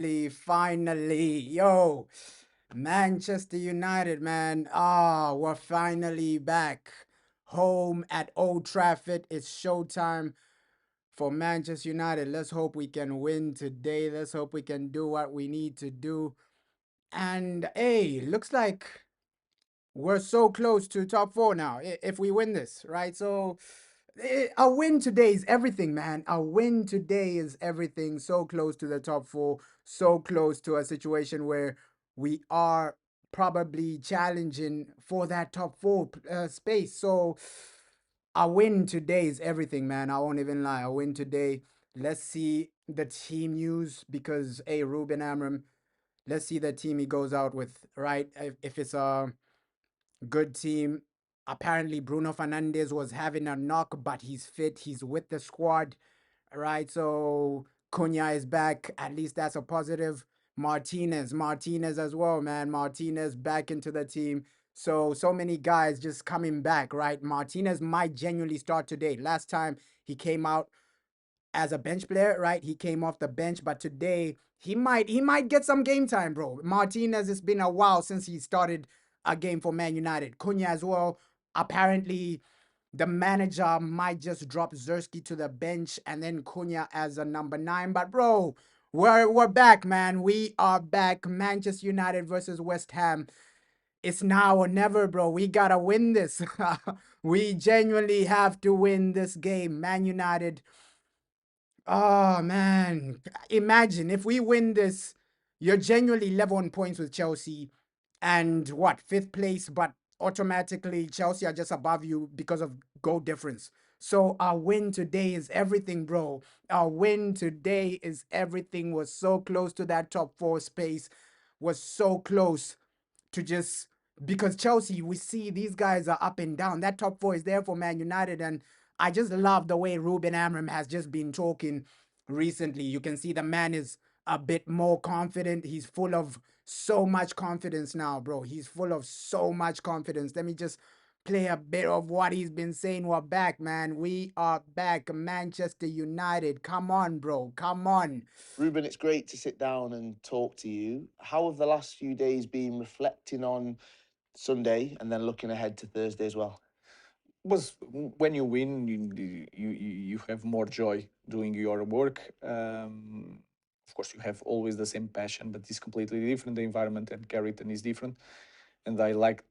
Finally, yo, Manchester United, man. We're finally back home at Old Trafford. It's showtime for Manchester United. Let's hope we can win today. Let's hope we can do what we need to do. And hey, looks like we're so close to top four now if we win this, right? So a win today is everything, man. A win today is everything. So close to the top four, so close to a situation where we are probably challenging for that top four space. So a win today is everything, man. I won't even lie. A win today. Let's see the team news because, hey, Ruben Amorim, let's see the team he goes out with, right? If it's a good team. Apparently, Bruno Fernandes was having a knock, but he's fit. He's with the squad, right? So Cunha is back. At least that's a positive. Martinez as well, man. Martinez back into the team. So many guys just coming back, right? Martinez might genuinely start today. Last time he came out as a bench player, right? He came off the bench, but today he might get some game time, bro. Martinez, it's been a while since he started a game for Man United. Cunha as well. Apparently, the manager might just drop Zersky to the bench and then Cunha as a number 9. But bro, we're back, man. We are back. Manchester United versus West Ham. It's now or never, bro. We gotta win this. We genuinely have to win this game. Man United, oh man, imagine if we win this, you're genuinely level on points with Chelsea, and what, fifth place, but automatically Chelsea are just above you because of goal difference. So our win today is everything, bro. Our win today is everything. Was so close to that top four space, was so close to just because Chelsea, we see these guys are up and down. That top four is there for Man United, and I just love the way Ruben Amorim has just been talking recently. You can see the man is a bit more confident. He's full of so much confidence now, bro. He's full of so much confidence. Let me just play a bit of what he's been saying. We're back, man. We are back. Manchester United. Come on, bro. Come on. Ruben, it's great to sit down and talk to you. How have the last few days been reflecting on Sunday and then looking ahead to Thursday as well? Was when you win, you have more joy doing your work. Of course, you have always the same passion, but it's completely different. The environment and Carrington is different, and I like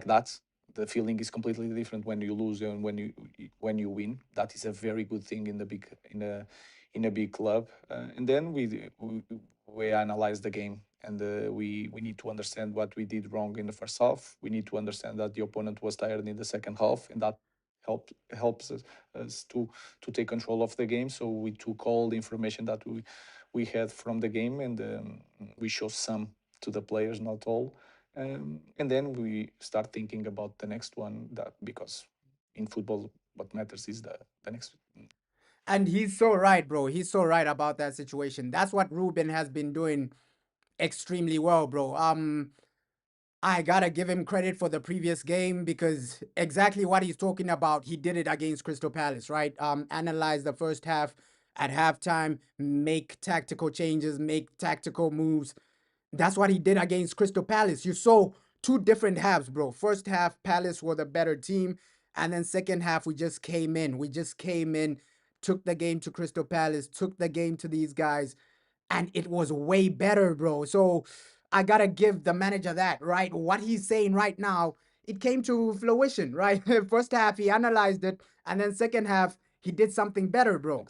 that. The feeling is completely different when you lose and when you win. That is a very good thing in the big in a big club. And then we analyze the game, and we need to understand what we did wrong in the first half. We need to understand that the opponent was tired in the second half, and that helps us to take control of the game. So we took all the information that we had from the game, and we show some to the players, not all, and then we start thinking about the next one, that because in football what matters is the next. And he's so right, bro. He's so right about that situation. That's what Ruben has been doing extremely well, bro. I gotta give him credit for the previous game because exactly what he's talking about, he did it against Crystal Palace, right? Analyze the first half at halftime, make tactical changes, make tactical moves. That's what he did against Crystal Palace. You saw two different halves, bro. First half, Palace were the better team, and then second half, we just came in. We just came in, took the game to Crystal Palace, took the game to these guys, and it was way better, bro. So I gotta give the manager that, right? What he's saying right now, it came to fruition, right? First half he analyzed it, and then second half he did something better, bro.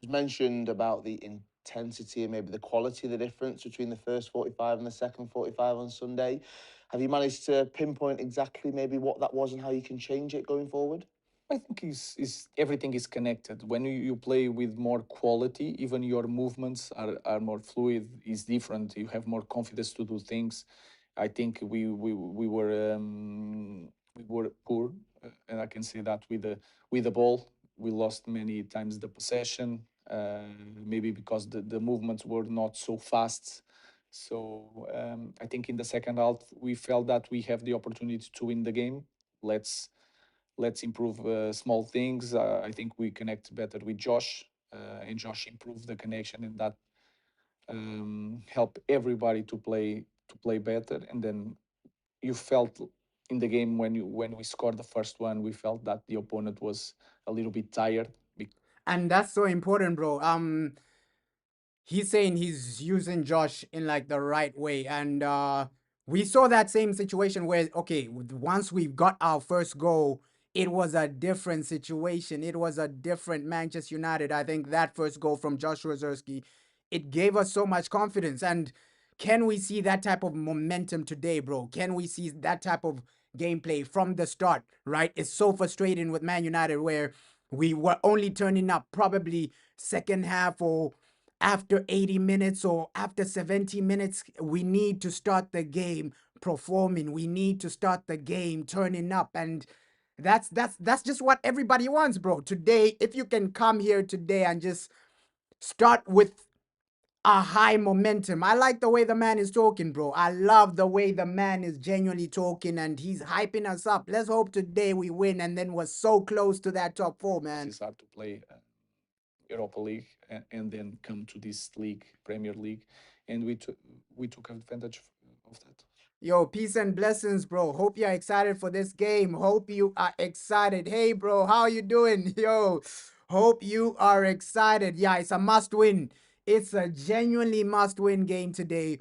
You mentioned about the intensity and maybe the quality of the difference between the first 45 and the second 45 on Sunday. Have you managed to pinpoint exactly maybe what that was and how you can change it going forward? I think is everything is connected. When you play with more quality, even your movements are more fluid, is different. You have more confidence to do things. I think we were poor, and I can say that with the ball, we lost many times the possession. Maybe because the movements were not so fast. So I think in the second half we felt that we have the opportunity to win the game. Let's let's improve small things. I think we connect better with Josh, and Josh improved the connection in that. help everybody to play better. And then you felt in the game when we scored the first one, we felt that the opponent was a little bit tired. And that's so important, bro. He's saying he's using Josh in like the right way. And we saw that same situation where, okay, once we got our first goal, it was a different situation. It was a different Manchester United. I think that first goal from Joshua Zerski, it gave us so much confidence. And can we see that type of momentum today, bro? Can we see that type of gameplay from the start, right? It's so frustrating with Man United where we were only turning up probably second half or after 80 minutes or after 70 minutes. We need to start the game performing. We need to start the game turning up. And that's just what everybody wants, bro. Today, if you can come here today and just start with a high momentum. I like the way the man is talking, bro. I love the way the man is genuinely talking and he's hyping us up. Let's hope today we win and then we're so close to that top four, man. It's hard to play Europa League and then come to this league, Premier League, and we took advantage of that. Yo, peace and blessings, bro. Hope you're excited for this game. Hope you are excited. Hey, bro, how you doing? Yo, hope you are excited. Yeah, it's a must win. It's a genuinely must win game today.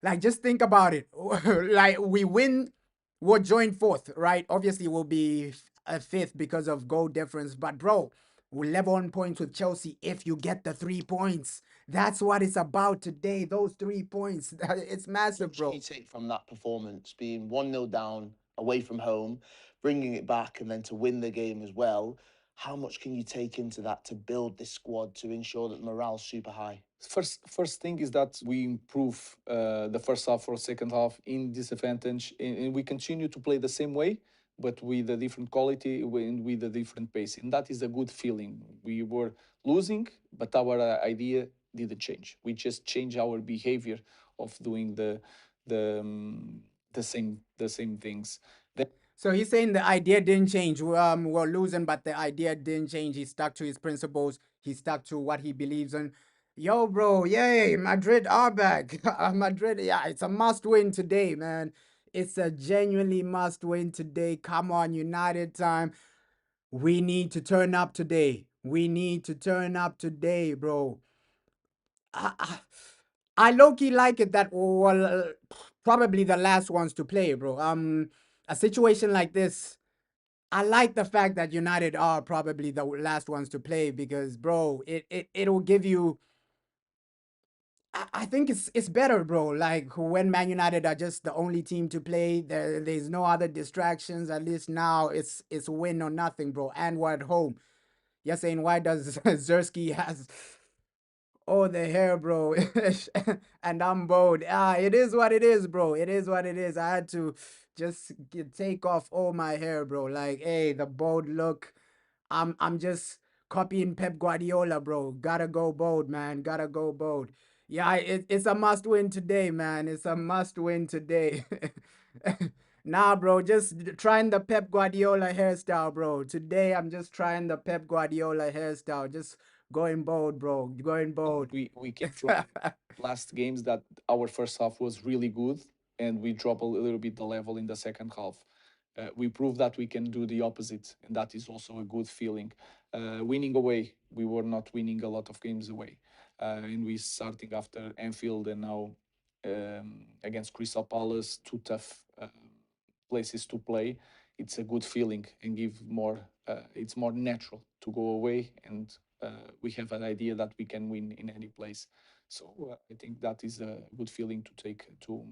Like, just think about it. Like, we win, we'll join fourth, right? Obviously, we'll be a fifth because of goal difference. But, bro, we'll level on points with Chelsea if you get the 3 points. That's what it's about today. Those 3 points. It's massive, What can bro. you take from that performance, being 1-0 down away from home, bringing it back, and then to win the game as well? How much can you take into that to build this squad to ensure that the morale's super high? First thing is that we improve the first half or second half in disadvantage, and we continue to play the same way, but with a different quality and with a different pace, and that is a good feeling. We were losing, but our idea didn't change. We just change our behavior of doing the same things. So he's saying the idea didn't change. We're losing, but the idea didn't change. He stuck to his principles. He stuck to what he believes in. Yo, bro, yay, Madrid are back. Madrid, yeah, it's a must win today, man. It's a genuinely must win today. Come on, United time. We need to turn up today. We need to turn up today, bro. I, I, I low key like it that well, probably the last ones to play, bro. A situation like this, I like the fact that United are probably the last ones to play because, bro, it'll give you. I think it's better, bro. Like when Man United are just the only team to play, there's no other distractions. At least now it's win or nothing, bro. And we're at home. You're saying why does Zersky has oh the hair, bro, and I'm bold. It is what it is, bro. It is what it is. I had to just take off all my hair, bro. Like, hey, the bold look. I'm just copying Pep Guardiola, bro. Gotta go bold, man. Gotta go bold. Yeah, it's a must win today, man. It's a must win today. Nah, bro, just trying the Pep Guardiola hairstyle, bro. Today I'm just trying the Pep Guardiola hairstyle. Just going bold, bro. Going bold. We came from last games that our first half was really good, and we drop a little bit the level in the second half. We proved that we can do the opposite, and that is also a good feeling. Winning away, we were not winning a lot of games away, and we starting after Anfield and now against Crystal Palace, two tough places to play. It's a good feeling and give more. It's more natural to go away, and we have an idea that we can win in any place. So I think that is a good feeling to take to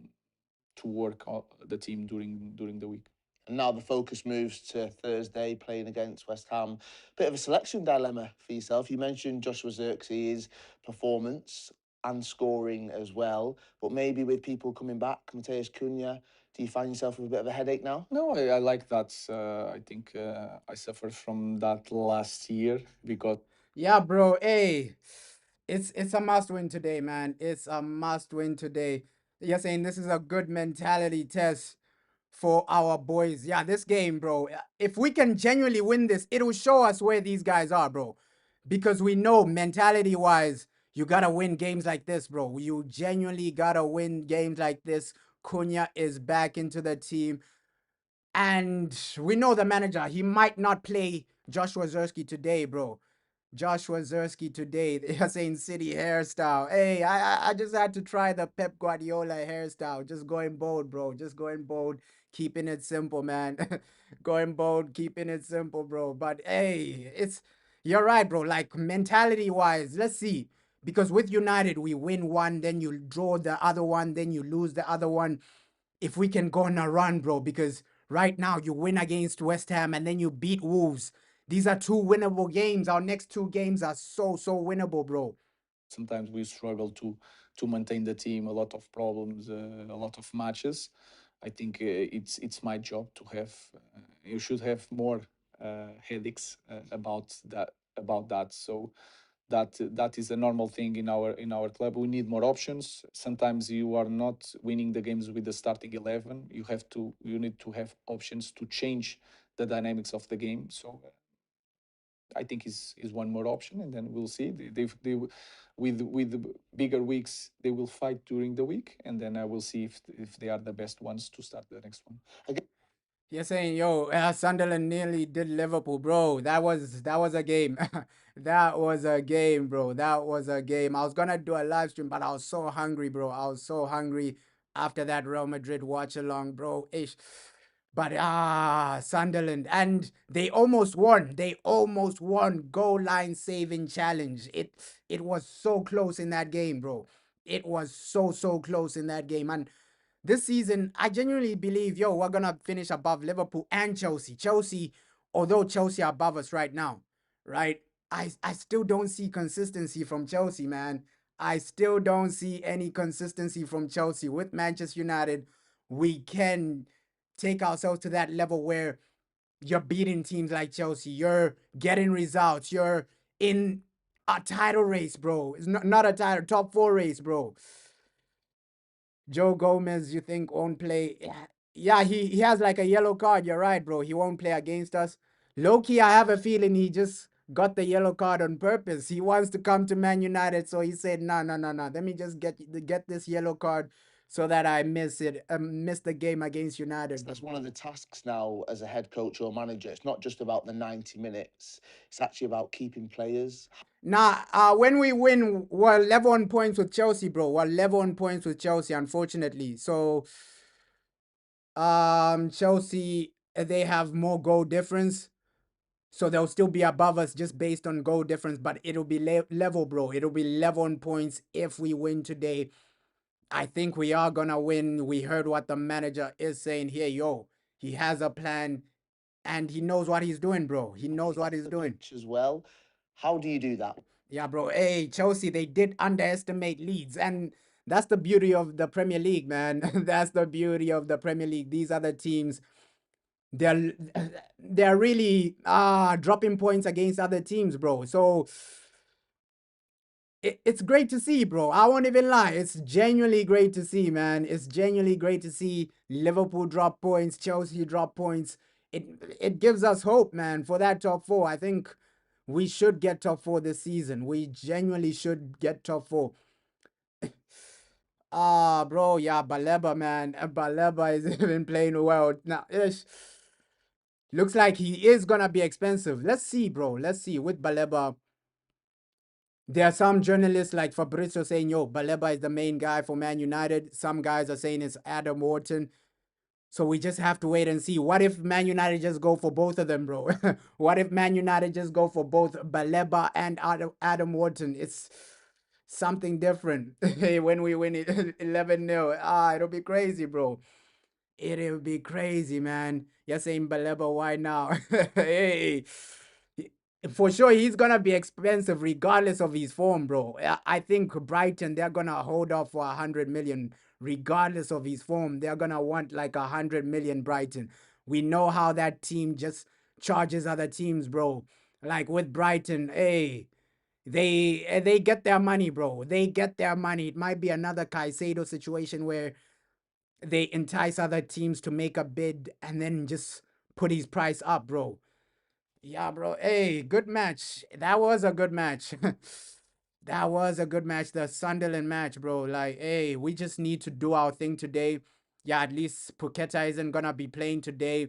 work the team during the week. And now the focus moves to Thursday, playing against West Ham. Bit of a selection dilemma for yourself. You mentioned Joshua Zirkzee, performance and scoring as well, but maybe with people coming back, Mateus Cunha, do you find yourself with a bit of a headache now? No, I like that. I think I suffered from that last year because Yeah, bro. Hey, it's a must win today, man. It's a must win today. You're saying this is a good mentality test for our boys. Yeah, this game, bro. If we can genuinely win this, it'll show us where these guys are, bro. Because we know mentality wise, You gotta win games like this, bro. You genuinely gotta win games like this. Cunha is back into the team. And we know the manager. He might not play Joshua Zerski today, bro. Joshua Zerski today. They're saying City hairstyle. Hey, I just had to try the Pep Guardiola hairstyle. Just going bold, bro. Just going bold, keeping it simple, man. Going bold, keeping it simple, bro. But hey, you're right, bro. Like mentality wise, let's see. Because with United, we win one, then you draw the other one, then you lose the other one. If we can go on a run, bro, because right now you win against West Ham and then you beat Wolves. These are two winnable games. Our next two games are so winnable, bro. Sometimes we struggle to maintain the team. A lot of problems, a lot of matches. I think it's my job to have. You should have more headaches about that. So that is a normal thing in our club. We need more options. Sometimes you are not winning the games with the starting 11. You need to have options to change the dynamics of the game. So I think is one more option, and then we'll see. With the bigger weeks, they will fight during the week, and then I will see if they are the best ones to start the next one. You're saying, yo, Sunderland nearly did Liverpool, bro. That was a game. That was a game, bro. That was a game. I was gonna do a live stream, but I was so hungry, bro. I was so hungry after that Real Madrid watch along, bro. Ish. But Sunderland, and they almost won. They almost won goal line saving challenge. It was so close in that game, bro. It was so close in that game, and this season, I genuinely believe, yo, we're gonna finish above Liverpool and Chelsea. Chelsea, although Chelsea are above us right now, right? I still don't see consistency from Chelsea, man. I still don't see any consistency from Chelsea. With Manchester United, we can take ourselves to that level where you're beating teams like Chelsea. You're getting results. You're in a title race, bro. It's not a title, top four race, bro. Joe Gomez, you think won't play? Yeah, he has like a yellow card. You're right, bro. He won't play against us. Loki, I have a feeling he just got the yellow card on purpose. He wants to come to Man United, so he said, no. Let me just get this yellow card so that I miss the game against United. That's one of the tasks now as a head coach or manager. It's not just about the 90 minutes. It's actually about keeping players. Nah, when we win, we're level on points with Chelsea, bro. We're level on points with Chelsea, unfortunately. So Chelsea, they have more goal difference, so they'll still be above us just based on goal difference, but it'll be level, bro. It'll be level on points if we win today. I think we are gonna win. We heard what the manager is saying here. Yo, he has a plan and he knows what he's doing, bro. He knows what he's doing as well. How do you do that? Yeah, bro. Hey, Chelsea, they did underestimate Leeds, and that's the beauty of the Premier League, man. That's the beauty of the Premier League. These other teams, they're they're really dropping points against other teams, bro. So it's great to see, bro. I won't even lie. It's genuinely great to see, man. It's genuinely great to see Liverpool drop points, Chelsea drop points. It gives us hope, man, for that top four. I think we should get top four this season. We genuinely should get top four. Bro, yeah, Baleba, man. Baleba is even playing well now. Ish. Looks like he is gonna be expensive. Let's see, bro. Let's see with Baleba. There are some journalists like Fabrizio saying, yo, Baleba is the main guy for Man United. Some guys are saying it's Adam Wharton. So we just have to wait and see. What if Man United just go for both of them, bro? What if Man United just go for both Baleba and Adam Wharton? It's something different. When we win it 11-0. It'll be crazy, bro. It'll be crazy, man. You're saying Baleba, why now? Hey, for sure he's gonna be expensive regardless of his form, bro. I think Brighton, they're gonna hold off for 100 million regardless of his form. They're gonna want like 100 million Brighton. We know how that team just charges other teams, bro. Like with Brighton, hey, they get their money, bro. They get their money. It might be another Caicedo situation where they entice other teams to make a bid and then just put his price up, bro. Yeah, bro. Hey, good match. That was a good match. That was a good match, the Sunderland match, bro. Like, hey, we just need to do our thing today. Yeah, at least Puketa isn't gonna be playing today.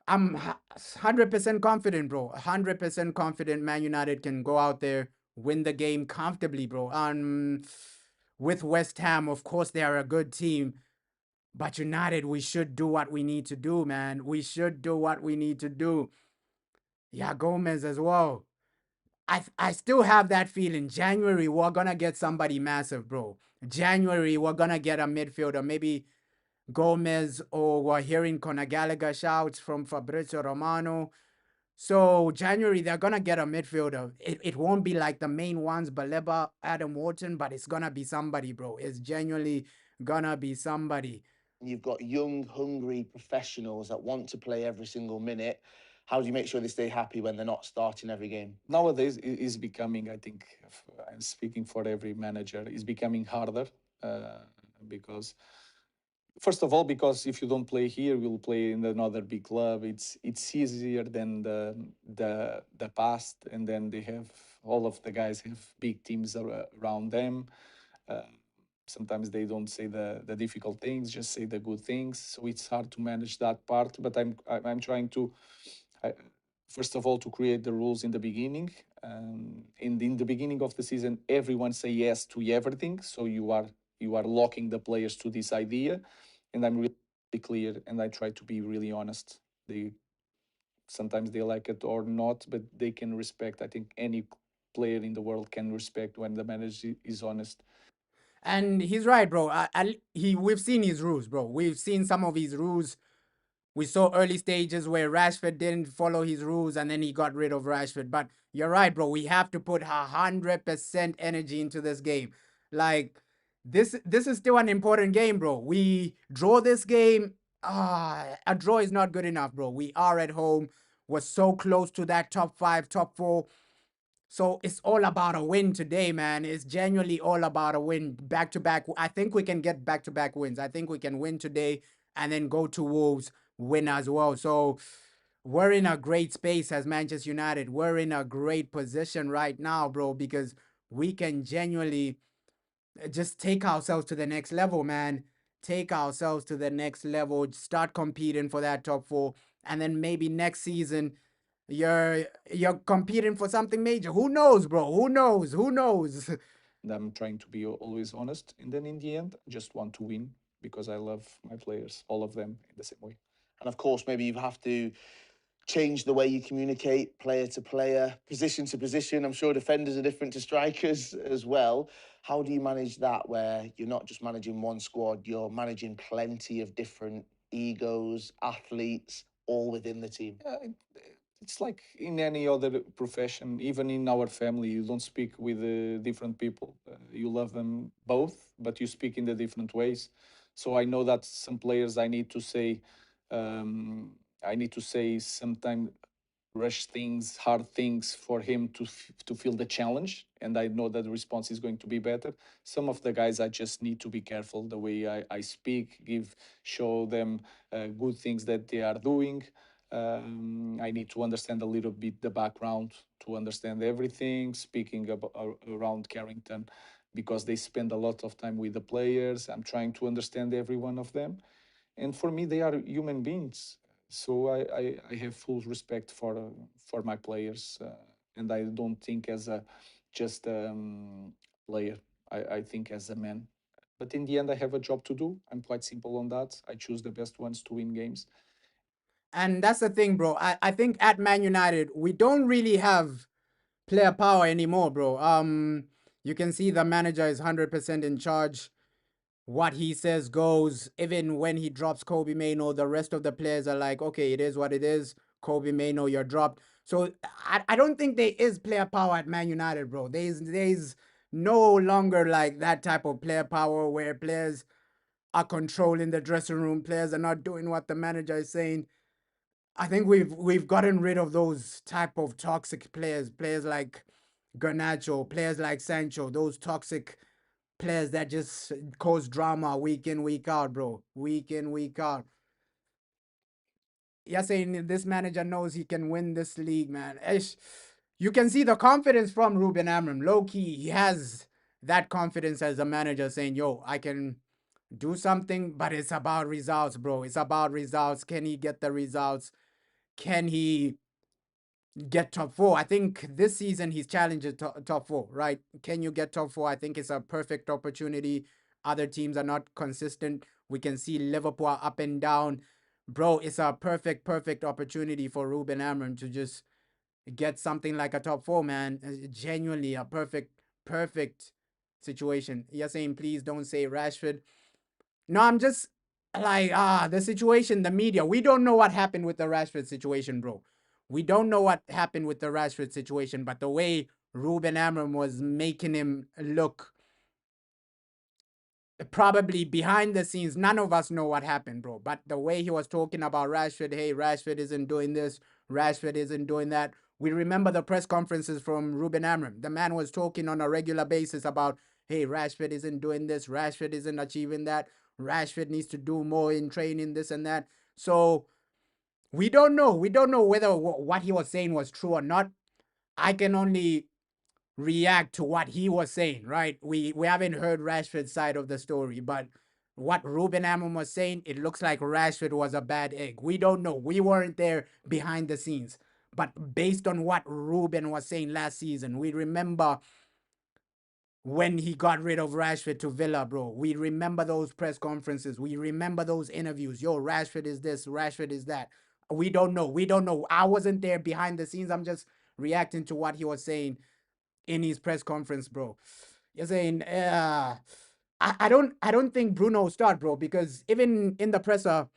I'm 100% confident, bro. 100% confident Man United can go out there, win the game comfortably, bro. With West Ham, of course, they are a good team. But United, we should do what we need to do, man. We should do what we need to do. Yeah, Gomez as well. I still have that feeling. January, we're gonna get somebody massive, bro. January, we're gonna get a midfielder, maybe Gomez, or we're hearing Conor Gallagher shouts from Fabrizio Romano. So January, they're gonna get a midfielder. It won't be like the main ones, Baleba, Adam Wharton, but it's gonna be somebody, bro. It's genuinely gonna be somebody. You've got young, hungry professionals that want to play every single minute. How do you make sure they stay happy when they're not starting every game? Nowadays is becoming, I think, I'm speaking for every manager, is becoming harder because first of all, because if you don't play here, you'll play in another big club. It's easier than the past, and then they have all of the guys have big teams around them. Uh, Sometimes they don't say the difficult things, just say the good things. So it's hard to manage that part. But I'm trying to, I, first of all, to create the rules in the beginning. In the beginning of the season, everyone say yes to everything. So you are locking the players to this idea, and I'm really clear, and I try to be really honest. They sometimes they like it or not, but they can respect. I think any player in the world can respect when the manager is honest. And he's right, bro. We've seen his rules, bro. We've seen some of his rules. We saw early stages where Rashford didn't follow his rules and then he got rid of Rashford. But you're right, bro. We have to put 100% energy into this game. Like this is still an important game, bro. We draw this game. A draw is not good enough, bro. We are at home. We're so close to that top 5, top 4. So it's all about a win today, man. It's genuinely all about a win. Back to back. I think we can get back to back wins. I think we can win today and then go to Wolves, win as well. So we're in a great space as Manchester United. We're in a great position right now, bro, because we can genuinely just take ourselves to the next level, man. Take ourselves to the next level, start competing for that top 4, and then maybe next season you're competing for something major. Who knows, bro? Who knows? Who knows? And I'm trying to be always honest. And then in the end, I just want to win because I love my players, all of them, in the same way. And of course, maybe you have to change the way you communicate player to player, position to position. I'm sure defenders are different to strikers as well. How do you manage that where you're not just managing one squad, you're managing plenty of different egos, athletes, all within the team? Yeah, it's like in any other profession, even in our family, you don't speak with different people. You love them both, but you speak in the different ways. So I know that some players um, I need to say sometimes rush things, hard things for him to feel the challenge, and I know that the response is going to be better. Some of the guys I just need to be careful the way I speak, show them good things that they are doing. I need to understand a little bit the background to understand everything. Speaking about, around Carrington, because they spend a lot of time with the players. I'm trying to understand every one of them, and for me, they are human beings. So I have full respect for my players, and I don't think as a just player. I think as a man. But in the end, I have a job to do. I'm quite simple on that. I choose the best ones to win games. And that's the thing, bro. I think at Man United, we don't really have player power anymore, bro. You can see the manager is 100% in charge. What he says goes. Even when he drops Kobe Mano, the rest of the players are like, okay, it is what it is. Kobe Mano, you're dropped. So I don't think there is player power at Man United, bro. There's no longer like that type of player power where players are controlling the dressing room. Players are not doing what the manager is saying. I think we've gotten rid of those type of toxic players. Players like Garnacho, players like Sancho, those toxic players that just cause drama week in, week out, bro. Week in, week out. You're saying this manager knows he can win this league, man. you can see the confidence from Ruben Amorim. Low key, he has that confidence as a manager, saying, "Yo, I can do something," but it's about results, bro. It's about results. Can he get the results? Can he get top four? I think this season he's challenged top four, right? Can you get top four? I think it's a perfect opportunity. Other teams are not consistent. We can see Liverpool up and down. Bro, it's a perfect opportunity for Ruben Amorim to just get something like a top four, man. Genuinely a perfect situation. You're saying, please don't say Rashford. No, I'm just like, the situation, the media. We don't know what happened with the Rashford situation, bro. We don't know what happened with the Rashford situation, but the way Ruben Amorim was making him look, probably behind the scenes, none of us know what happened, bro. But the way he was talking about Rashford, hey, Rashford isn't doing this, Rashford isn't doing that. We remember the press conferences from Ruben Amorim. The man was talking on a regular basis about, hey, Rashford isn't doing this, Rashford isn't achieving that, Rashford needs to do more in training, this and that. So we don't know. We don't know whether what he was saying was true or not. I can only react to what he was saying, right? We haven't heard Rashford's side of the story, but what Ruben Amorim was saying, it looks like Rashford was a bad egg. We don't know. We weren't there behind the scenes. But based on what Ruben was saying last season, we remember when he got rid of Rashford to Villa, bro. We remember those press conferences. We remember those interviews. Yo, Rashford is this, Rashford is that. We don't know. We don't know. I wasn't there behind the scenes. I'm just reacting to what he was saying in his press conference, bro. You're saying, I don't think Bruno will start, bro, because even in the presser,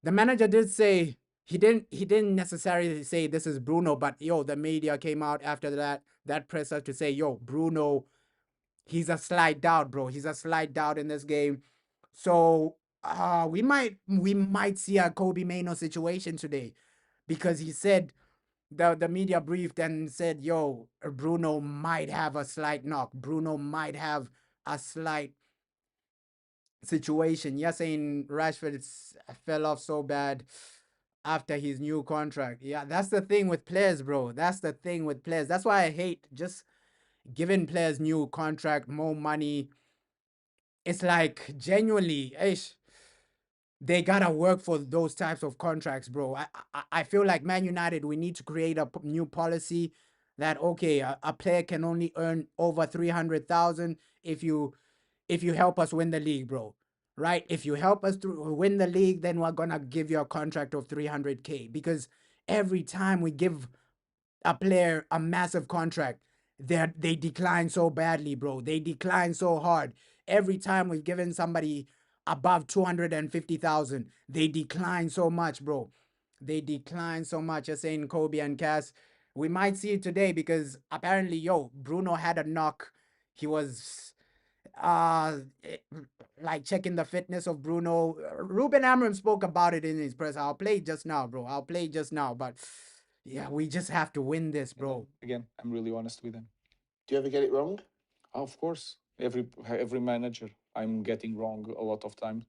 the manager did say he didn't necessarily say this is Bruno, but yo, the media came out after that presser to say, yo, Bruno, he's a slight doubt, bro. He's a slight doubt in this game. So we might see a Kobe Mano situation today because he said the media briefed and said, yo, Bruno might have a slight knock. Bruno might have a slight situation. You're saying Rashford fell off so bad after his new contract. Yeah, that's the thing with players, bro. That's the thing with players. That's why I hate just giving players new contract, more money. It's like genuinely, ish, they gotta work for those types of contracts, bro. I feel like Man United, we need to create a new policy that okay, a player can only earn over 300,000 if you help us win the league, bro. Right? If you help us to win the league, then we're gonna give you a contract of 300K because every time we give a player a massive contract, they decline so badly, bro. They decline so hard. Every time we've given somebody above 250,000, they decline so much, bro. They decline so much. Just saying, Kobe and Cass, we might see it today because apparently, yo, Bruno had a knock. He was uh eh, like checking the fitness of Bruno. Ruben Amorim spoke about it in his press. I'll play it just now, bro. I'll play it just now, but yeah, we just have to win this, bro. Again, I'm really honest with them. Do you ever get it wrong? Of course, every manager I'm getting wrong a lot of times,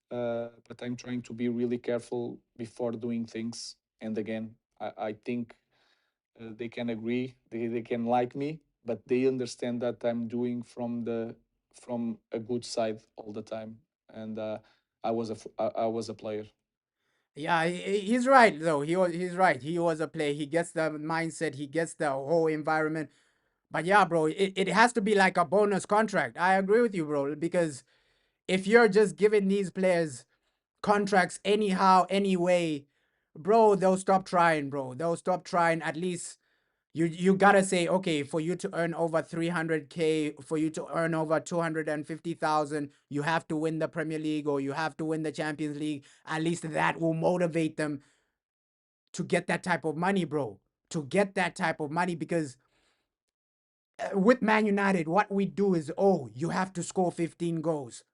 but I'm trying to be really careful before doing things. And again, I think they can agree, they can like me, but they understand that I'm doing from a good side all the time. And I was a player. Yeah, he's right though. He's right. He was a player. He gets the mindset. He gets the whole environment. But yeah, bro, it has to be like a bonus contract. I agree with you, bro, because if you're just giving these players contracts anyhow, anyway, bro, they'll stop trying, bro. They'll stop trying. At least you gotta say, okay, for you to earn over 300K, for you to earn over 250,000, you have to win the Premier League or you have to win the Champions League. At least that will motivate them to get that type of money, bro. To get that type of money because with Man United, what we do is, oh, you have to score 15 goals.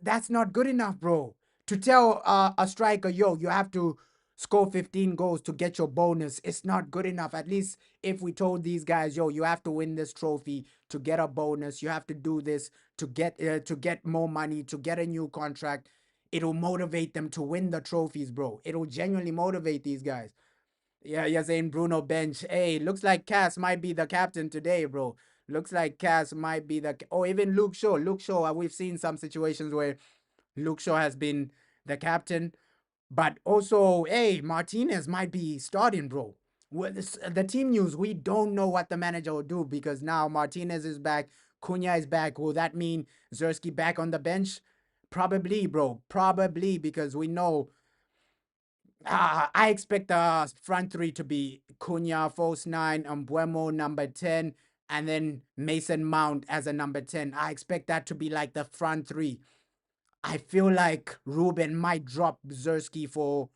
That's not good enough, bro. To tell a striker, yo, you have to score 15 goals to get your bonus. It's not good enough. At least if we told these guys, yo, you have to win this trophy to get a bonus. You have to do this to get more money, to get a new contract. It'll motivate them to win the trophies, bro. It'll genuinely motivate these guys. Yeah, you're saying Bruno bench. Hey, looks like Cass might be the captain today, bro. Looks like Cass might be or even Luke Shaw. Luke Shaw, we've seen some situations where Luke Shaw has been the captain, but also, hey, Martinez might be starting, bro. The team news, we don't know what the manager will do because now Martinez is back, Cunha is back. Will that mean Zersky back on the bench? Probably, bro. Probably because we know I expect the front three to be Cunha, false nine, Mbuemo, number 10, and then Mason Mount as a number 10. I expect that to be like the front three. I feel like Ruben might drop Zersky for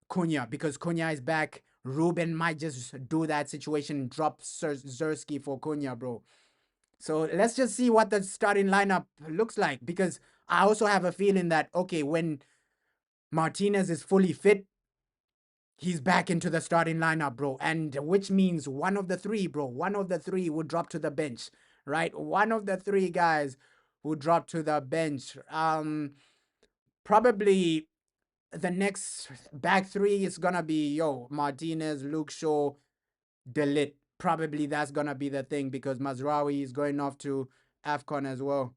Cunha because Cunha is back. Ruben might just do that situation, drop Zersky for Cunha, bro. So let's just see what the starting lineup looks like because I also have a feeling that, okay, when Martinez is fully fit, he's back into the starting lineup, bro. And which means one of the three, bro, one of the three would drop to the bench, right? One of the three guys would drop to the bench. Probably the next back three is gonna be Martinez, Luke Shaw, Delit. Probably that's gonna be the thing because Mazraoui is going off to AFCON as well.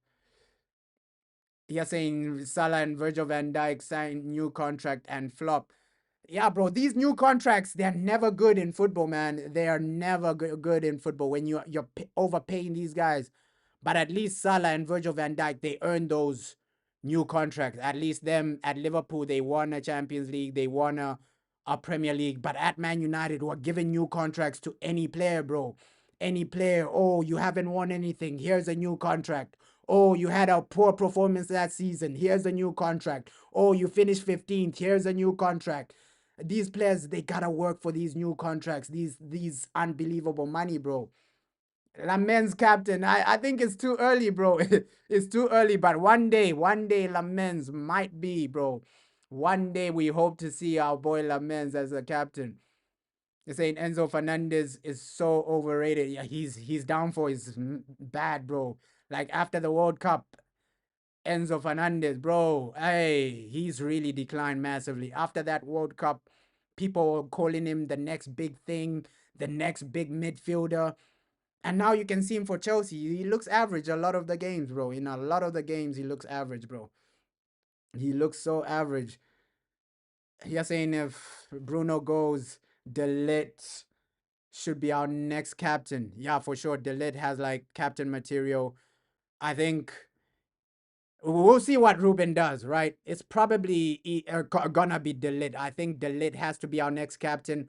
You're saying Salah and Virgil van Dijk sign new contract and flop. Yeah, bro, these new contracts, they're never good in football, man. They are never good in football when you're overpaying these guys. But at least Salah and Virgil van Dijk, they earned those new contracts. At least them at Liverpool, they won a Champions League, they won a Premier League. But at Man United, we're giving new contracts to any player, bro. Any player. Oh, you haven't won anything. Here's a new contract. Oh, you had a poor performance that season. Here's a new contract. Oh, you finished 15th. Here's a new contract. These players, they gotta work for these new contracts, these unbelievable money, bro. Lamens captain, I think it's too early, bro. It's too early, but one day Lamens might be, bro. One day we hope to see our boy Lamens as a captain. They're saying Enzo Fernandez is so overrated. Yeah, he's downfall is bad, bro. Like after the World Cup, Enzo Fernandez, bro, hey, he's really declined massively. After that World Cup, people were calling him the next big thing, the next big midfielder. And now you can see him for Chelsea. He looks average a lot of the games, bro. In a lot of the games, he looks average, bro. He looks so average. You're saying if Bruno goes, Delit should be our next captain. Yeah, for sure. Delit has like captain material. I think we'll see what Ruben does, right? It's probably gonna be Delit. I think Delit has to be our next captain.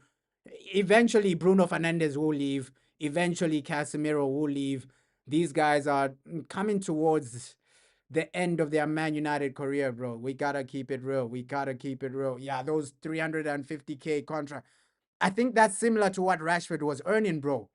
Eventually, Bruno Fernandes will leave. Eventually, Casemiro will leave. These guys are coming towards the end of their Man United career, bro. We gotta keep it real. We gotta keep it real. Yeah, those 350K contract. I think that's similar to what Rashford was earning, bro.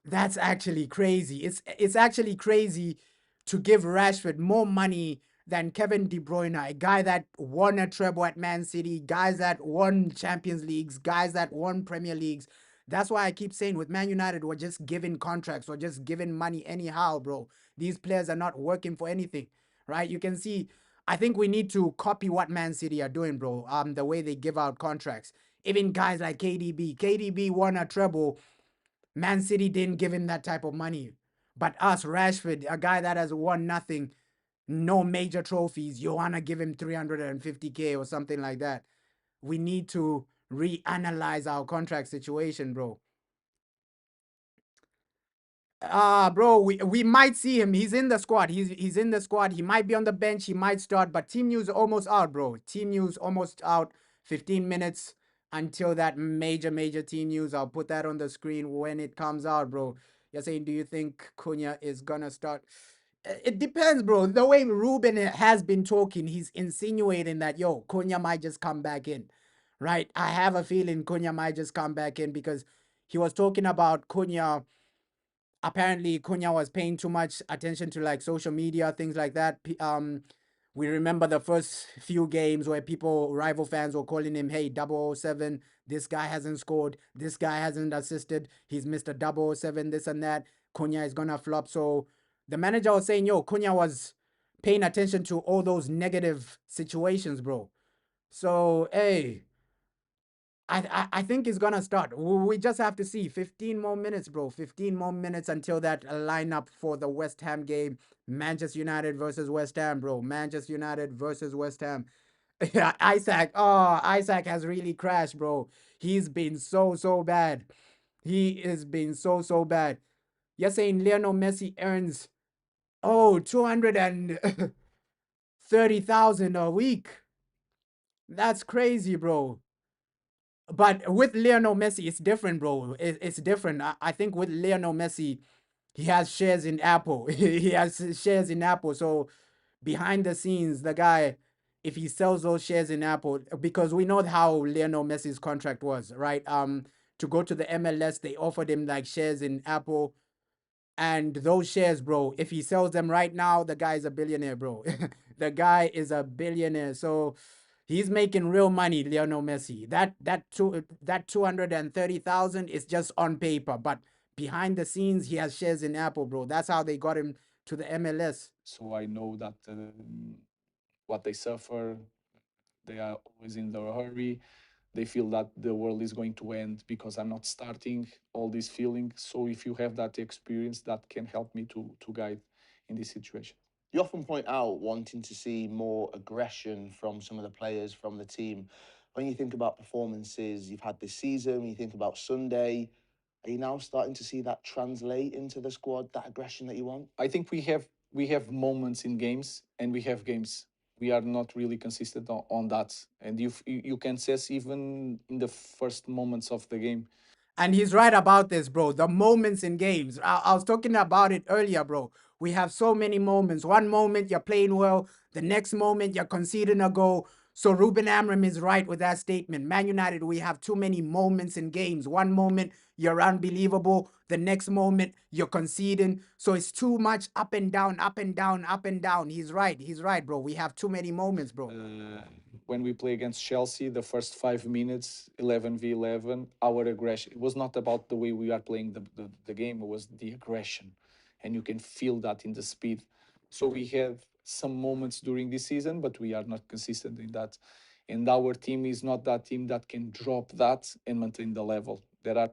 That's actually crazy. It's actually crazy to give Rashford more money than Kevin De Bruyne, a guy that won a treble at Man City, guys that won Champions Leagues, guys that won Premier Leagues. That's why I keep saying with Man United, we're just giving contracts, we're just giving money anyhow, bro. These players are not working for anything, right? You can see, I think we need to copy what Man City are doing, bro. The way they give out contracts. Even guys like KDB. KDB won a treble. Man City didn't give him that type of money. But us, Rashford, a guy that has won nothing, no major trophies, you want to give him 350K or something like that. We need to reanalyze our contract situation, bro. Bro, we might see him. He's in the squad. He's in the squad. He might be on the bench. He might start, but team news almost out, bro. Team news almost out. 15 minutes until that major team news. I'll put that on the screen when it comes out, bro. You're saying, do you think Cunha is gonna start? It depends, bro. The way Ruben has been talking, he's insinuating that Cunha might just come back in, right? I have a feeling Cunha might just come back in because he was talking about Cunha. Apparently Cunha was paying too much attention to like social media, things like that. We remember the first few games where rival fans were calling him, hey, 007, this guy hasn't scored, this guy hasn't assisted, he's missed a 007, this and that. Cunha is gonna flop. So the manager was saying, Cunha was paying attention to all those negative situations, bro. So, hey, I think he's gonna start. We just have to see 15 more minutes, bro. 15 more minutes until that lineup for the West Ham game. Manchester United versus West Ham, bro. Manchester United versus West Ham. Yeah, Isaac. Oh, Isaac has really crashed, bro. He's been so bad. He has been so bad. You're saying Lionel Messi earns 230,000 a week. That's crazy, bro. But with Lionel Messi, it's different, bro. It's different. I think with Lionel Messi, he has shares in Apple. He has shares in Apple. So behind the scenes, the guy, if he sells those shares in Apple, because we know how Lionel Messi's contract was, right? To go to the MLS, they offered him like shares in Apple. And those shares, bro, if he sells them right now, the guy is a billionaire, bro. The guy is a billionaire. So he's making real money, Lionel Messi. That 230,000 is just on paper, but behind the scenes, he has shares in Apple, bro. That's how they got him to the MLS. So I know that what they suffer, they are always in their hurry. They feel that the world is going to end because I'm not starting. All these feelings. So if you have that experience, that can help me to guide in this situation. You often point out wanting to see more aggression from some of the players from the team. When you think about performances you've had this season, when you think about Sunday, are you now starting to see that translate into the squad, that aggression that you want? I think we have moments in games and we have games. We are not really consistent on that, and you can sense even in the first moments of the game. And he's right about this, bro. The moments in games. I was talking about it earlier, bro. We have so many moments. One moment you're playing well, the next moment you're conceding a goal. So Ruben Amorim is right with that statement. Man United, we have too many moments in games. One moment you're unbelievable, the next moment you're conceding. So it's too much up and down, up and down, up and down. He's right. He's right, bro. We have too many moments, bro. When we play against Chelsea, the first 5 minutes, 11v11, our aggression. It was not about the way we are playing the game, it was the aggression. And you can feel that in the speed. So we have some moments during this season, but we are not consistent in that. And our team is not that team that can drop that and maintain the level. There are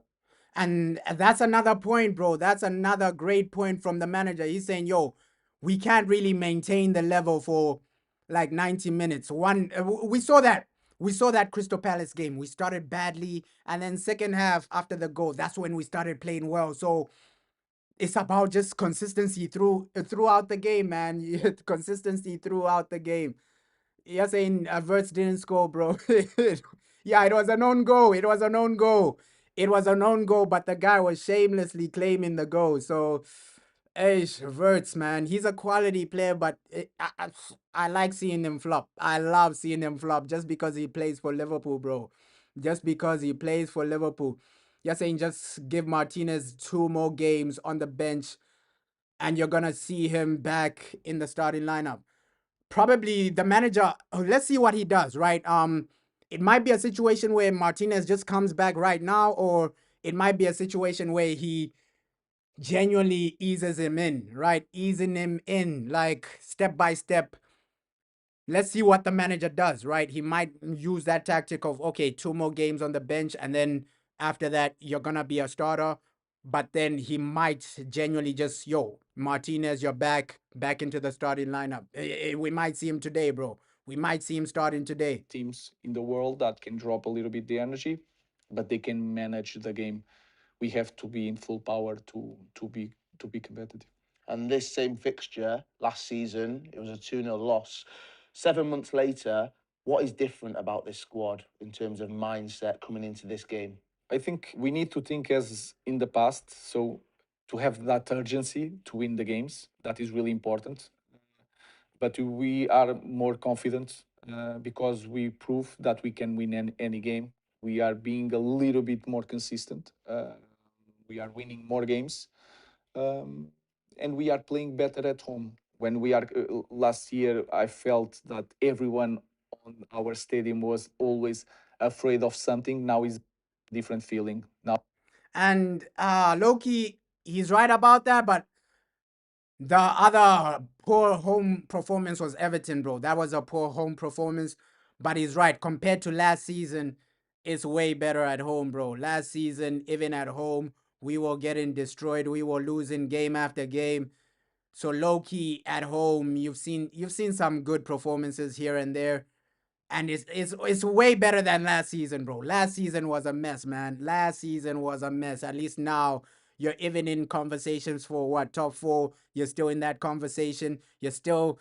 And that's another point, bro. That's another great point from the manager. He's saying, yo, we can't really maintain the level for like 90 minutes. We saw that. We saw that Crystal Palace game. We started badly. And then second half after the goal, that's when we started playing well. So it's about just consistency throughout the game, man. Consistency throughout the game. You're saying Verts didn't score, bro. Yeah, it was a known goal. It was a known goal. It was a known goal, but the guy was shamelessly claiming the goal. So, Verts, man, he's a quality player, but I like seeing him flop. I love seeing him flop just because he plays for Liverpool, bro. Just because he plays for Liverpool. You're saying just give Martinez 2 more games on the bench, and you're gonna see him back in the starting lineup. Probably the manager, let's see what he does, right? It might be a situation where Martinez just comes back right now, or it might be a situation where he genuinely eases him in, right? Easing him in, like step by step. Let's see what the manager does, right? He might use that tactic of, okay, 2 more games on the bench, and then after that, you're gonna be a starter. But then he might genuinely just, yo, Martinez, you're back into the starting lineup. We might see him today, bro. We might see him starting today. teams in the world that can drop a little bit the energy, but they can manage the game. We have to be in full power to be competitive. And this same fixture last season, it was a 2-0 loss. 7 months later, what is different about this squad in terms of mindset coming into this game? I think we need to think as in the past. So to have that urgency to win the games, that is really important. But we are more confident because we prove that we can win any game. We are being a little bit more consistent. We are winning more games, um, and we are playing better at home. When we are last year, I felt that everyone on our stadium was always afraid of something. Now is different feeling. Now And Loki, he's right about that, but the other poor home performance was Everton, bro. That was a poor home performance. But he's right. Compared to last season, it's way better at home, bro. Last season, even at home, we were getting destroyed. We were losing game after game. So low key at home, you've seen some good performances here and there, and it's way better than last season, bro. Last season was a mess, man. Last season was a mess. At least now you're even in conversations for what, top four. You're still in that conversation. You're still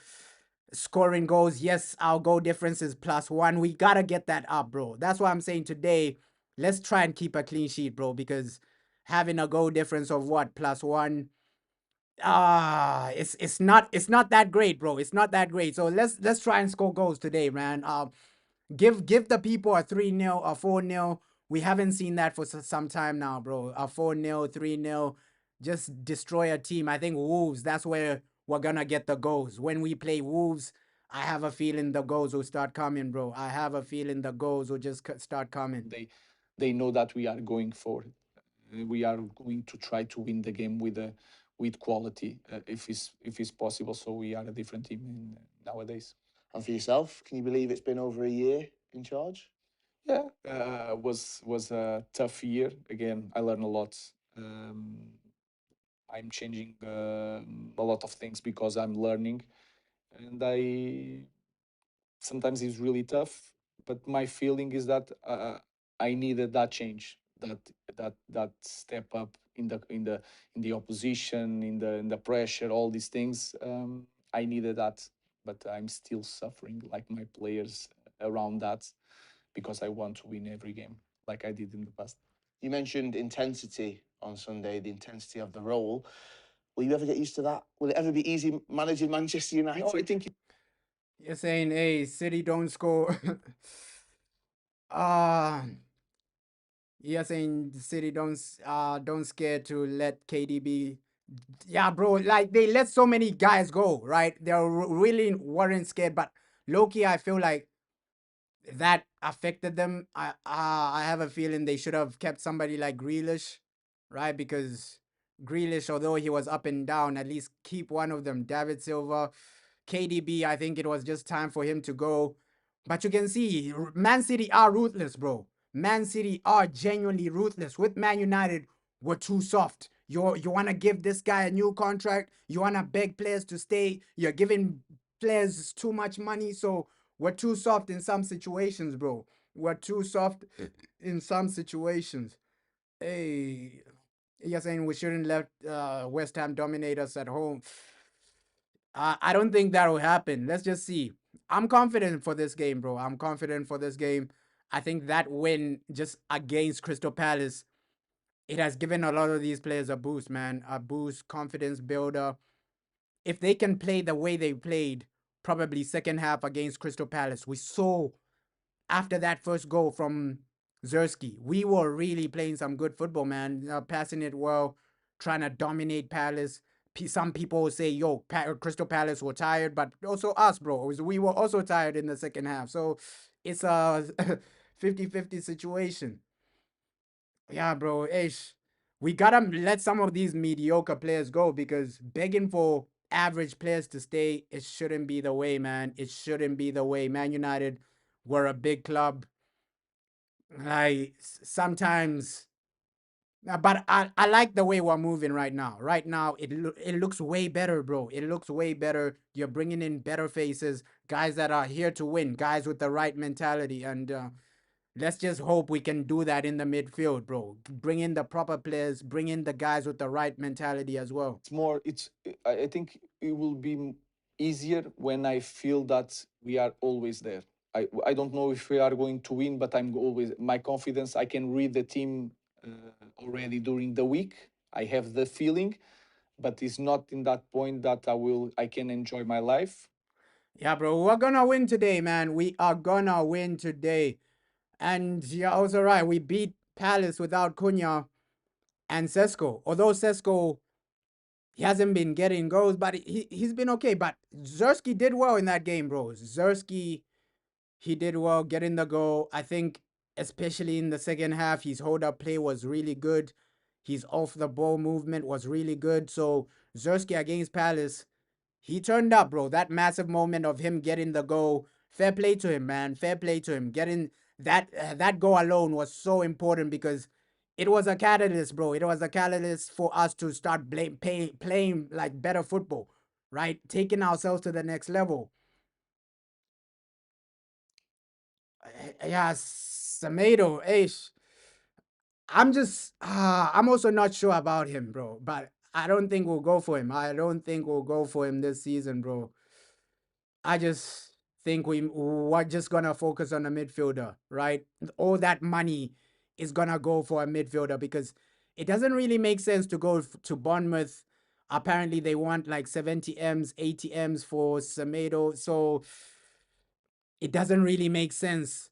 scoring goals. Yes, our goal difference is +1. We gotta get that up, bro. That's why I'm saying today, let's try and keep a clean sheet, bro, because having a goal difference of what, +1, it's not that great, bro. It's not that great. So let's try and score goals today, man. Give the people a 3-0, a 4-0. We haven't seen that for some time now, bro. A 4-0, 3-0, just destroy a team. I think Wolves, that's where we're gonna get the goals. When we play Wolves, I have a feeling the goals will start coming, bro. I have a feeling the goals will just start coming. They know that we are going for it. We are going to try to win the game with quality, if it's possible. So we are a different team nowadays. And for yourself, can you believe it's been over a year in charge? Yeah, was a tough year. Again, I learned a lot. Um, I'm changing a lot of things because I'm learning, and I sometimes it's really tough. But my feeling is that I needed that change, that step up in the opposition, in the pressure, all these things. I needed that, but I'm still suffering like my players around that because I want to win every game like I did in the past. You mentioned intensity on Sunday, the intensity of the role. Will you ever get used to that? Will it ever be easy managing Manchester United? No, I think You're saying, hey, City don't score. uh you're saying the City don't scare to let KDB. Yeah, bro. Like they let so many guys go, right? They're really weren't scared, but Loki, I feel like that affected them. I have a feeling they should have kept somebody like Grealish, right? Because Grealish, although he was up and down, at least keep one of them. David Silva, KDB. I think it was just time for him to go. But you can see, Man City are ruthless, bro. Man City are genuinely ruthless. With Man United, we're too soft. You want to give this guy a new contract. You want to beg players to stay. You're giving players too much money, so we're too soft in some situations, bro. We're too soft in some situations. Hey, you're saying we shouldn't let West Ham dominate us at home. I don't think that will happen. Let's just see. I'm confident for this game, bro. I'm confident for this game. I think that win just against Crystal Palace, it has given a lot of these players a boost, man. A boost, confidence builder. If they can play the way they played, probably second half against Crystal Palace, we saw after that first goal from Zersky, we were really playing some good football, man. Passing it well, trying to dominate Palace. Some people say, yo, Crystal Palace were tired, but also us, bro. We were also tired in the second half. So it's a 50-50 situation. Yeah, bro. Ish. We gotta let some of these mediocre players go because begging for average players to stay, it shouldn't be the way, man. It shouldn't be the way. Man United were a big club. Like sometimes, but I like the way we're moving right now. Right now, it looks way better, bro. It looks way better. You're bringing in better faces, guys that are here to win, guys with the right mentality, and let's just hope we can do that in the midfield, bro. Bring in the proper players, bring in the guys with the right mentality as well. it's more it's I think it will be easier when I feel that we are always there. I don't know if we are going to win, but I'm always my confidence. I can read the team already during the week. I have the feeling, but it's not in that point that I can enjoy my life. Yeah, bro, we're gonna win today, man. We are gonna win today. And you're also right. We beat Palace without Cunha and Sesko. Although Sesko, he hasn't been getting goals, but he's been okay. But Zersky did well in that game, bro. Zersky, he did well getting the goal. I think, especially in the second half, his hold up play was really good. His off the ball movement was really good. So Zersky against Palace, he turned up, bro. That massive moment of him getting the goal. Fair play to him, man. Fair play to him. Getting that goal alone was so important because it was a catalyst, bro. It was a catalyst for us to start playing like better football, right? Taking ourselves to the next level. Yeah, Semedo, Ace. I'm also not sure about him, bro. But I don't think we'll go for him. I don't think we'll go for him this season, bro. I just think we're just gonna focus on a midfielder, right? All that money is gonna go for a midfielder because it doesn't really make sense to go to Bournemouth. Apparently, they want like 70 M's, 80 M's for Semedo, so it doesn't really make sense,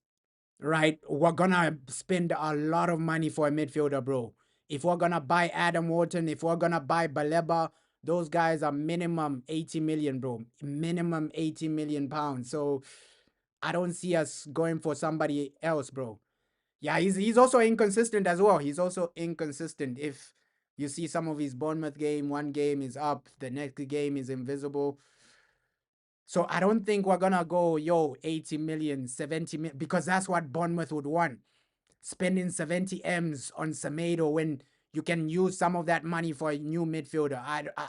right? We're gonna spend a lot of money for a midfielder, bro. If we're gonna buy Adam Wharton, if we're gonna buy Baleba, those guys are minimum 80 million, bro. Minimum 80 million pounds. So I don't see us going for somebody else, bro. Yeah, he's also inconsistent as well. He's also inconsistent. If you see some of his Bournemouth game, one game is up, the next game is invisible. So I don't think we're gonna go, 80 million, 70 million, because that's what Bournemouth would want. Spending 70 M's on Semedo when you can use some of that money for a new midfielder.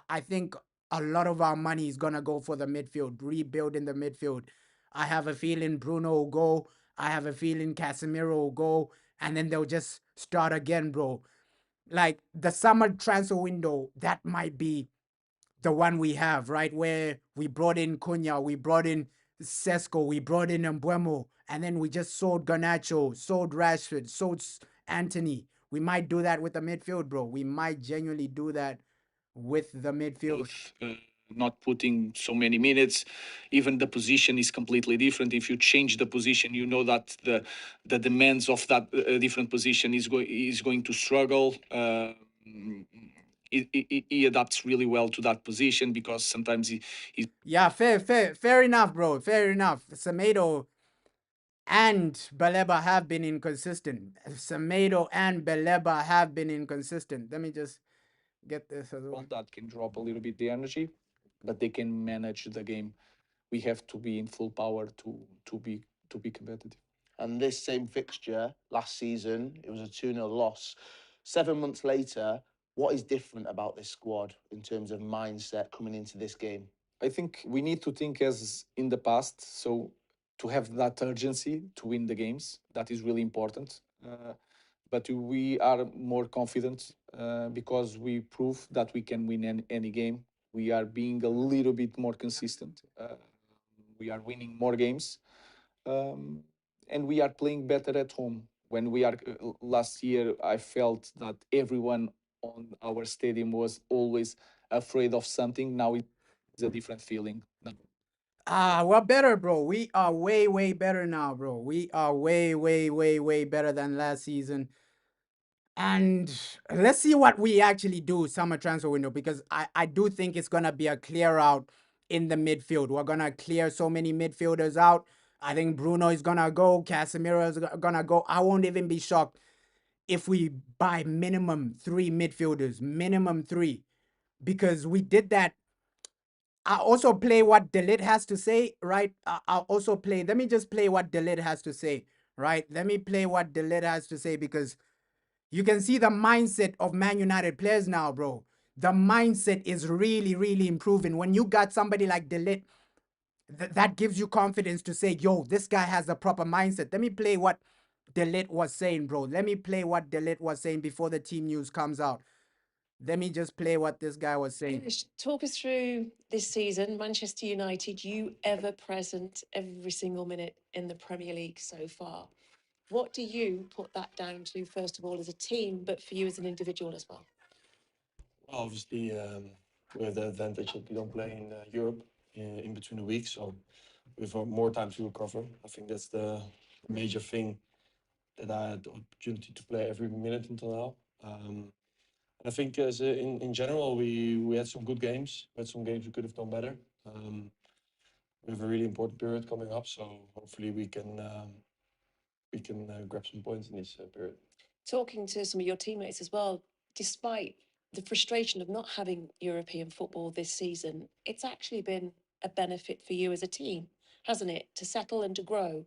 I think a lot of our money is gonna go for the midfield, rebuilding the midfield. I have a feeling Bruno will go. I have a feeling Casemiro will go, and then they'll just start again, bro. Like the summer transfer window, that might be the one we have, right? Where we brought in Cunha, we brought in Sesko, we brought in Mbuemo, and then we just sold Garnacho, sold Rashford, sold Anthony. We might do that with the midfield, bro. We might genuinely do that with the midfield. Not putting so many minutes. Even the position is completely different. If you change the position, you know that the demands of that different position is going to struggle. He adapts really well to that position because sometimes he Yeah, fair enough, bro. Fair enough. Semedo and Baleba have been inconsistent. Semedo and Baleba have been inconsistent. Let me just get this as well. that can drop a little bit the energy, but they can manage the game. We have to be in full power to be competitive. And this same fixture last season, it was a 2-0 loss. 7 months later, what is different about this squad in terms of mindset coming into this game? I think we need to think as in the past. So to have that urgency to win the games, that is really important. But we are more confident because we prove that we can win any game. We are being a little bit more consistent. We are winning more games, um, and we are playing better at home. When we are last year, I felt that everyone on our stadium was always afraid of something. Now it's a different feeling. We're better, bro. We are way better now, bro. We are way better than last season. And let's see what we actually do summer transfer window because I do think it's gonna be a clear out in the midfield. We're gonna clear so many midfielders out. I think Bruno is gonna go, Casemiro is gonna go. I won't even be shocked if we buy minimum 3 midfielders, minimum 3, because we did that. I also play what Delit has to say, right? I'll also play. Let me just play what Delit has to say, right? Let me play what Delit has to say because you can see the mindset of Man United players now, bro. The mindset is really improving. When you got somebody like Delit, that gives you confidence to say, yo, this guy has a proper mindset. Let me play what Delit was saying, bro. Let me play what Delit was saying before the team news comes out. Let me just play what this guy was saying. Talk us through this season, Manchester United, you ever present every single minute in the Premier League so far. What do you put that down to, first of all, as a team, but for you as an individual as well? Obviously, we have the advantage that we don't play in Europe in between the weeks, so we have more time to recover. I think that's the major thing that I had the opportunity to play every minute until now. And I think in general, we had some good games. We had some games we could have done better. We have a really important period coming up, so hopefully we can grab some points in this period. Talking to some of your teammates as well, despite the frustration of not having European football this season, it's actually been a benefit for you as a team, hasn't it, to settle and to grow?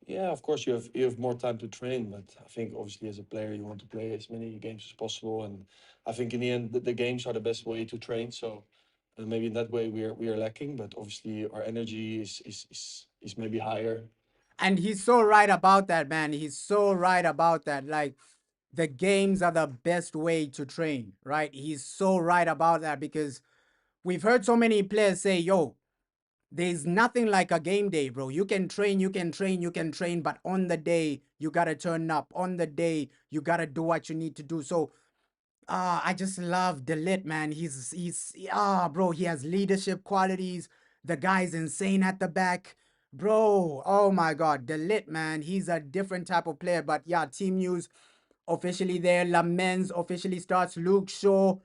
Yeah, of course you have more time to train, but I think obviously as a player you want to play as many games as possible, and I think in the end the games are the best way to train. So maybe in that way we are lacking, but obviously our energy is maybe higher. And he's so right about that, man. He's so right about that. Like, the games are the best way to train, right? He's so right about that because we've heard so many players say, yo, there's nothing like a game day, bro. You can train, you can train, you can train, but on the day, you gotta turn up. On the day, you gotta do what you need to do. So, I just love Delit, man. Bro, he has leadership qualities. The guy's insane at the back. Bro, oh my God, Delit, man. He's a different type of player. But yeah, team news officially there. Lamens officially starts. Luke Shaw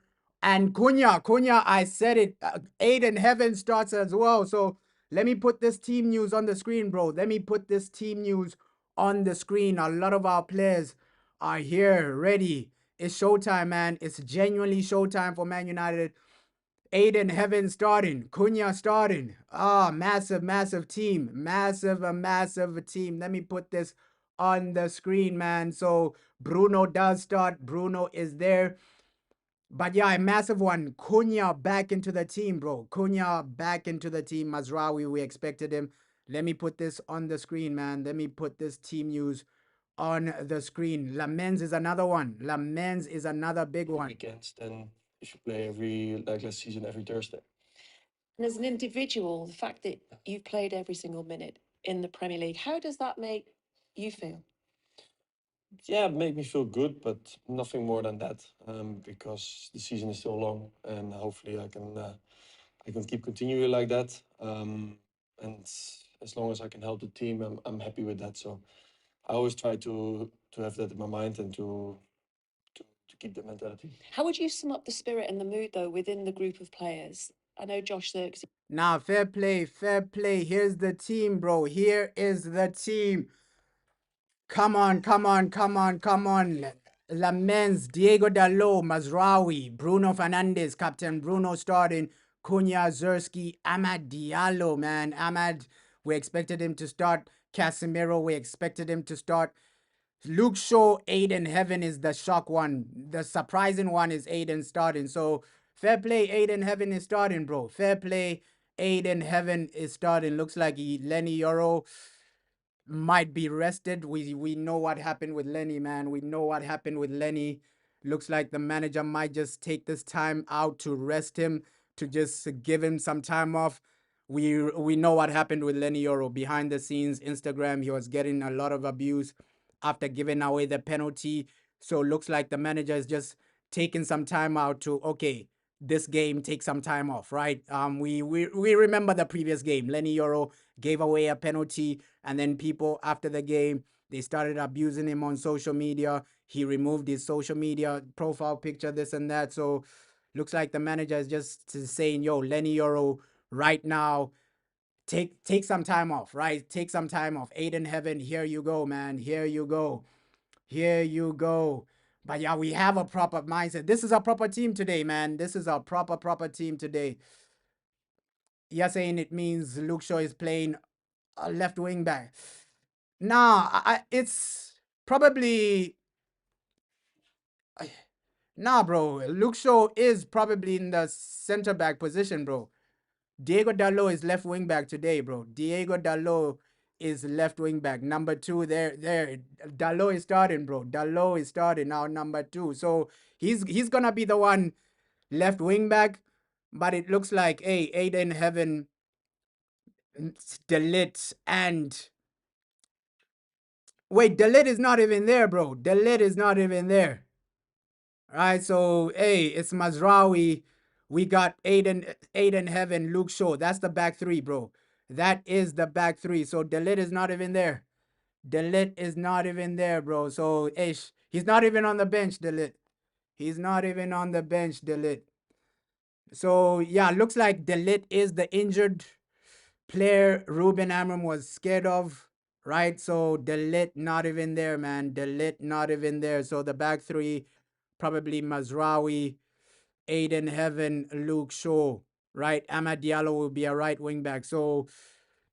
and Cunha. Cunha, I said it. Aiden Heaven starts as well. So let me put this team news on the screen, bro. Let me put this team news on the screen. A lot of our players are here, ready. It's showtime, man. It's genuinely showtime for Man United. Aiden Heaven starting. Cunha starting. Massive, massive team. Massive team. Let me put this on the screen, man. So Bruno does start. Bruno is there. But yeah, a massive one. Cunha back into the team, bro. Cunha back into the team. Mazraoui, we expected him. Let me put this on the screen, man. Let me put this team news on the screen. Lamens is another one. Lamens is another big one. Weekends, then you should play every like last season every Thursday. And as an individual, the fact that you've played every single minute in the Premier League, how does that make you feel? Yeah, it made me feel good, but nothing more than that. Because the season is still long, and hopefully I can keep continuing like that. And as long as I can help the team, I'm happy with that. So I always try to have that in my mind and to keep that mentality. How would you sum up the spirit and the mood, though, within the group of players? I know Josh Zirkzee. Nah, fair play, fair play. Here's the team, bro. Here is the team. Come on, come on, come on, come on. Lamens, Diego Dalot, Mazraoui, Bruno Fernandes, Captain Bruno starting, Cunha, Zerski, Amad Diallo, man. Amad, we expected him to start. Casemiro, we expected him to start. Luke Shaw, Aiden Heaven is the shock one. The surprising one is Aiden starting. So fair play, Aiden Heaven is starting, bro. Fair play, Aiden Heaven is starting. Looks like Lenny Yoro might be rested. We know what happened with Lenny, man. We know what happened with Lenny. Looks like the manager might just take this time out to rest him, to just give him some time off. We know what happened with Lenny Yoro behind the scenes. Instagram, he was getting a lot of abuse after giving away the penalty. So looks like the manager is just taking some time out to, okay, this game, take some time off, right? We remember the previous game. Lenny Yoro gave away a penalty, and then people after the game, they started abusing him on social media. He removed his social media profile picture, this and that. So looks like the manager is just saying, yo, Lenny Yoro, right now, take some time off, right? Take some time off. Aiden Heaven, here you go, man. Here you go. Here you go. But yeah, we have a proper mindset. This is a proper team today, man. This is a proper team today. You're saying it means Luke Shaw is playing a left wing back. Nah, it's probably nah, bro. Luke Shaw is probably in the center back position, bro. Diego Dalot is left wing back today, bro. Diego Dalot is left wing back. Number 2 there. Dalot is starting, bro. Dalot is starting now, number 2. So he's gonna be the one left wing back. But it looks like, hey, Aiden Heaven, Delit, and wait, Delit is not even there, bro. Delit is not even there. All right, so hey, it's Mazraoui. We got Aiden Heaven, Luke Shaw. That's the back three, bro. That is the back three. So Delit is not even there. Delit is not even there, bro. So ish, he's not even on the bench, Delit. He's not even on the bench, Delit. So yeah, looks like Delit is the injured player Ruben Amorim was scared of, right? So Delit not even there, man. Delit not even there. So the back three, probably Mazraoui, Aiden Heaven, Luke Shaw, right? Amad Diallo will be a right wing back. So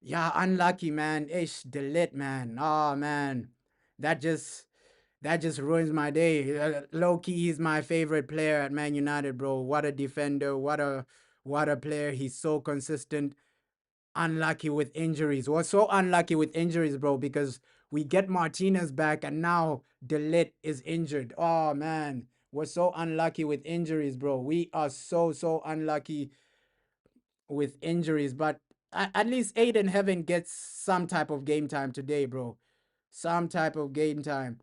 Yeah, unlucky, man. Ish, delete, man. Oh, man. That just that just ruins my day. Low key, he's my favorite player at Man United, bro. What a defender. What a player. He's so consistent. Unlucky with injuries. We're so unlucky with injuries, bro, because we get Martinez back and now Delit is injured. Oh man. We're so unlucky with injuries, bro. We are so unlucky with injuries, but at least Aiden Heaven gets some type of game time today, bro. Some type of game time.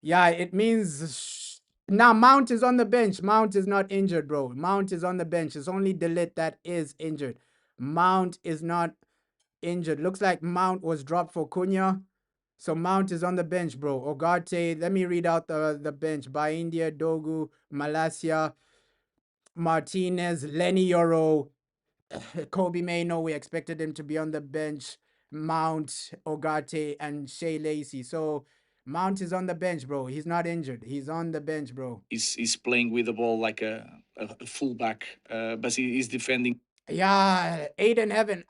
Yeah, it means now Mount is on the bench. Mount is not injured, bro. Mount is on the bench. It's only Delit that is injured. Mount is not injured. Looks like Mount was dropped for Cunha. So Mount is on the bench, bro. Ogarte, let me read out the bench. By India, Dogu, Malasia, Martinez, Lenny Yoro, Kobe Maino. We expected him to be on the bench. Mount, Ogarte, and Shea Lacey. So Mount is on the bench, bro. He's not injured. He's on the bench, bro. Is playing with the ball like a fullback, but he's defending. Yeah, Aiden Evan.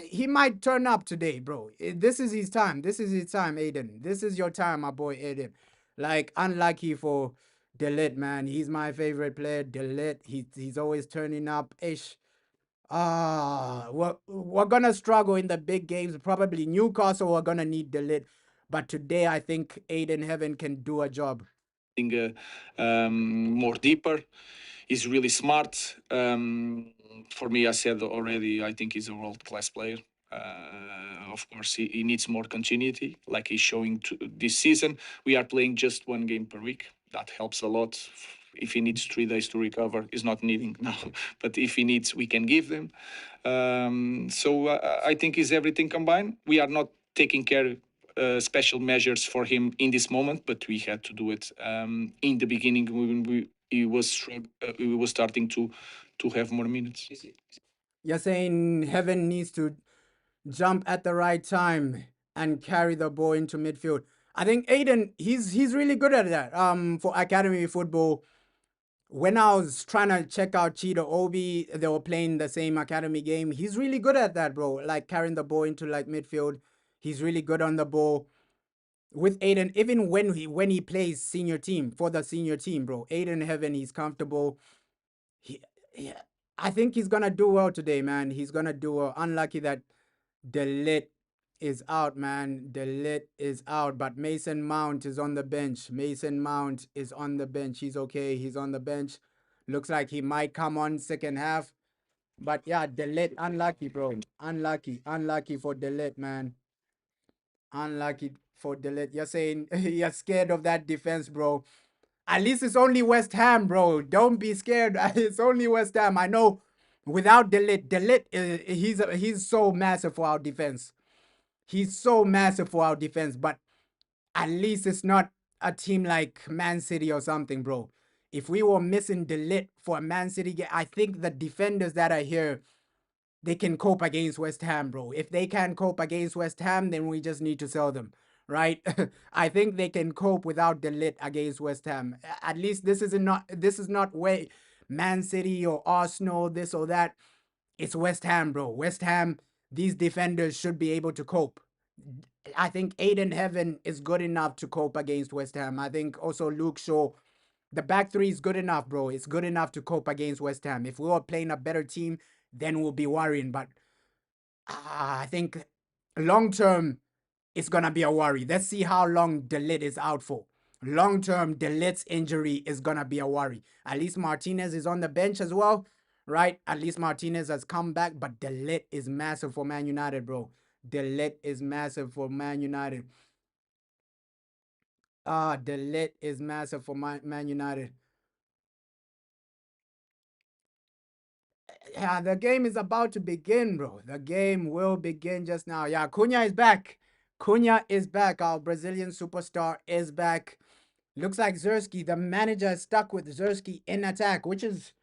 He might turn up today, bro. This is his time. This is his time, Aiden. This is your time, my boy Aiden. Like unlucky for Delit, man. He's my favorite player. Delit. He's always turning up. Ish. We're gonna struggle in the big games. Probably Newcastle. We're gonna need Delit, but today I think Aiden Heaven can do a job. More deeper. He's really smart. For me, I said already, I think he's a world class player. Of course, he needs more continuity, like he's showing this season. We are playing just one game per week. That helps a lot. If he needs 3 days to recover, he's not needing now. But if he needs, we can give them. So I think is everything combined. We are not taking care special measures for him in this moment, but we had to do it in the beginning when he was starting to have more minutes. You're saying Heaven needs to jump at the right time and carry the ball into midfield. I think Aiden, he's really good at that. For academy football, when I was trying to check out Cheetah Obi, they were playing the same academy game. He's really good at that, bro. Like carrying the ball into like midfield. He's really good on the ball. With Aiden, even when he plays senior team for the senior team, bro. Aiden Heaven, he's comfortable. He, he I think he's gonna do well today, man. He's gonna do well. Unlucky that Delit is out, man. Delit is out, but Mason Mount is on the bench. Mason Mount is on the bench. He's okay. He's on the bench. Looks like he might come on second half. But yeah, Delit, unlucky, bro. Unlucky for Delit, man. Unlucky for Delit. You're saying you're scared of that defense, bro. At least it's only West Ham, bro. Don't be scared. It's only West Ham. I know without Delit, he's so massive for our defense. He's so massive for our defense, but at least it's not a team like Man City or something, bro. If we were missing Delit for a Man City game, I think the defenders that are here, they can cope against West Ham, bro. If they can't cope against West Ham, then we just need to sell them, right? I think they can cope without Delit against West Ham. At least this is not way Man City or Arsenal, this or that. It's West Ham, bro. West Ham, these defenders should be able to cope. I think Aiden Heaven is good enough to cope against West Ham. I think also Luke Shaw, the back three is good enough, bro. It's good enough to cope against West Ham. If we were playing a better team, then we'll be worrying. But I think long term, it's gonna be a worry. Let's see how long Delit is out for. Long term, Delit's injury is gonna be a worry. At least Martinez is on the bench as well, right? At least Martinez has come back, but Delit is massive for Man United, bro. Delit is massive for Man United. Delit is massive for Man United. Yeah, the game is about to begin, bro. The game will begin just now. Yeah, Cunha is back. Cunha is back. Our Brazilian superstar is back. Looks like Zersky, the manager, is stuck with Zersky in attack, which is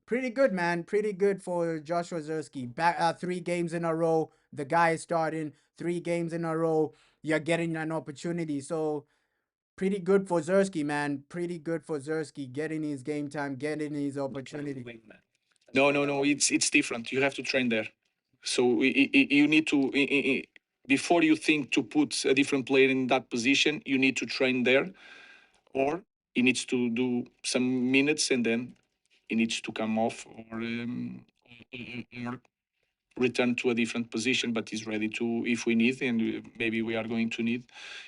pretty good, man. Pretty good for Joshua Zersky. Back 3 games in a row. The guy is starting 3 games in a row. You're getting an opportunity. So pretty good for Zersky, man. Pretty good for Zersky. Getting his game time, getting his opportunity. No, no, no. It's different. You have to train there. So you need to before you think to put a different player in that position, you need to train there, or he needs to do some minutes and then he needs to come off or return to a different position. But he's ready to if we need, and maybe we are going to need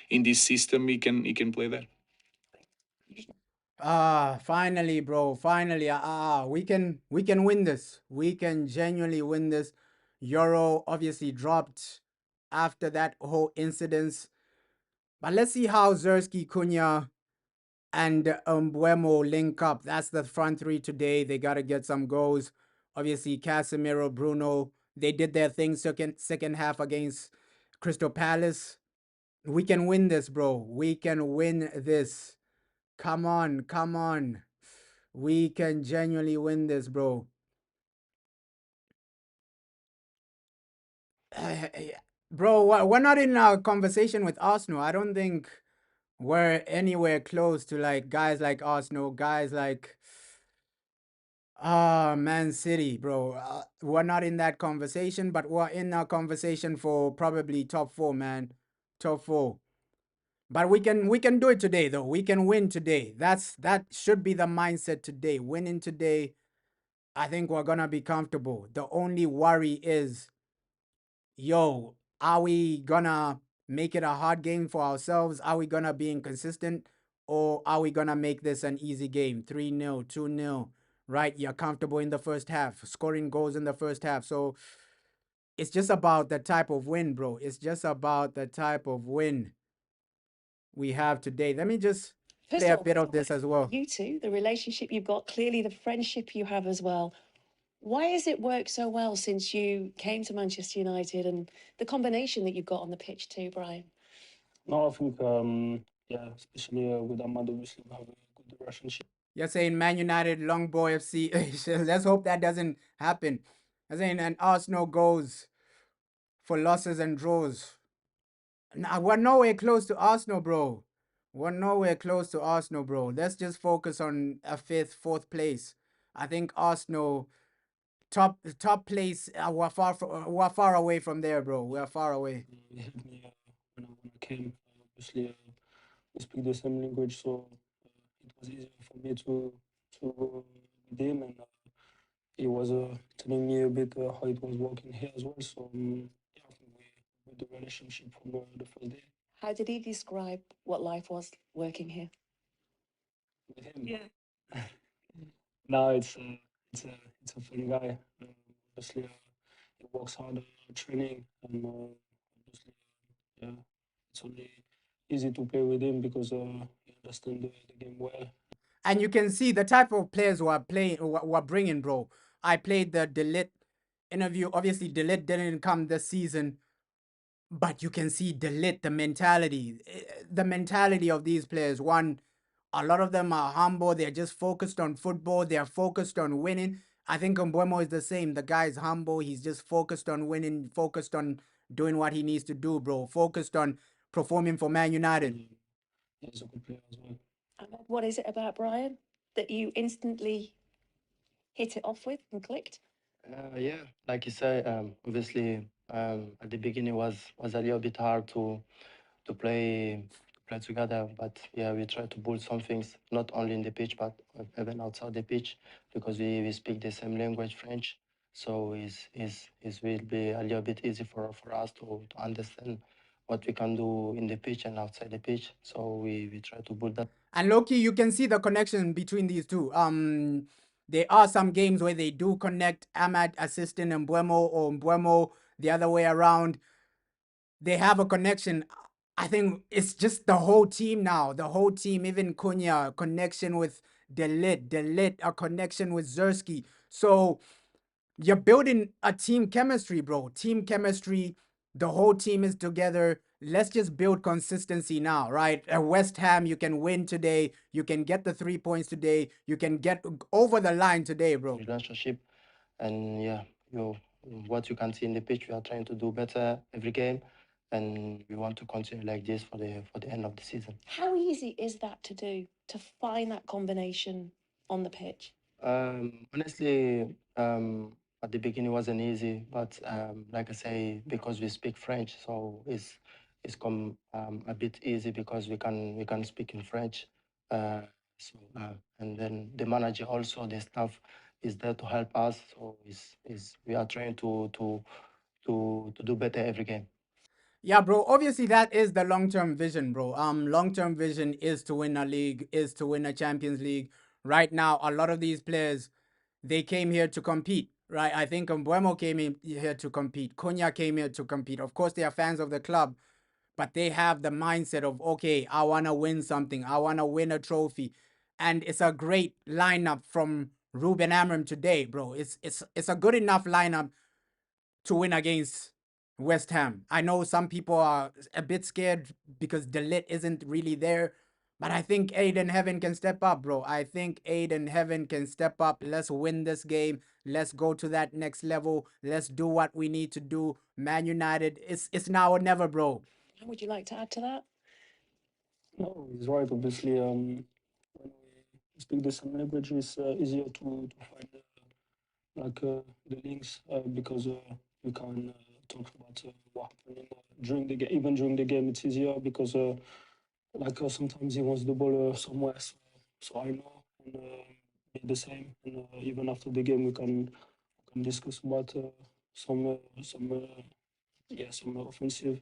in this system. He can play there. Finally, bro. Finally, we can win this. We can genuinely win this. Euro obviously dropped after that whole incident. But let's see how Zersky, Cunha, and Mbuemo link up. That's the front three today. They got to get some goals. Obviously, Casemiro, Bruno, they did their thing second half against Crystal Palace. We can win this, bro. We can win this. Come on, come on. We can genuinely win this, bro. Bro, we're not in a conversation with Arsenal. I don't think we're anywhere close to like guys like Arsenal, guys like Man City, bro. We're not in that conversation, but we're in a conversation for probably top four, man. Top four. But we can do it today though. We can win today. That should be the mindset today. Winning today, I think we're gonna be comfortable. The only worry is, yo, are we gonna make it a hard game for ourselves? Are we gonna be inconsistent? Or are we gonna make this an easy game? 3-0, 2-0, right? You're comfortable in the first half, scoring goals in the first half. So it's just about the type of win, bro. It's just about the type of win we have today. Let me just First play of a all, bit of this as well. you two, the relationship you've got, clearly the friendship you have as well. Why has it worked so well since you came to Manchester United and the combination that you've got on the pitch too, Brian? No, I think, yeah, especially with Ahmad, obviously, we have a good relationship. You're saying Man United, Longboy FC. Let's hope that doesn't happen. I'm saying, and Arsenal goes for losses and draws. Nah, we're nowhere close to Arsenal, bro. We're nowhere close to Arsenal, bro. Let's just focus on a fifth, fourth place. I think Arsenal top place. We're far away from there, bro. We're far away. He helped me when I came. Obviously, we speak the same language, so it was easier for me to with him, and he was telling me a bit how it was working here as well. So yeah, I think we built the relationship from the first day How did he describe what life was working here? with him. No, it's a fun guy. Obviously, he works hard training, and obviously, yeah, it's only easy to play with him because he understands the game well. And you can see the type of players who are playing, who are bringing, bro. I played the Delit interview. Obviously, Delit didn't come this season, but you can see the mentality of these players. One, a lot of them are humble. They're just focused on football. They're focused on winning. I think Mbuemo is the same. The guy is humble. He's just focused on winning, focused on doing what he needs to do, bro. Focused on performing for Man United. He's a good player as well. Ahmed, what is it about Brian that you instantly hit it off with and clicked? Yeah, like you say, obviously, at the beginning was a little bit hard to play together, but yeah, we try to build some things not only in the pitch but even outside the pitch because we speak the same language, French. So it's will be a little bit easy for us to understand what we can do in the pitch and outside the pitch. So we try to build that. And Loki, you can see the connection between these two. There are some games where they do connect Ahmad assisting Mbuemo or Mbuemo the other way around. They have a connection. I think it's just the whole team now. The whole team, even Cunha, a connection with Delit, a connection with Zersky. So you're building a team chemistry, bro. Team chemistry. The whole team is together. Let's just build consistency now, right? At West Ham, you can win today. You can get the 3 points today. You can get over the line today, bro. Relationship, and yeah, you what you can see in the pitch, we are trying to do better every game, and we want to continue like this for the end of the season. How easy is that to do, to find that combination on the pitch? Honestly, at the beginning it wasn't easy, but like I say, because we speak French, so it's come a bit easy because we can speak in French. And then the manager also, the staff is there to help us. So is we are trying to do better every game. Yeah, bro. Obviously, that is the long-term vision, bro. Long-term vision is to win a league, is to win a Champions League. Right now, a lot of these players, they came here to compete, right? I think Mbuemo came in here to compete. Cunha came here to compete. Of course, they are fans of the club, but they have the mindset of, okay, I want to win something. I want to win a trophy. And it's a great lineup from Ruben Amorim today, bro. It's a good enough lineup to win against West Ham. I know some people are a bit scared because the lit isn't really there, but I think Aiden Heaven can step up, bro. I think Aiden Heaven can step up. Let's win this game. Let's go to that next level. Let's do what we need to do. Man United, it's now or never, bro. And would you like to add to that? No, he's right. Obviously, when we speak the same language, it's easier to find the links because we can talk about what happened during the game. Even during the game, it's easier because sometimes he wants the ball somewhere, so I know and be the same. And even after the game, we can discuss about some offensive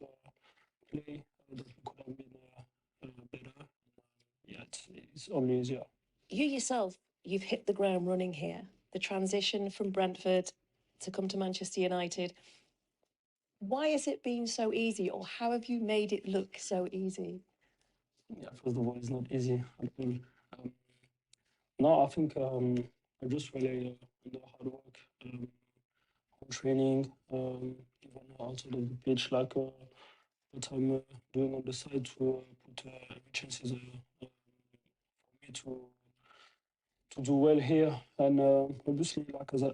play that could have been better. Yeah, it's only easier. You yourself, you've hit the ground running here. The transition from Brentford to come to Manchester United. Why has it been so easy, or how have you made it look so easy? Yeah, first of all, it's not easy at all. No, I think I just rely on the hard work, on training, even outside of the pitch, like what I'm doing on the side to put every chances for me to do well here. And obviously,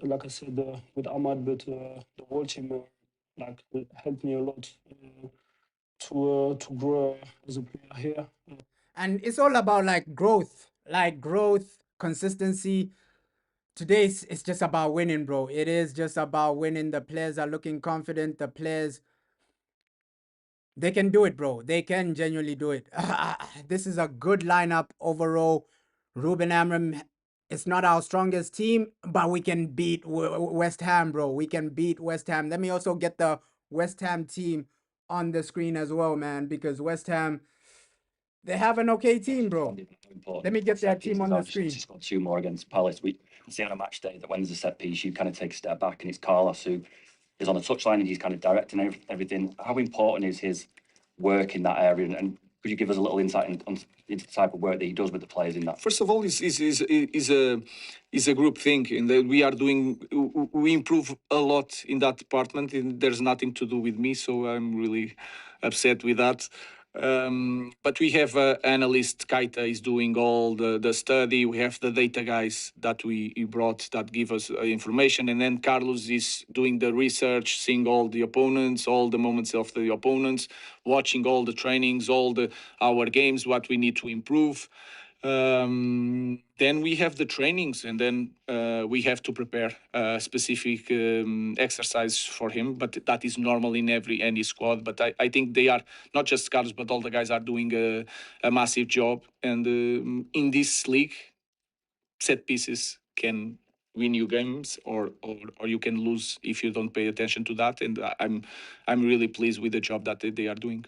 like I said with Ahmad, but the whole team helped me a lot to grow as a player here. And it's all about like growth, consistency. Today it's just about winning, bro. It is just about winning. The players are looking confident. The players, they can do it, bro. They can genuinely do it. This is a good lineup overall. Ruben Amorim, it's not our strongest team, but we can beat West Ham, bro. We can beat West Ham. Let me also get the West Ham team on the screen as well, man, because West Ham, they have an okay team, bro. Let me get that team on the screen. He's got two more against Palace. We see on a match day that when there's a set piece, you kind of take a step back, and it's Carlos who is on the touchline and he's kind of directing everything. How important is his work in that area? And could you give us a little insight into the type of work that he does with the players in that? First of all, is a group thing, and that we improve a lot in that department. And there's nothing to do with me, so I'm really upset with that. But we have analyst Kaita is doing all the study. We have the data guys that we brought that give us information, and then Carlos is doing the research, seeing all the opponents, all the moments of the opponents, watching all the trainings, our games, what we need to improve. Then we have the trainings, and then we have to prepare a specific exercise for him. But that is normal in any squad. But I think they are not just Carlos, but all the guys are doing a massive job. And in this league, set pieces can win you games, or you can lose if you don't pay attention to that. And I'm really pleased with the job that they are doing.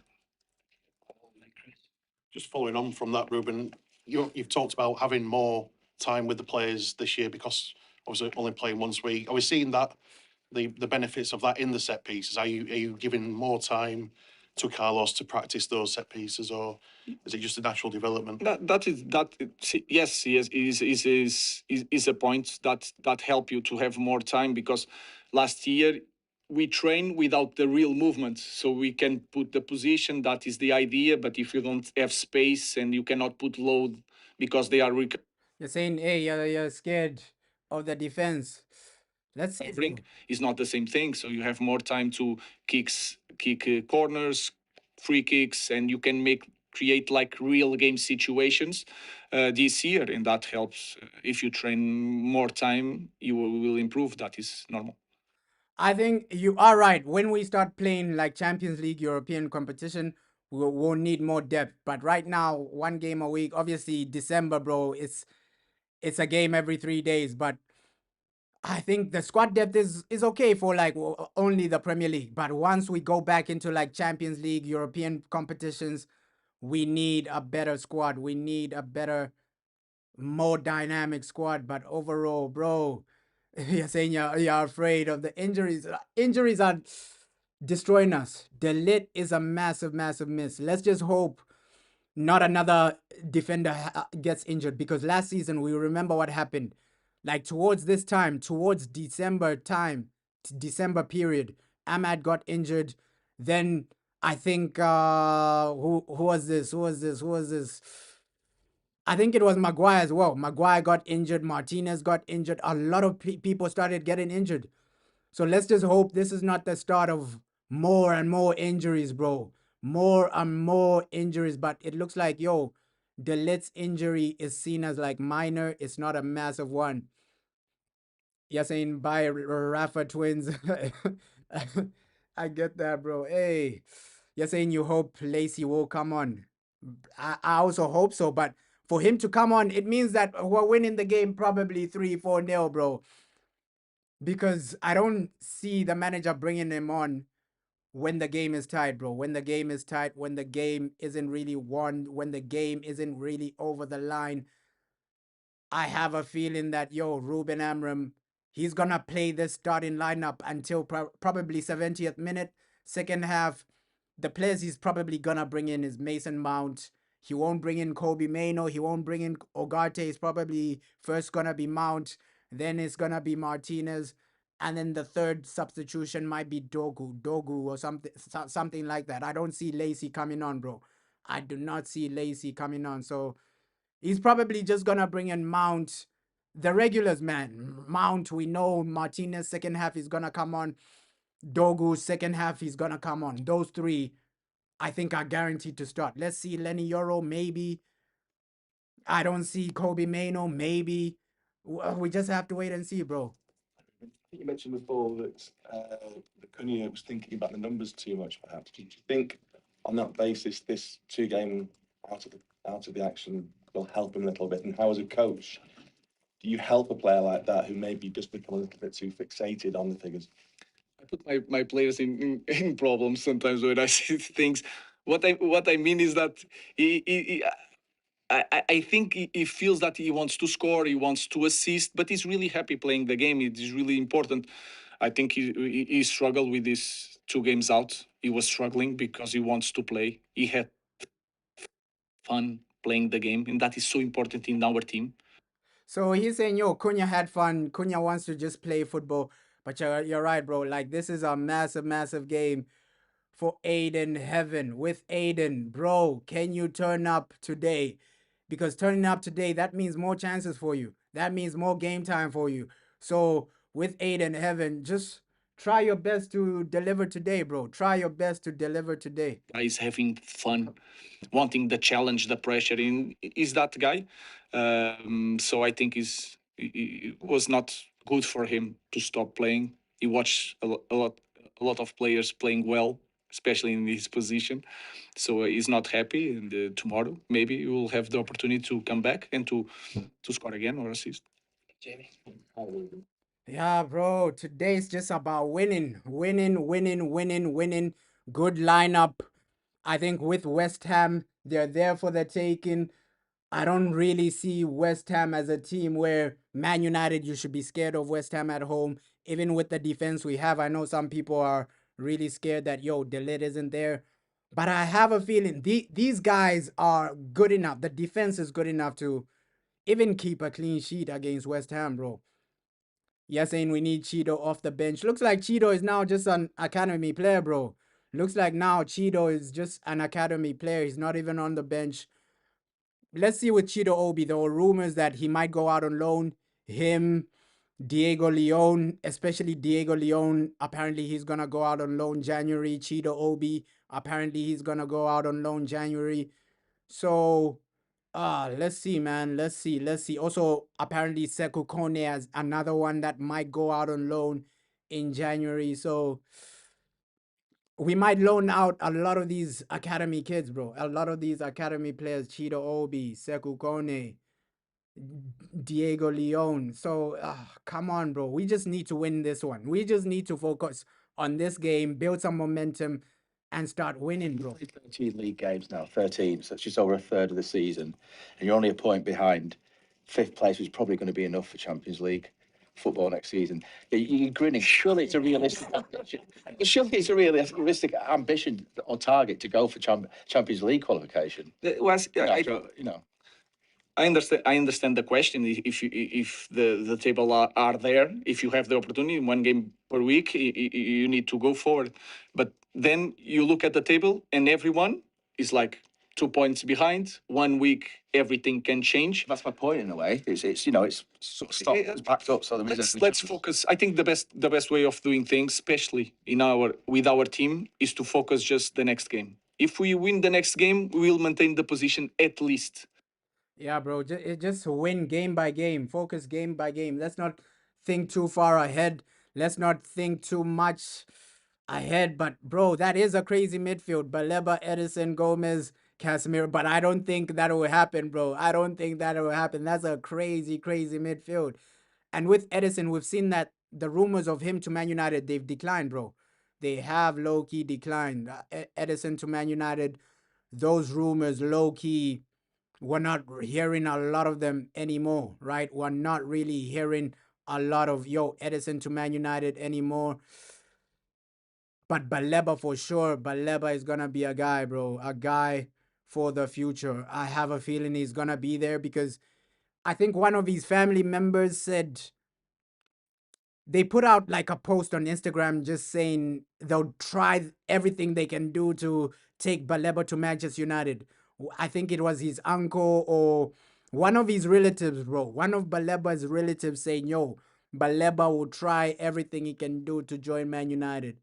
Just following on from that, Ruben, you've talked about having more time with the players this year because obviously only playing once a week. Are we seeing that the benefits of that in the set pieces? Are you giving more time to Carlos to practice those set pieces, or is it just a natural development? Yes, is a point that help you to have more time, because last year we train without the real movement, so we can put the position, that is the idea, but if you don't have space and you cannot put load because they are You're saying, hey, you're scared of the defense. Let's see. recovering, is not the same thing. So you have more time to kick corners, free kicks, and you can create like real game situations this year, and that helps. If you train more time, you will improve. That is normal. I think you are right. When we start playing like Champions League, European competition, we'll need more depth. But right now, one game a week. Obviously, December, bro. It's a game every 3 days. But I think the squad depth is okay for like only the Premier League. But once we go back into like Champions League, European competitions, we need a better squad. We need a better, more dynamic squad. But overall, bro, you're saying you're afraid of the injuries. Injuries are destroying us. The lit is a massive, massive miss. Let's just hope not another defender gets injured, because last season we remember what happened. Like towards this time, towards December time, December period, Ahmad got injured. Then I think who was this? Who was this? Who was this? I think it was Maguire as well. Maguire got injured. Martinez got injured. A lot of people started getting injured. So let's just hope this is not the start of more and more injuries, bro. More and more injuries. But it looks like, yo, the Lit's injury is seen as like minor. It's not a massive one. You're saying by Rafa twins. I get that, bro. Hey, you're saying you hope Lacey will come on. I also hope so, but for him to come on, it means that we're winning the game probably 3-4 nil, bro. Because I don't see the manager bringing him on when the game is tight, bro. When the game is tight, when the game isn't really won, when the game isn't really over the line, I have a feeling that, yo, Ruben Amorim, he's going to play this starting lineup until probably 70th minute. Second half, the players he's probably going to bring in is Mason Mount. He won't bring in Kobe Mano. He won't bring in Ogarte. It's probably first going to be Mount. Then it's going to be Martinez. And then the third substitution might be Dogu or something like that. I don't see Lacey coming on, bro. I do not see Lacey coming on. So he's probably just gonna bring in Mount, the regulars, man. Mount, we know Martinez second half is gonna come on. Dogu second half he's gonna come on. Those three, I think, are guaranteed to start. Let's see Lenny Euro, maybe. I don't see Kobe Mano, maybe. We just have to wait and see, bro. I think you mentioned before that Cunha was thinking about the numbers too much, perhaps. Do you think, on that basis, this two-game out of the action will help him a little bit? And how, as a coach, do you help a player like that who maybe just become a little bit too fixated on the figures? I put my players in problems sometimes when I see things. What I mean is that I think he feels that he wants to score, he wants to assist, but he's really happy playing the game. It is really important. I think he struggled with these 2 games out. He was struggling because he wants to play. He had fun playing the game, and that is so important in our team. So he's saying, yo, Cunha had fun. Cunha wants to just play football. But you're right, bro. Like, this is a massive, massive game for Aiden Heaven. With Aiden, bro, can you turn up today? Because turning up today, that means more chances for you. That means more game time for you. So with Aiden Heaven, just try your best to deliver today, bro. Try your best to deliver today. He's having fun, wanting the challenge, the pressure. Is that guy? So I think it was not good for him to stop playing. He watched a lot of players playing well, especially in his position. So he's not happy. And tomorrow maybe he will have the opportunity to come back and to score again or assist. Jamie. Yeah, bro. Today's just about winning, winning, winning, winning, winning. Good lineup. I think with West Ham, they're there for the taking. I don't really see West Ham as a team where Man United, you should be scared of West Ham at home. Even with the defense we have, I know some people are really scared that, yo, De Ligt isn't there. But I have a feeling these guys are good enough. The defense is good enough to even keep a clean sheet against West Ham, bro. You're saying we need Cheeto off the bench. Looks like Cheeto is now just an academy player, bro. Looks like now Cheeto is just an academy player. He's not even on the bench. Let's see with Cheeto Obi. There were rumors that he might go out on loan. Him, Diego Leon, especially Diego Leon. Apparently he's gonna go out on loan January. Cheeto Obi, apparently he's gonna go out on loan January. So let's see, man. Let's see. Also, apparently Sekou Kone as another one that might go out on loan. in January. So we might loan out a lot of these academy kids, bro. A lot of these academy players, Cheeto Obi, Sekou Kone, Diego Leon. So come on, bro. We just need to win this one. We just need to focus on this game, build some momentum, and start winning, bro. 13 league games now, 13. So it's just over a third of the season, and you're only a point behind. Fifth place was probably going to be enough for Champions League football next season. You're grinning. Surely it's a realistic ambition. Surely it's a realistic ambition or target to go for Champions League qualification. You know. I understand the question. If the table are there, if you have the opportunity, one game per week, you need to go forward. But then you look at the table, and everyone is like 2 points behind. 1 week, everything can change. That's my point in a way. It's you know it's sort of stopped, it's backed up. So Let's focus. I think the best way of doing things, especially with our team, is to focus just the next game. If we win the next game, we will maintain the position at least. Yeah, bro. Just win game by game. Focus game by game. Let's not think too far ahead. Let's not think too much ahead. But, bro, that is a crazy midfield. Baleba, Edison, Gomez, Casemiro. But I don't think that will happen, bro. I don't think that will happen. That's a crazy, crazy midfield. And with Edison, we've seen that the rumors of him to Man United, they've declined, bro. They have low-key declined. Edison to Man United, those rumors low-key, we're not hearing a lot of them anymore, right? We're not really hearing a lot of Edison to Man United anymore. But Baleba for sure. Baleba is gonna be a guy, bro. A guy for the future. I have a feeling he's gonna be there because I think one of his family members said they put out like a post on Instagram just saying they'll try everything they can do to take Baleba to Manchester United. I think it was his uncle or one of his relatives, bro. One of Baleba's relatives saying, yo, Baleba will try everything he can do to join Man United.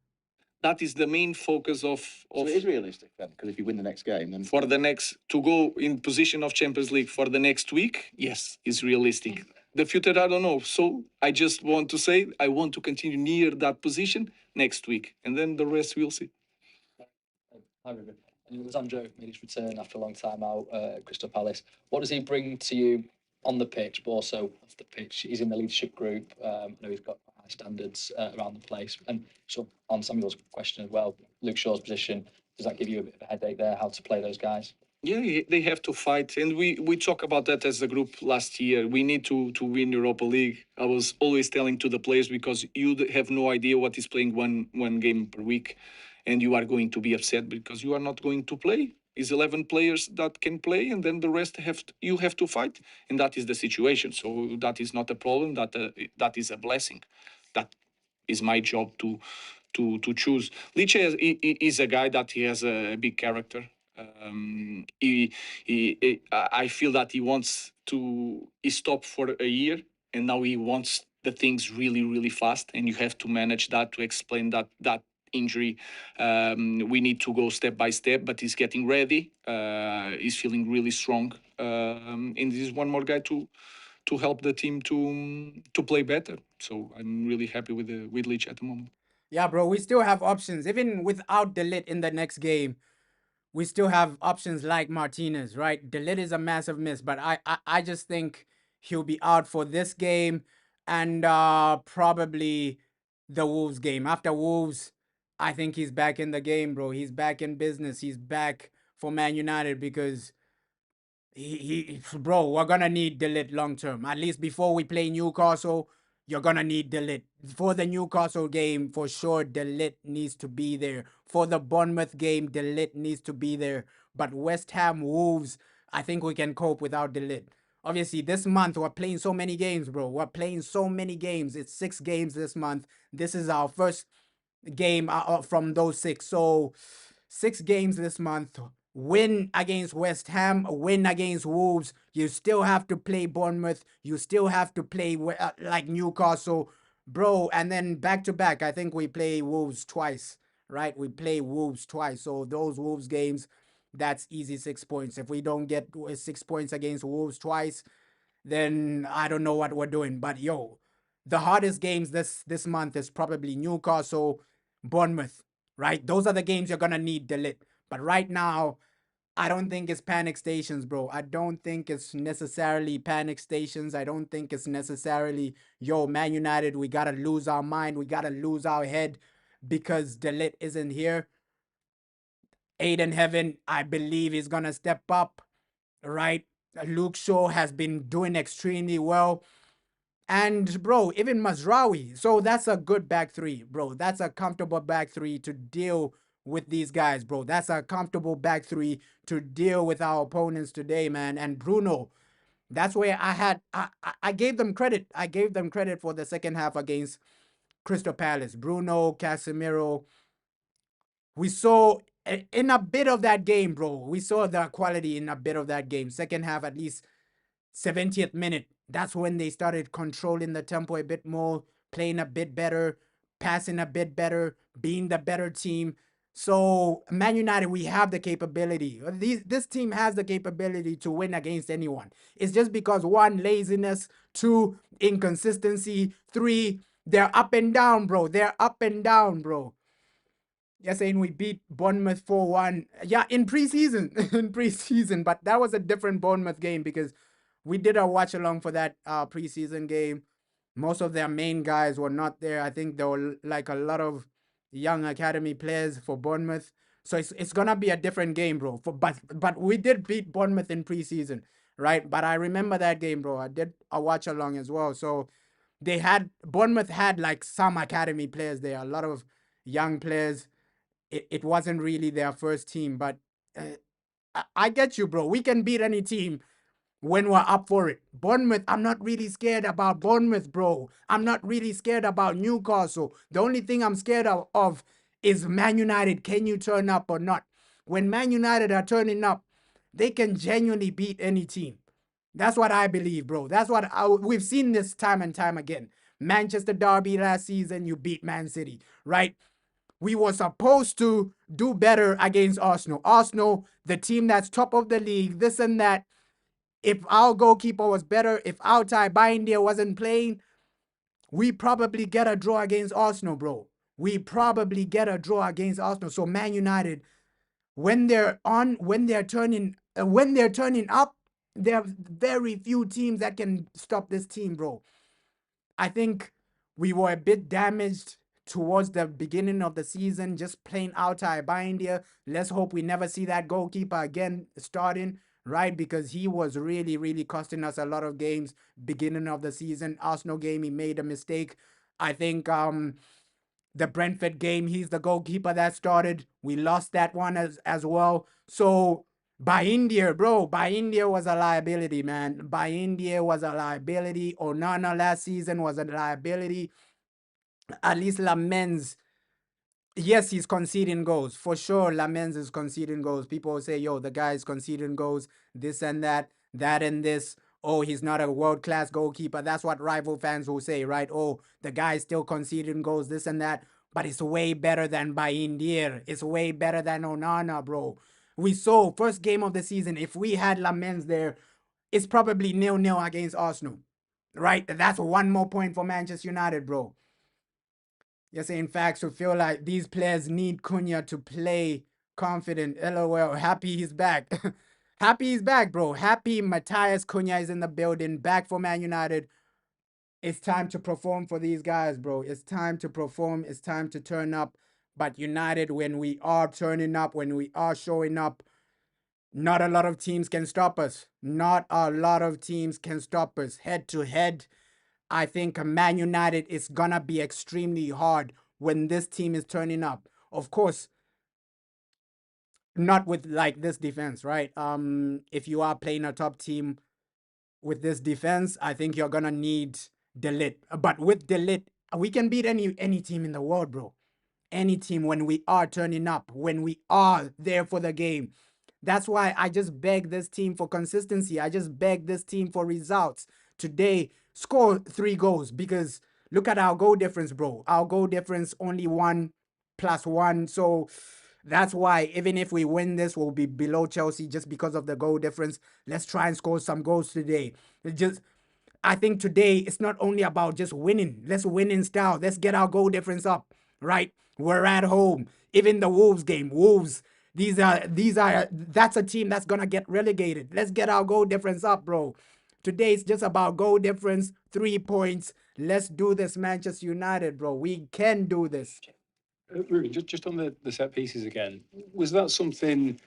That is the main focus of So it is realistic then, because if you win the next game, then for the next to go in position of Champions League for the next week, yes, is realistic. The future, I don't know. So I just want to say I want to continue near that position next week, and then the rest we'll see. Hi, Ruben. And Sandro made his return after a long time out at Crystal Palace. What does he bring to you on the pitch, but also off the pitch? He's in the leadership group. I know he's got high standards around the place. And so on Samuel's question as well, Luke Shaw's position, does that give you a bit of a headache there, how to play those guys? Yeah, they have to fight, and we talk about that as a group last year. We need to win Europa League. I was always telling to the players because you have no idea what is playing one game per week, and you are going to be upset because you are not going to play. It's 11 players that can play, and then the rest you have to fight, and that is the situation. So that is not a problem. That is a blessing. That is my job to choose. Liche is a guy that he has a big character. I feel that he stopped for a year and now he wants the things really, really fast. And you have to manage that to explain that injury. We need to go step by step, but he's getting ready. He's feeling really strong. And this is one more guy to help the team to play better. So I'm really happy with Leach at the moment. Yeah, bro, we still have options. Even without De Ligt in the next game, we still have options like Martinez, right? De Ligt is a massive miss, but I just think he'll be out for this game and probably the Wolves game. After Wolves, I think he's back in the game, bro. He's back in business. He's back for Man United because bro, we're gonna need De Ligt long term. At least before we play Newcastle, you're gonna need De Ligt. For the Newcastle game, for sure, De Ligt needs to be there. For the Bournemouth game, De Ligt needs to be there. But West Ham, Wolves, I think we can cope without De Ligt. Obviously, this month we're playing so many games, bro. We're playing so many games. It's 6 games this month. This is our first game from those 6. So 6 games this month. Win against West Ham, win against Wolves. You still have to play Bournemouth. You still have to play like Newcastle, bro. And then back to back, I think we play Wolves twice, right? We play Wolves twice. So those Wolves games, that's easy 6 points. If we don't get 6 points against Wolves twice, then I don't know what we're doing. But yo, the hardest games this month is probably Newcastle, Bournemouth, right? Those are the games you're gonna need Delit. But right now, I don't think it's panic stations, bro. I don't think it's necessarily panic stations. I don't think it's necessarily, yo, Man United, we gotta lose our mind, we gotta lose our head because Delit isn't here. Aiden Heaven, I believe, is gonna step up, right? Luke Shaw has been doing extremely well. And bro, even Mazraoui. So that's a good back three, bro. That's a comfortable back three to deal with these guys, bro. That's a comfortable back three to deal with our opponents today, man. And Bruno, that's where I gave them credit. I gave them credit for the second half against Crystal Palace. Bruno, Casemiro. We saw in a bit of that game, bro. We saw the quality in a bit of that game. Second half, at least 70th minute, that's when they started controlling the tempo a bit more, playing a bit better, passing a bit better, being the better team. So Man United, we have the capability. This team has the capability to win against anyone. It's just because one, laziness, two, inconsistency, three, they're up and down, bro. They're up and down, bro. You're saying we beat Bournemouth 4-1. Yeah, in preseason. In preseason. But that was a different Bournemouth game because we did a watch along for that preseason game. Most of their main guys were not there. I think there were like a lot of young academy players for Bournemouth. So it's gonna be a different game, bro. But we did beat Bournemouth in preseason, right? But I remember that game, bro. I did a watch along as well. So Bournemouth had like some academy players there, a lot of young players. It wasn't really their first team, but I get you, bro. We can beat any team when we're up for it. Bournemouth, I'm not really scared about Bournemouth, bro. I'm not really scared about Newcastle. The only thing I'm scared of is Man United. Can you turn up or not? When Man United are turning up, they can genuinely beat any team. That's what I believe, bro. That's what we've seen this time and time again. Manchester Derby last season, you beat Man City, right? We were supposed to do better against Arsenal. Arsenal, the team that's top of the league, this and that. If our goalkeeper was better, if Altay Bayindir wasn't playing, we probably get a draw against Arsenal, bro. We probably get a draw against Arsenal. So Man United, when they're turning up, there are very few teams that can stop this team, bro. I think we were a bit damaged towards the beginning of the season, just playing Altay Bayindir. Let's hope we never see that goalkeeper again starting, right? Because he was really, really costing us a lot of games beginning of the season. Arsenal game, he made a mistake. I think the Brentford game, he's the goalkeeper that started. We lost that one as well. So Bayindir, bro, Bayindir was a liability, man. Bayindir was a liability. Onana last season was a liability. At least Lamens, yes, he's conceding goals. For sure, Lamens is conceding goals. People will say, yo, the guy is conceding goals, this and that and this. Oh, he's not a world-class goalkeeper. That's what rival fans will say, right? Oh, the guy is still conceding goals, this and that. But it's way better than Bayindir. It's way better than Onana, bro. We saw first game of the season, if we had Lamens there, it's probably 0-0 against Arsenal, right? That's one more point for Manchester United, bro. Yes, in fact, so feel like these players need Cunha to play confident. LOL. Happy he's back. Happy he's back, bro. Happy Matthias Cunha is in the building, back for Man United. It's time to perform for these guys, bro. It's time to perform. It's time to turn up. But United, when we are turning up, when we are showing up, not a lot of teams can stop us. Not a lot of teams can stop us. Head to head, I think Man United is gonna be extremely hard when this team is turning up. Of course, not with like this defense, right? If you are playing a top team with this defense, I think you're gonna need Delit. But with Delit, we can beat any team in the world, bro. Any team when we are turning up, when we are there for the game. That's why I just beg this team for consistency. I just beg this team for results. Today, score 3 goals because look at our goal difference, bro. Our goal difference only 1+1. So that's why even if we win this, we'll be below Chelsea just because of the goal difference. Let's try and score some goals today. I think today it's not only about just winning. Let's win in style. Let's get our goal difference up, right? We're at home. Even the Wolves game, Wolves. That's a team that's gonna get relegated. Let's get our goal difference up, bro. Today it's just about goal difference, 3 points. Let's do this, Manchester United, bro. We can do this. Ruben, just on the set pieces again, was that something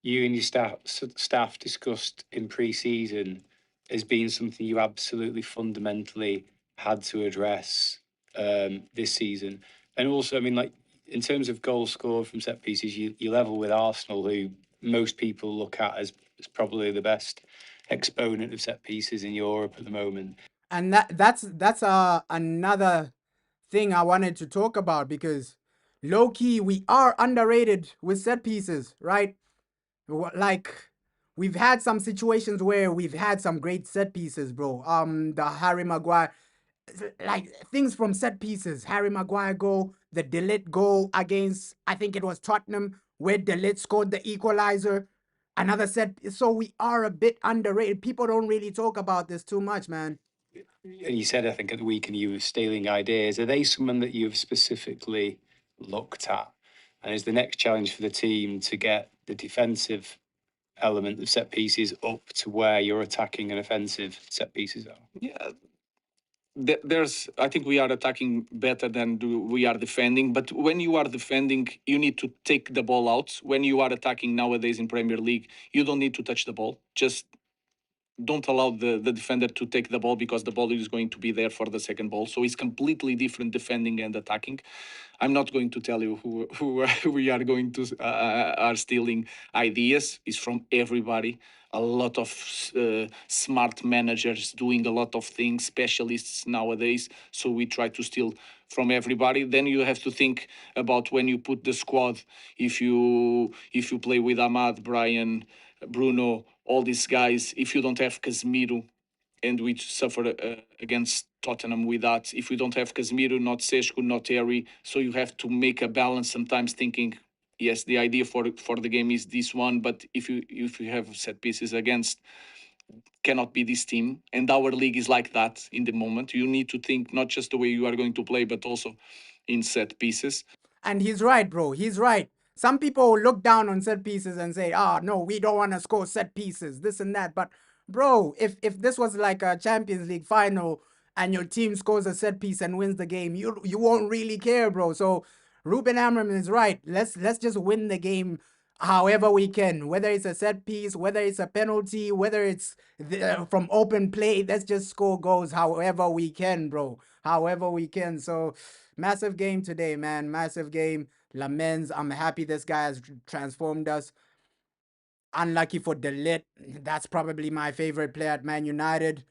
you and your staff discussed in pre-season as being something you absolutely fundamentally had to address this season? And also, I mean, like in terms of goals scored from set pieces, you level with Arsenal, who most people look at as probably the best exponent of set pieces in Europe at the moment. And that's another thing I wanted to talk about, because low key we are underrated with set pieces, right? Like, we've had some situations where we've had some great set pieces, bro. The Harry Maguire, like things from set pieces. Harry Maguire goal, the De Ligt goal against, I think it was Tottenham, where De Ligt scored the equalizer. Another set. So we are a bit underrated. People don't really talk about this too much, man. And you said, I think, at the weekend you were stealing ideas. Are they someone that you've specifically looked at? And is the next challenge for the team to get the defensive element of set pieces up to where your attacking and offensive set pieces are? Yeah, there's. I think we are attacking better than we are defending. But when you are defending, you need to take the ball out. When you are attacking nowadays in Premier League, you don't need to touch the ball. Just don't allow the defender to take the ball, because the ball is going to be there for the second ball. So it's completely different defending and attacking. I'm not going to tell you who we are going to are stealing ideas. It's from everybody. A lot of smart managers doing a lot of things, specialists nowadays. So we try to steal from everybody. Then you have to think about when you put the squad. If you play with Ahmad, Brian, Bruno, all these guys, if you don't have Casemiro, and we suffer against Tottenham with that. If we don't have Casemiro, not Seshko, not Terry, so you have to make a balance. Sometimes thinking, yes, the idea for the game is this one, but if you have set pieces against, cannot be this team. And our league is like that in the moment. You need to think not just the way you are going to play, but also in set pieces. And he's right, bro. He's right. Some people look down on set pieces and say, "Ah, no, we don't want to score set pieces, this and that." But bro, if this was like a Champions League final and your team scores a set piece and wins the game, you won't really care, bro. So Ruben Amorim is right. Let's just win the game however we can, whether it's a set piece, whether it's a penalty, whether it's from open play. Let's just score goals however we can, bro. However we can. So massive game today, man. Massive game. Lamens, I'm happy this guy has transformed us. Unlucky for De Ligt. That's probably my favorite player at Man United.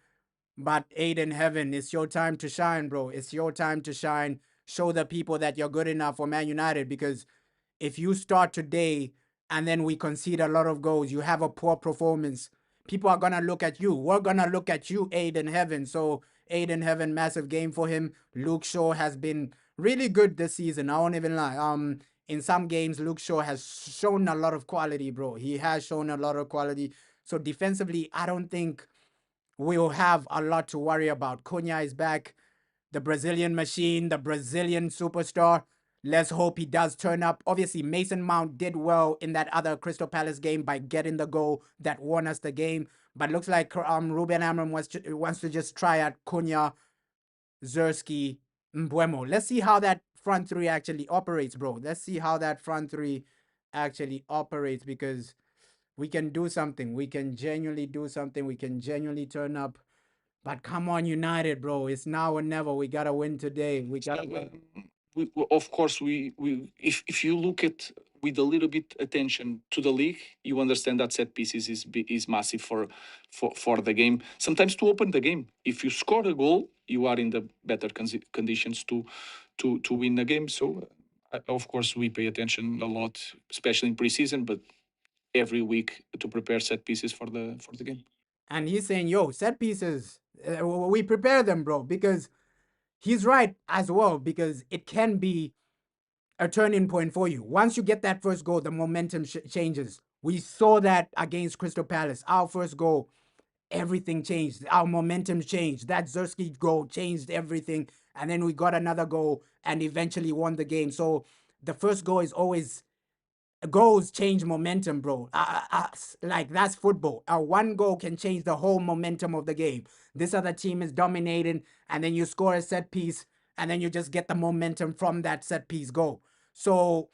But Aiden Heaven, it's your time to shine, bro. It's your time to shine. Show the people that you're good enough for Man United, because if you start today and then we concede a lot of goals, you have a poor performance, people are going to look at you. We're going to look at you, Aiden Heaven. So, Aiden Heaven, massive game for him. Luke Shaw has been really good this season. I won't even lie. In some games, Luke Shaw has shown a lot of quality, bro. He has shown a lot of quality. So, defensively, I don't think we'll have a lot to worry about. Cunha is back, the Brazilian machine, the Brazilian superstar. Let's hope he does turn up. Obviously, Mason Mount did well in that other Crystal Palace game by getting the goal that won us the game. But looks like Ruben Amorim wants to just try out Cunha, Zerski, Mbuemo. Let's see how that front three actually operates, bro. Let's see how that front three actually operates, because we can do something. We can genuinely do something. We can genuinely turn up. But come on, United, bro. It's now or never. We gotta win today. We gotta win. Of course, if you look at with a little bit attention to the league, you understand that set pieces is massive for the game. Sometimes to open the game, if you score a goal, you are in the better conditions to win the game. So, of course, we pay attention a lot, especially in preseason, but every week to prepare set pieces for the game. And he's saying, yo, set pieces, we prepare them, bro, because he's right as well, because it can be a turning point for you. Once you get that first goal, the momentum changes. We saw that against Crystal Palace. Our first goal, everything changed. Our momentum changed. That Zerski goal changed everything. And then we got another goal and eventually won the game. So the first goal is always goals change momentum, bro. Like that's football. One goal can change the whole momentum of the game. This other team is dominating, and then you score a set piece, and then you just get the momentum from that set piece goal. So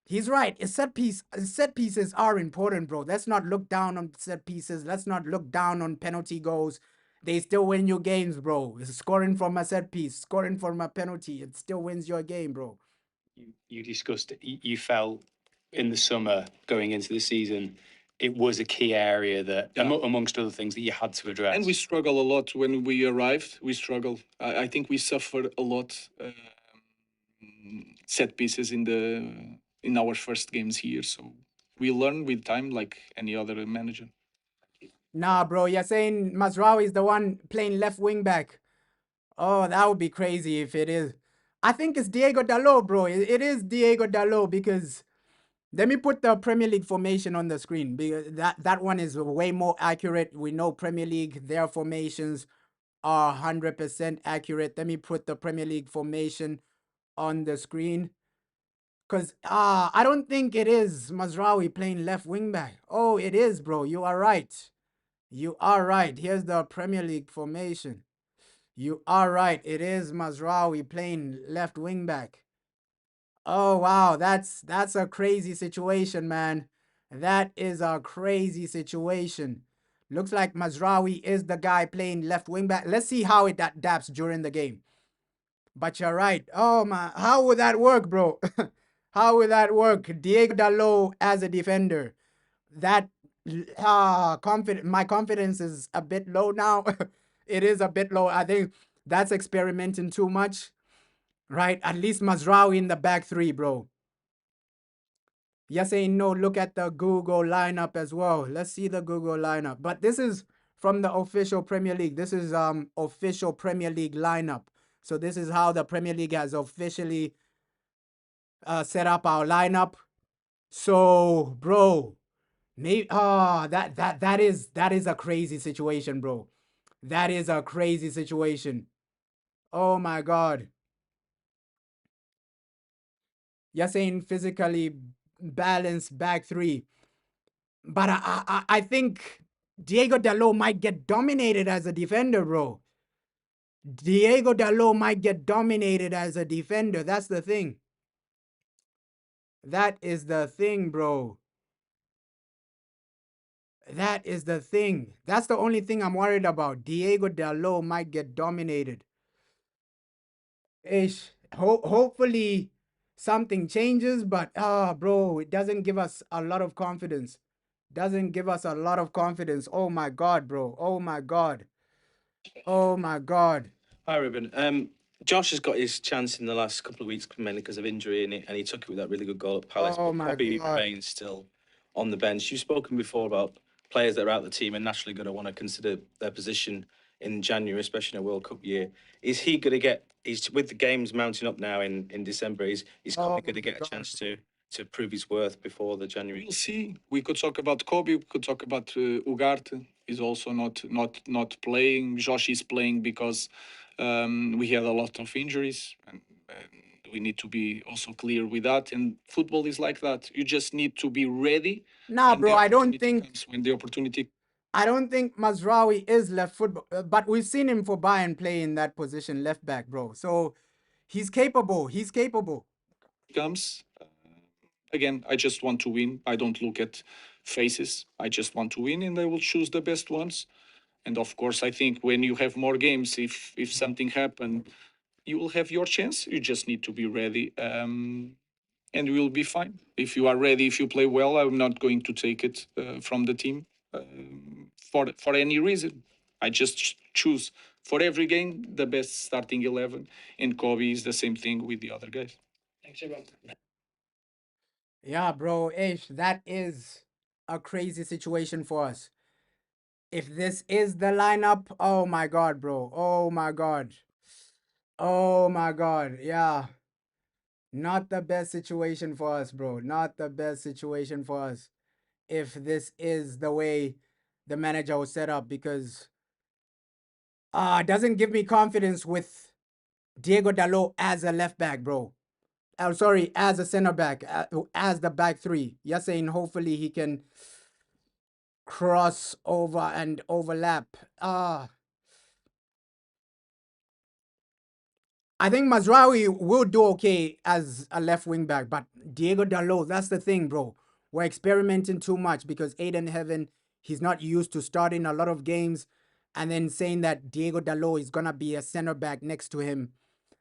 he's right. Set pieces are important, bro. Let's not look down on set pieces. Let's not look down on penalty goals. They still win your games, bro. Scoring from a set piece, scoring from a penalty, it still wins your game, bro. You discussed you felt in the summer going into the season it was a key area that amongst other things that you had to address. And we struggle a lot when we arrived. We struggle. I think we suffered a lot set pieces in our first games here. So we learn with time, like any other manager. Nah, bro, you're saying Mazraoui is the one playing left wing back. Oh, that would be crazy if it is. I think it's Diego Dalot, bro. It is Diego Dalot because let me put the Premier League formation on the screen because that one is way more accurate. We know Premier League, their formations are 100% accurate. Let me put the Premier League formation on the screen. Because I don't think it is Mazraoui playing left wing back. Oh, it is, bro. You are right. You are right. Here's the Premier League formation. You are right. It is Mazraoui playing left wing back. Oh wow, that's a crazy situation, man. That is a crazy situation. Looks like Mazraoui is the guy playing left wing back. Let's see how it adapts during the game. But you're right. Oh my, how would that work, bro? How would that work? Diego Dalot as a defender. That confident. My confidence is a bit low now. It is a bit low. I think that's experimenting too much, right? At least Mazraoui in the back three, bro. You're saying no, look at the Google lineup as well. Let's see the Google lineup. But this is from the official Premier League. This is official Premier League lineup. So this is how the Premier League has officially set up our lineup. So, bro, maybe that is a crazy situation, bro. That is a crazy situation. Oh my god. You're saying physically balanced back three. But I think Diego Dalot might get dominated as a defender, bro. Diego Dalot might get dominated as a defender. That's the thing. That is the thing, bro. That is the thing. That's the only thing I'm worried about. Diego Dalot might get dominated. Ish. Hopefully something changes, but bro, it doesn't give us a lot of confidence. Doesn't give us a lot of confidence. Oh my god, bro. Oh my god. Oh my god. Hi, Ruben. Josh has got his chance in the last couple of weeks, mainly because of injury, and he took it with that really good goal at Palace. Oh but my Kobe god. remains still on the bench. You've spoken before about players that are out of the team and naturally going to want to consider their position in January, especially in a World Cup year. Is he going to get? He's with the games mounting up now in December. Is Kobe going to get a chance to prove his worth before the January? We'll see. We could talk about Kobe. We could talk about Ugarte. He's also not playing. Josh is playing because we had a lot of injuries, and we need to be also clear with that. And football is like that. You just need to be ready. Nah, bro, I don't think when the opportunity. I don't think Mazraoui is left foot, but we've seen him for Bayern play in that position, left back, bro. So he's capable. He's capable. Comes again. I just want to win. I don't look at faces. I just want to win, and I will choose the best ones. And of course, I think when you have more games, if something happened, you will have your chance. You just need to be ready, and you will be fine. If you are ready, if you play well, I'm not going to take it from the team for any reason. I just choose for every game the best starting 11, and Kobe is the same thing with the other guys. Thanks, everyone. Yeah, bro, Ish, that is a crazy situation for us. If this is the lineup, oh my god, bro. Oh my god. Oh my god. Yeah. Not the best situation for us, bro. Not the best situation for us. If this is the way the manager will set up, because it doesn't give me confidence with Diego Dalot as a left back, bro. I'm sorry, as a center back, as the back three. You're saying hopefully he can cross over and overlap. I think Mazraoui will do okay as a left wing back, but Diego Dalot, that's the thing, bro. We're experimenting too much because Aiden Heaven, he's not used to starting a lot of games and then saying that Diego Dalot is going to be a center back next to him.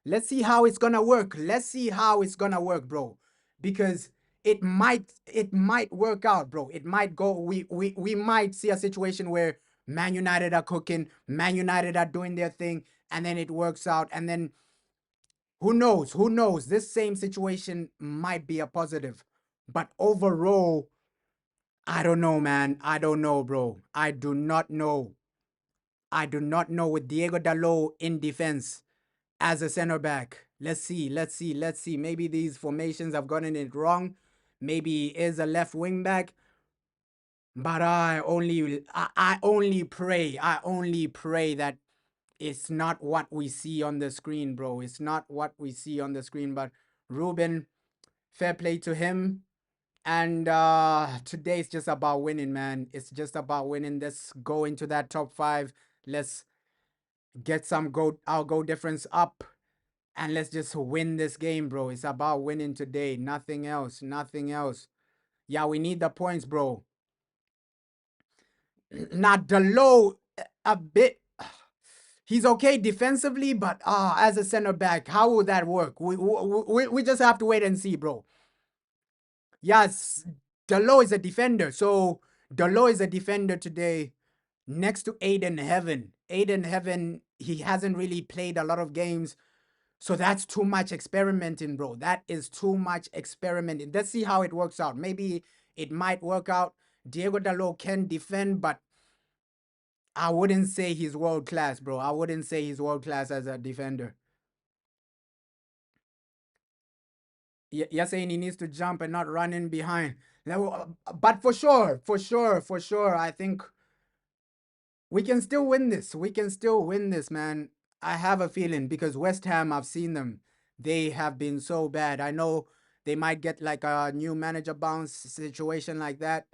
Let's see how it's going to work. Let's see how it's going to work, bro. Because it might work out, bro. It might go, we might see a situation where Man United are cooking, Man United are doing their thing, and then it works out, and then who knows? Who knows? This same situation might be a positive. But overall, I don't know, man. I don't know, bro. I do not know. I do not know with Diego Dalot in defense as a center back. Let's see. Let's see. Let's see. Maybe these formations have gotten it wrong. Maybe he is a left wing back. But I only pray that it's not what we see on the screen, bro. It's not what we see on the screen. But Ruben, fair play to him. And today it's just about winning, man. It's just about winning. Let's go into that top 5. Let's get some our goal difference up. And let's just win this game, bro. It's about winning today. Nothing else. Nothing else. Yeah, we need the points, bro. Not the low a bit. He's okay defensively, but as a center back, how will that work? We just have to wait and see, bro. Yes, Delo is a defender. So Delo is a defender today next to Aiden Heaven. Aiden Heaven, he hasn't really played a lot of games. So that's too much experimenting, bro. That is too much experimenting. Let's see how it works out. Maybe it might work out. Diego Dalo can defend, but I wouldn't say he's world class, bro. I wouldn't say he's world class as a defender. You're saying he needs to jump and not run in behind. But for sure, I think we can still win this. We can still win this, man. I have a feeling because West Ham, I've seen them. They have been so bad. I know they might get like a new manager bounce situation like that.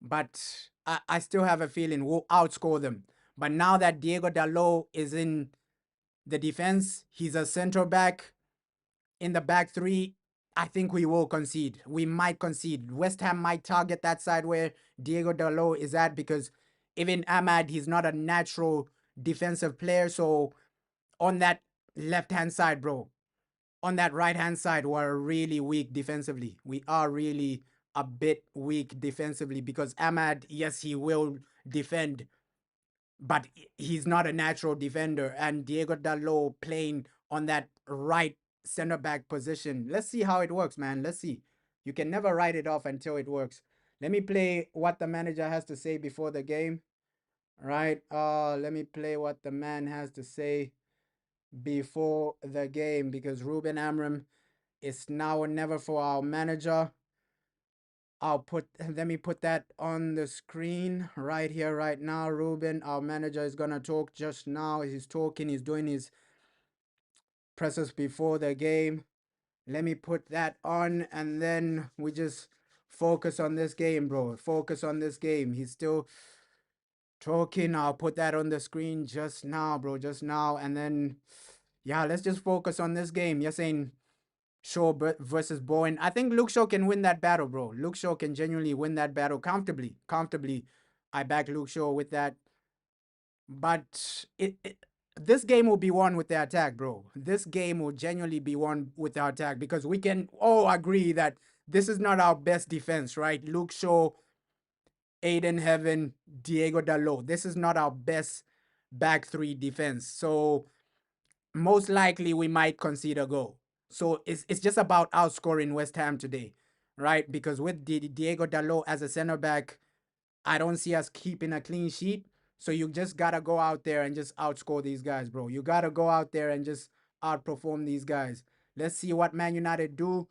But I still have a feeling we'll outscore them. But now that Diego Dalot is in the defense, he's a center back in the back three. I think we will concede. We might concede. West Ham might target that side where Diego Dalot is at because even Ahmad, he's not a natural defensive player. So on that left-hand side, bro, on that right-hand side, we're really weak defensively. We are really a bit weak defensively because Ahmad, yes, he will defend, but he's not a natural defender. And Diego Dalot playing on that right center back position. Let's see how it works, man. Let's see. You can never write it off until it works. Let me play what the manager has to say before the game. Right? Let me play what the man has to say before the game because Ruben Amorim is now or never for our manager. Let me put that on the screen right here, right now. Ruben, our manager, is gonna talk just now. He's talking, he's doing his presses before the game. Let me put that on and then we just focus on this game, bro. Focus on this game. He's still talking. I'll put that on the screen just now, bro. Just now. And then, yeah, let's just focus on this game. You're saying Shaw versus Bowen. I think Luke Shaw can win that battle, bro. Luke Shaw can genuinely win that battle comfortably. Comfortably. I back Luke Shaw with that. But this game will be won with the attack, bro. This game will genuinely be won with the attack because we can all agree that this is not our best defense, right? Luke Shaw, Aiden Heaven, Diego Dalot. This is not our best back three defense. So most likely we might concede a goal. So it's just about outscoring West Ham today, right? Because with Diego Dalot as a center back, I don't see us keeping a clean sheet. So you just gotta go out there and just outscore these guys, bro. You gotta go out there and just outperform these guys. Let's see what Man United do.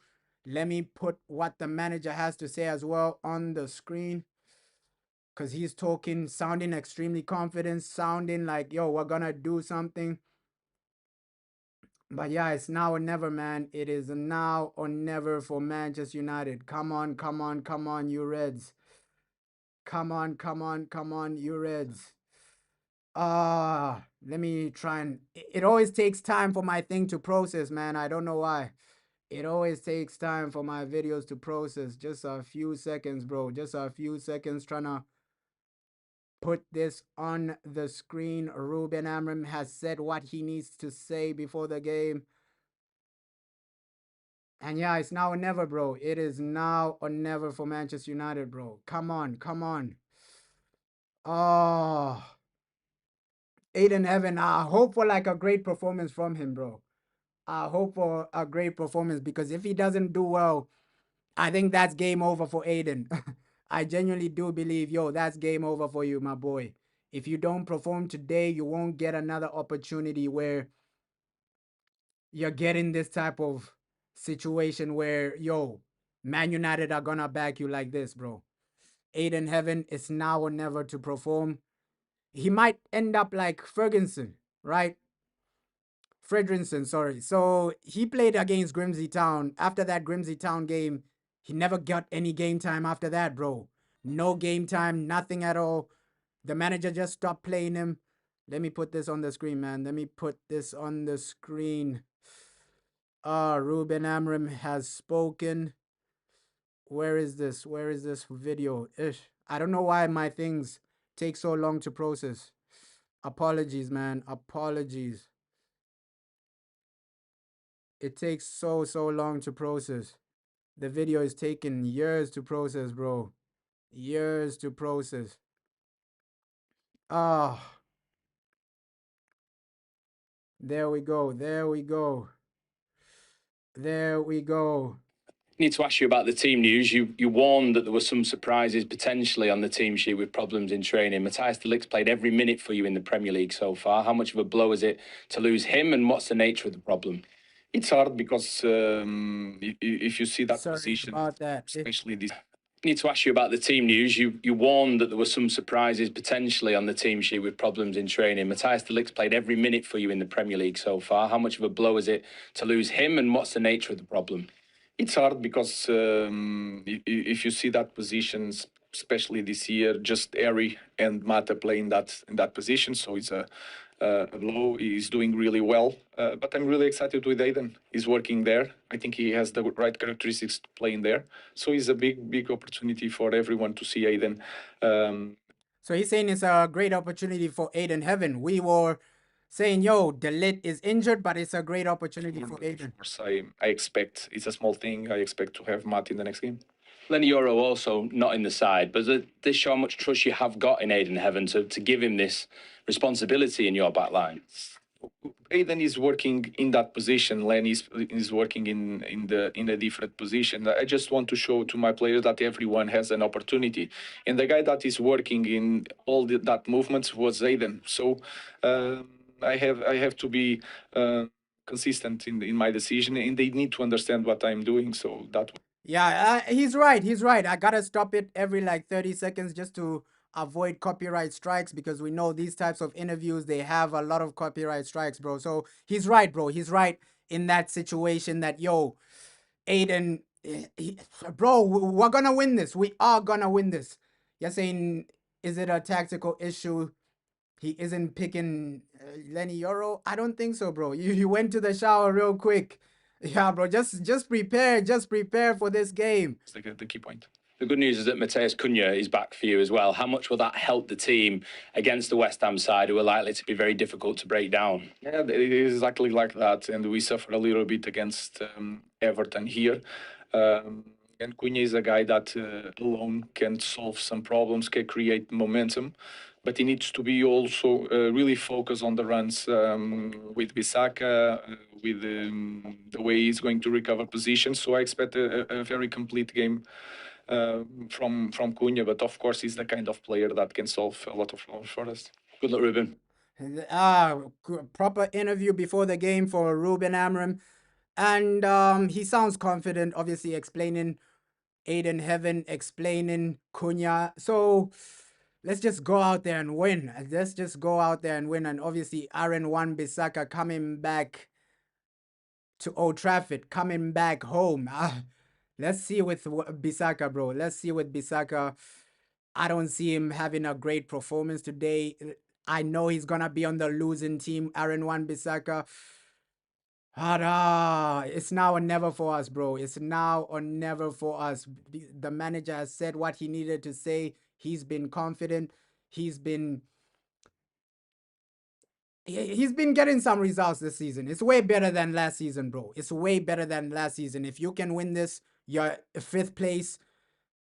Let me put what the manager has to say as well on the screen. because he's talking, sounding extremely confident, sounding like, yo, we're gonna do something. But yeah, it's now or never, man. It is now or never for Manchester United. Come on, come on, come on, you Reds. Come on, come on, come on, you Reds. Let me try and. It always takes time for my thing to process, man. I don't know why. It always takes time for my videos to process. Just a few seconds, bro. Just a few seconds trying to put this on the screen. Ruben Amorim has said what he needs to say before the game. And yeah, it's now or never, bro. It is now or never for Manchester United, bro. Come on, come on. Oh, Aiden Heaven, I hope for like a great performance from him, bro. I hope for a great performance because if he doesn't do well, I think that's game over for Aiden. I genuinely do believe, yo, that's game over for you, my boy. If you don't perform today, you won't get another opportunity where you're getting this type of situation where, yo, Man United are gonna back you like this, bro. Aiden Heaven, it's now or never to perform. He might end up like Ferguson, right? Fredrinson, sorry. So he played against Grimsby Town. After that Grimsby Town game, he never got any game time after that, bro. No game time, nothing at all. The manager just stopped playing him. Let me put this on the screen, man. Let me put this on the screen. Ruben Amorim has spoken. Where is this? Where is this video? Ish. I don't know why my things take so long to process. Apologies, man. Apologies. It takes so long to process. The video is taking years to process, bro. Years to process. Ah. There we go. There we go. There we go. Need to ask you about the team news. You warned that there were some surprises potentially on the team sheet with problems in training. Matthias de Ligt's played every minute for you in the Premier League so far. How much of a blow is it to lose him, and what's the nature of the problem? It's hard because if you see that Sorry position, about that. especially this. Need to ask you about the team news. You warned that there were some surprises potentially on the team sheet with problems in training. Matthias de Ligt's played every minute for you in the Premier League so far. How much of a blow is it to lose him, and what's the nature of the problem? It's hard because if you see that positions, especially this year, just Harry and Mata play in that position, so it's a blow. He's doing really well, but I'm really excited with Aiden. He's working there. I think he has the right characteristics to play in there. So it's a big opportunity for everyone to see Aiden. So he's saying it's a great opportunity for Aiden Heaven. We were saying, yo, De Ligt is injured, but it's a great opportunity for Aiden. Of course, I expect it's a small thing. I expect to have Matt in the next game. Lenny Euro also not in the side, but does this show how much trust you have got in Aiden Heaven to give him this responsibility in your back line? Aiden is working in that position. Len is working in a different position. I just want to show to my players that everyone has an opportunity, and the guy that is working in all that movements was Aiden. So I have to be consistent in my decision, and they need to understand what I'm doing. So that. Yeah, he's right. He's right. I gotta stop it every like 30 seconds just to avoid copyright strikes because we know these types of interviews, they have a lot of copyright strikes, bro. So he's right, bro. He's right in that situation that, yo, Aiden, bro, we're gonna win this. We are gonna win this. You're saying, is it a tactical issue? He isn't picking Lenny Euro? I don't think so, bro. You went to the shower real quick. Yeah, bro, just prepare for this game. It's the key point. The good news is that Mateus Cunha is back for you as well. How much will that help the team against the West Ham side, who are likely to be very difficult to break down? Yeah, it is exactly like that, and we suffer a little bit against Everton here. And Cunha is a guy that alone can solve some problems, can create momentum, but he needs to be also really focused on the runs with Bissaka, with the way he's going to recover position. So I expect a very complete game from Cunha, but of course he's the kind of player that can solve a lot of problems for us. Good luck, Ruben. Proper interview before the game for Ruben Amorim, and he sounds confident, obviously explaining Aiden Heaven, explaining Cunha. So let's just go out there and win. Let's just go out there and win. And obviously, Aaron Wan-Bissaka coming back to Old Trafford, coming back home. Let's see with Bissaka, bro. Let's see with Bissaka. I don't see him having a great performance today. I know he's gonna be on the losing team, Aaron Wan-Bissaka. It's now or never for us, bro. It's now or never for us. The manager has said what he needed to say. He's been confident. He's been he's been getting some results this season. It's way better than last season, bro. It's way better than last season. If you can win this, you're fifth place,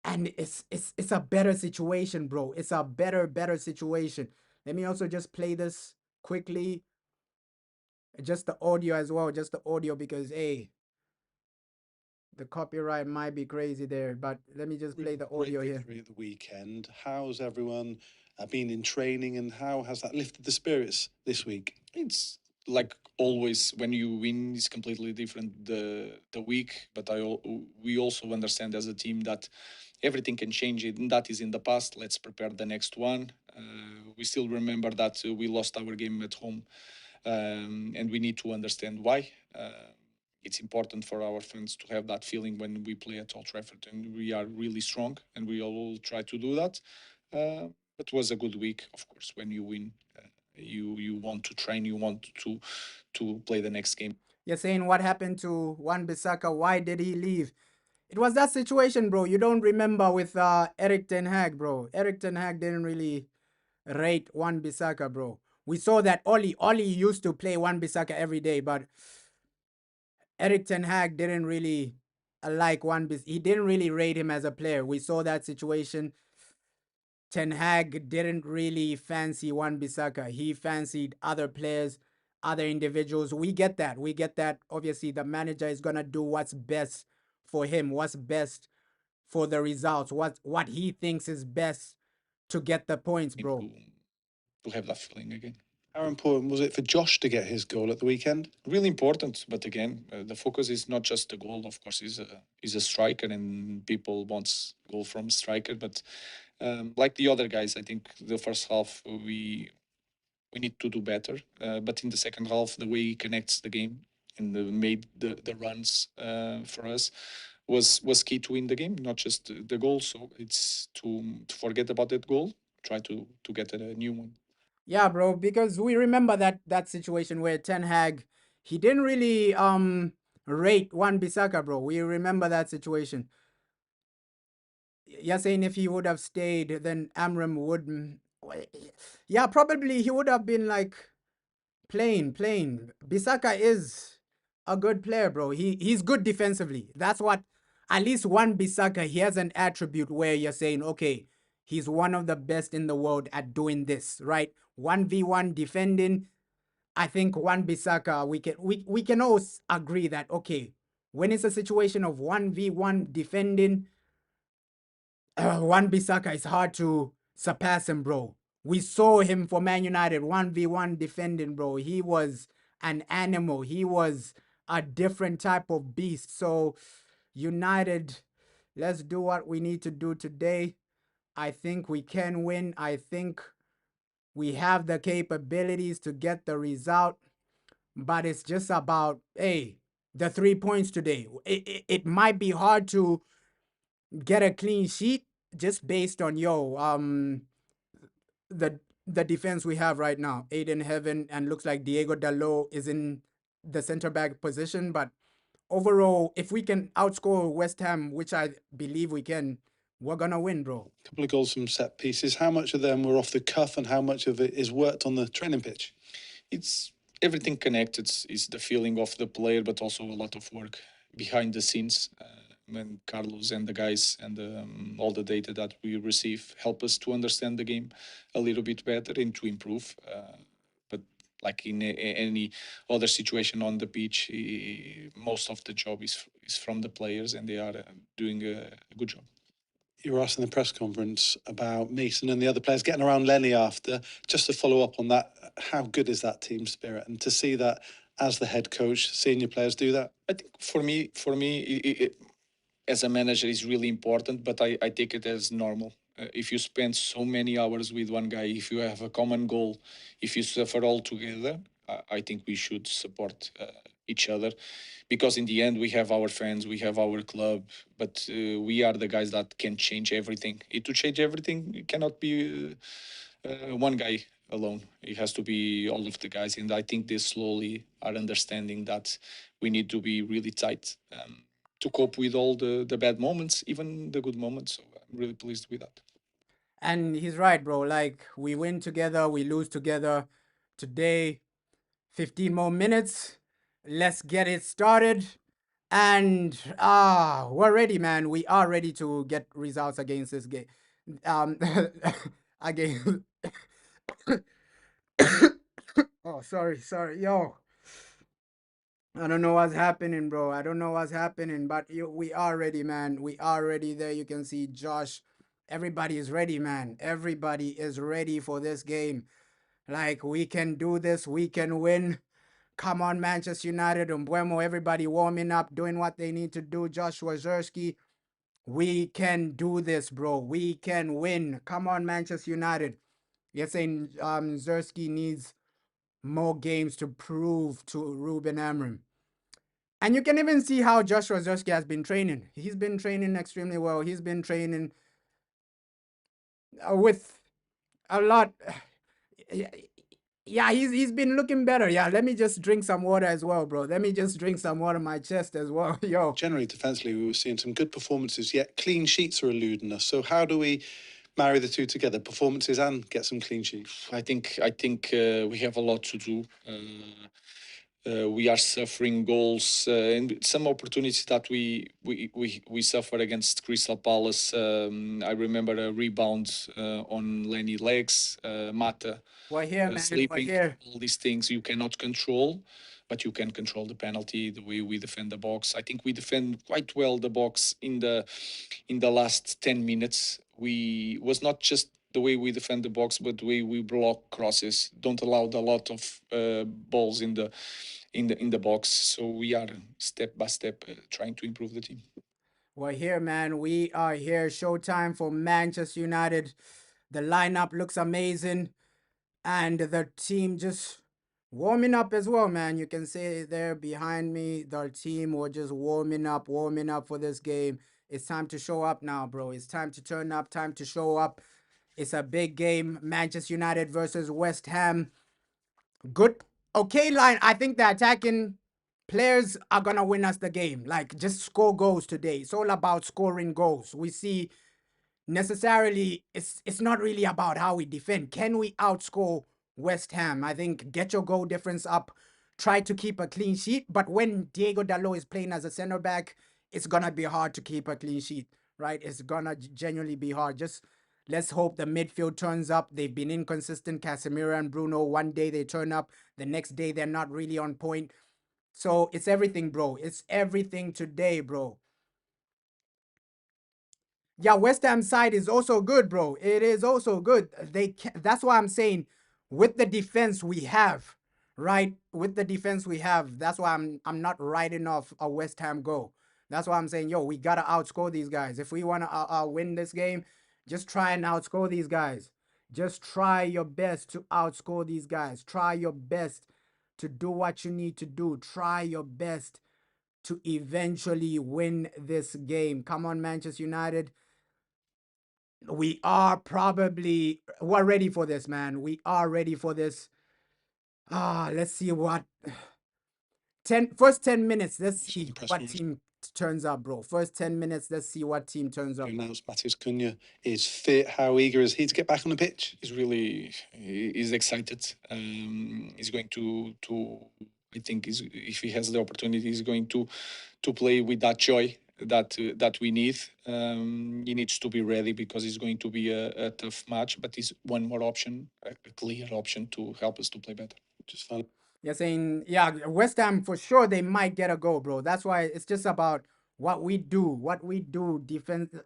and it's a better situation, bro. It's a better situation. Let me also just play this quickly. Just the audio as well, just the audio, because hey, the copyright might be crazy there, but let me just play the audio Great here. victory at the weekend. How's everyone been in training, and how has that lifted the spirits this week? It's like always when you win, it's completely different the week. But we also understand as a team that everything can change. And that is in the past. Let's prepare the next one. We still remember that we lost our game at home, and we need to understand why. It's important for our fans to have that feeling when we play at Old Trafford, and we are really strong, and we all try to do that. It was a good week, of course. When you win, you want to train, you want to play the next game. You're saying what happened to Wan-Bissaka? Why did he leave? It was that situation, bro. You don't remember with Eric Ten Hag, bro. Eric Ten Hag didn't really rate Wan-Bissaka, bro. We saw that Oli used to play Wan-Bissaka every day, but Eric Ten Hag didn't really like Wan-Bissaka. He didn't really rate him as a player. We saw that situation. Ten Hag didn't really fancy Wan-Bissaka. He fancied other players, other individuals. We get that. We get that. Obviously, the manager is gonna do what's best for him, what's best for the results, what he thinks is best to get the points, bro. To have that feeling again. How important was it for Josh to get his goal at the weekend? Really important, but again, the focus is not just the goal. Of course, he's a striker, and people want goal from striker. But like the other guys, I think the first half we need to do better. But in the second half, the way he connects the game and made the runs for us was key to win the game, not just the goal. So it's to forget about that goal, try to get a new one. Yeah, bro, because we remember that situation where Ten Hag, he didn't really rate Wan-Bissaka, bro. We remember that situation. You're saying if he would have stayed, then Amram would. Yeah, probably he would have been like playing. Bissaka is a good player, bro. He's good defensively. That's what, at least Wan-Bissaka, he has an attribute where you're saying, okay, he's one of the best in the world at doing this, right? 1v1 defending. I think Wan-Bissaka, we can all agree that, okay, when it's a situation of 1v1 defending, Wan-Bissaka is hard to surpass him, bro. We saw him for Man United 1v1 defending, bro. He was an animal. He was a different type of beast. So, United, let's do what we need to do today. I think we can win. I think we have the capabilities to get the result, but it's just about, hey, the 3 points today. It might be hard to get a clean sheet just based on the defense we have right now. Aiden Heaven, and looks like Diego Dalot is in the center back position. But overall, if we can outscore West Ham, which I believe we can, we're gonna win, bro. A couple of goals from set pieces. How much of them were off the cuff, and how much of it is worked on the training pitch? It's everything connected. It's the feeling of the player, but also a lot of work behind the scenes. When Carlos and the guys and all the data that we receive help us to understand the game a little bit better and to improve. But like in any other situation on the pitch, most of the job is from the players, and they are doing a good job. You were asked in the press conference about Mason and the other players getting around Lenny after. Just to follow up on that, how good is that team spirit? And to see that as the head coach, senior players do that? I think for me, as a manager, is really important, but I take it as normal. If you spend so many hours with one guy, if you have a common goal, if you suffer all together, I think we should support each other, because in the end we have our fans, we have our club, but we are the guys that can change everything. To change everything, it cannot be one guy alone. It has to be all of the guys, and I think they slowly are understanding that we need to be really tight to cope with all the bad moments, even the good moments. So I'm really pleased with that. And he's right, bro. Like, we win together, we lose together. Today, 15 more minutes. Let's get it started. And we're ready, man. We are ready to get results against this game. Against oh, sorry. Yo. I don't know what's happening, bro. I don't know what's happening, but we are ready, man. We are ready. There you can see Josh. Everybody is ready, man. Everybody is ready for this game. Like, we can do this. We can win. Come on, Manchester United and Buemo. Everybody warming up, doing what they need to do. Joshua Zersky. We can do this, bro. We can win. Come on, Manchester United. You're saying Zersky needs more games to prove to Ruben Amorim. And you can even see how Joshua Zersky has been training. He's been training extremely well. He's been training with a lot. Yeah, he's been looking better. Yeah, let me just drink some water as well, bro. Let me just drink some water in my chest as well. Yo. Generally, defensively, we were seeing some good performances, yet clean sheets are eluding us. So how do we marry the two together, performances and get some clean sheets? I think we have a lot to do. We are suffering goals and some opportunities that we suffer against Crystal Palace. I remember a rebound on Lenny legs, Mata We're here, man. We're sleeping. here. All these things you cannot control, but you can control the penalty, the way we defend the box. I think we defend quite well the box in the last 10 minutes. We was not just the way we defend the box, but the way we block crosses. Don't allow a lot of balls in the box. So we are step by step trying to improve the team. We're here, man. We are here. Showtime for Manchester United. The lineup looks amazing. And the team just warming up as well, man. You can see there behind me, the team were just warming up for this game. It's time to show up now, bro. It's time to turn up, time to show up. It's a big game. Manchester United versus West Ham. Good, okay line. I think the attacking players are going to win us the game. Like, just score goals today. It's all about scoring goals. We see necessarily it's not really about how we defend. Can we outscore West Ham? I think get your goal difference up, try to keep a clean sheet. But when Diego Dalot is playing as a center back, it's gonna be hard to keep a clean sheet, right? It's gonna genuinely be hard. Just let's hope the midfield turns up. They've been inconsistent, Casemiro and Bruno. One day they turn up, the next day they're not really on point. So it's everything, bro. It's everything today, bro. Yeah, West Ham side is also good, bro. It is also good. That's why I'm saying with the defense we have, right? With the defense we have, that's why I'm not writing off a West Ham goal. That's why I'm saying, yo, we gotta outscore these guys. If we wanna win this game, just try and outscore these guys. Just try your best to outscore these guys. Try your best to do what you need to do. Try your best to eventually win this game. Come on, Manchester United. We're ready for this, man. We are ready for this. Let's see what first 10 minutes. Let's see what team turns up, bro. First 10 minutes, let's see what team turns up. Announced Matheus Cunha is fit. How eager is he to get back on the pitch? He's excited. He's going to I think if he has the opportunity, he's going to play with that joy that we need. He needs to be ready because it's going to be a tough match, but it's one more option, a clear option to help us to play better. Just fun. You're saying, yeah, West Ham for sure they might get a goal, bro. That's why it's just about what we do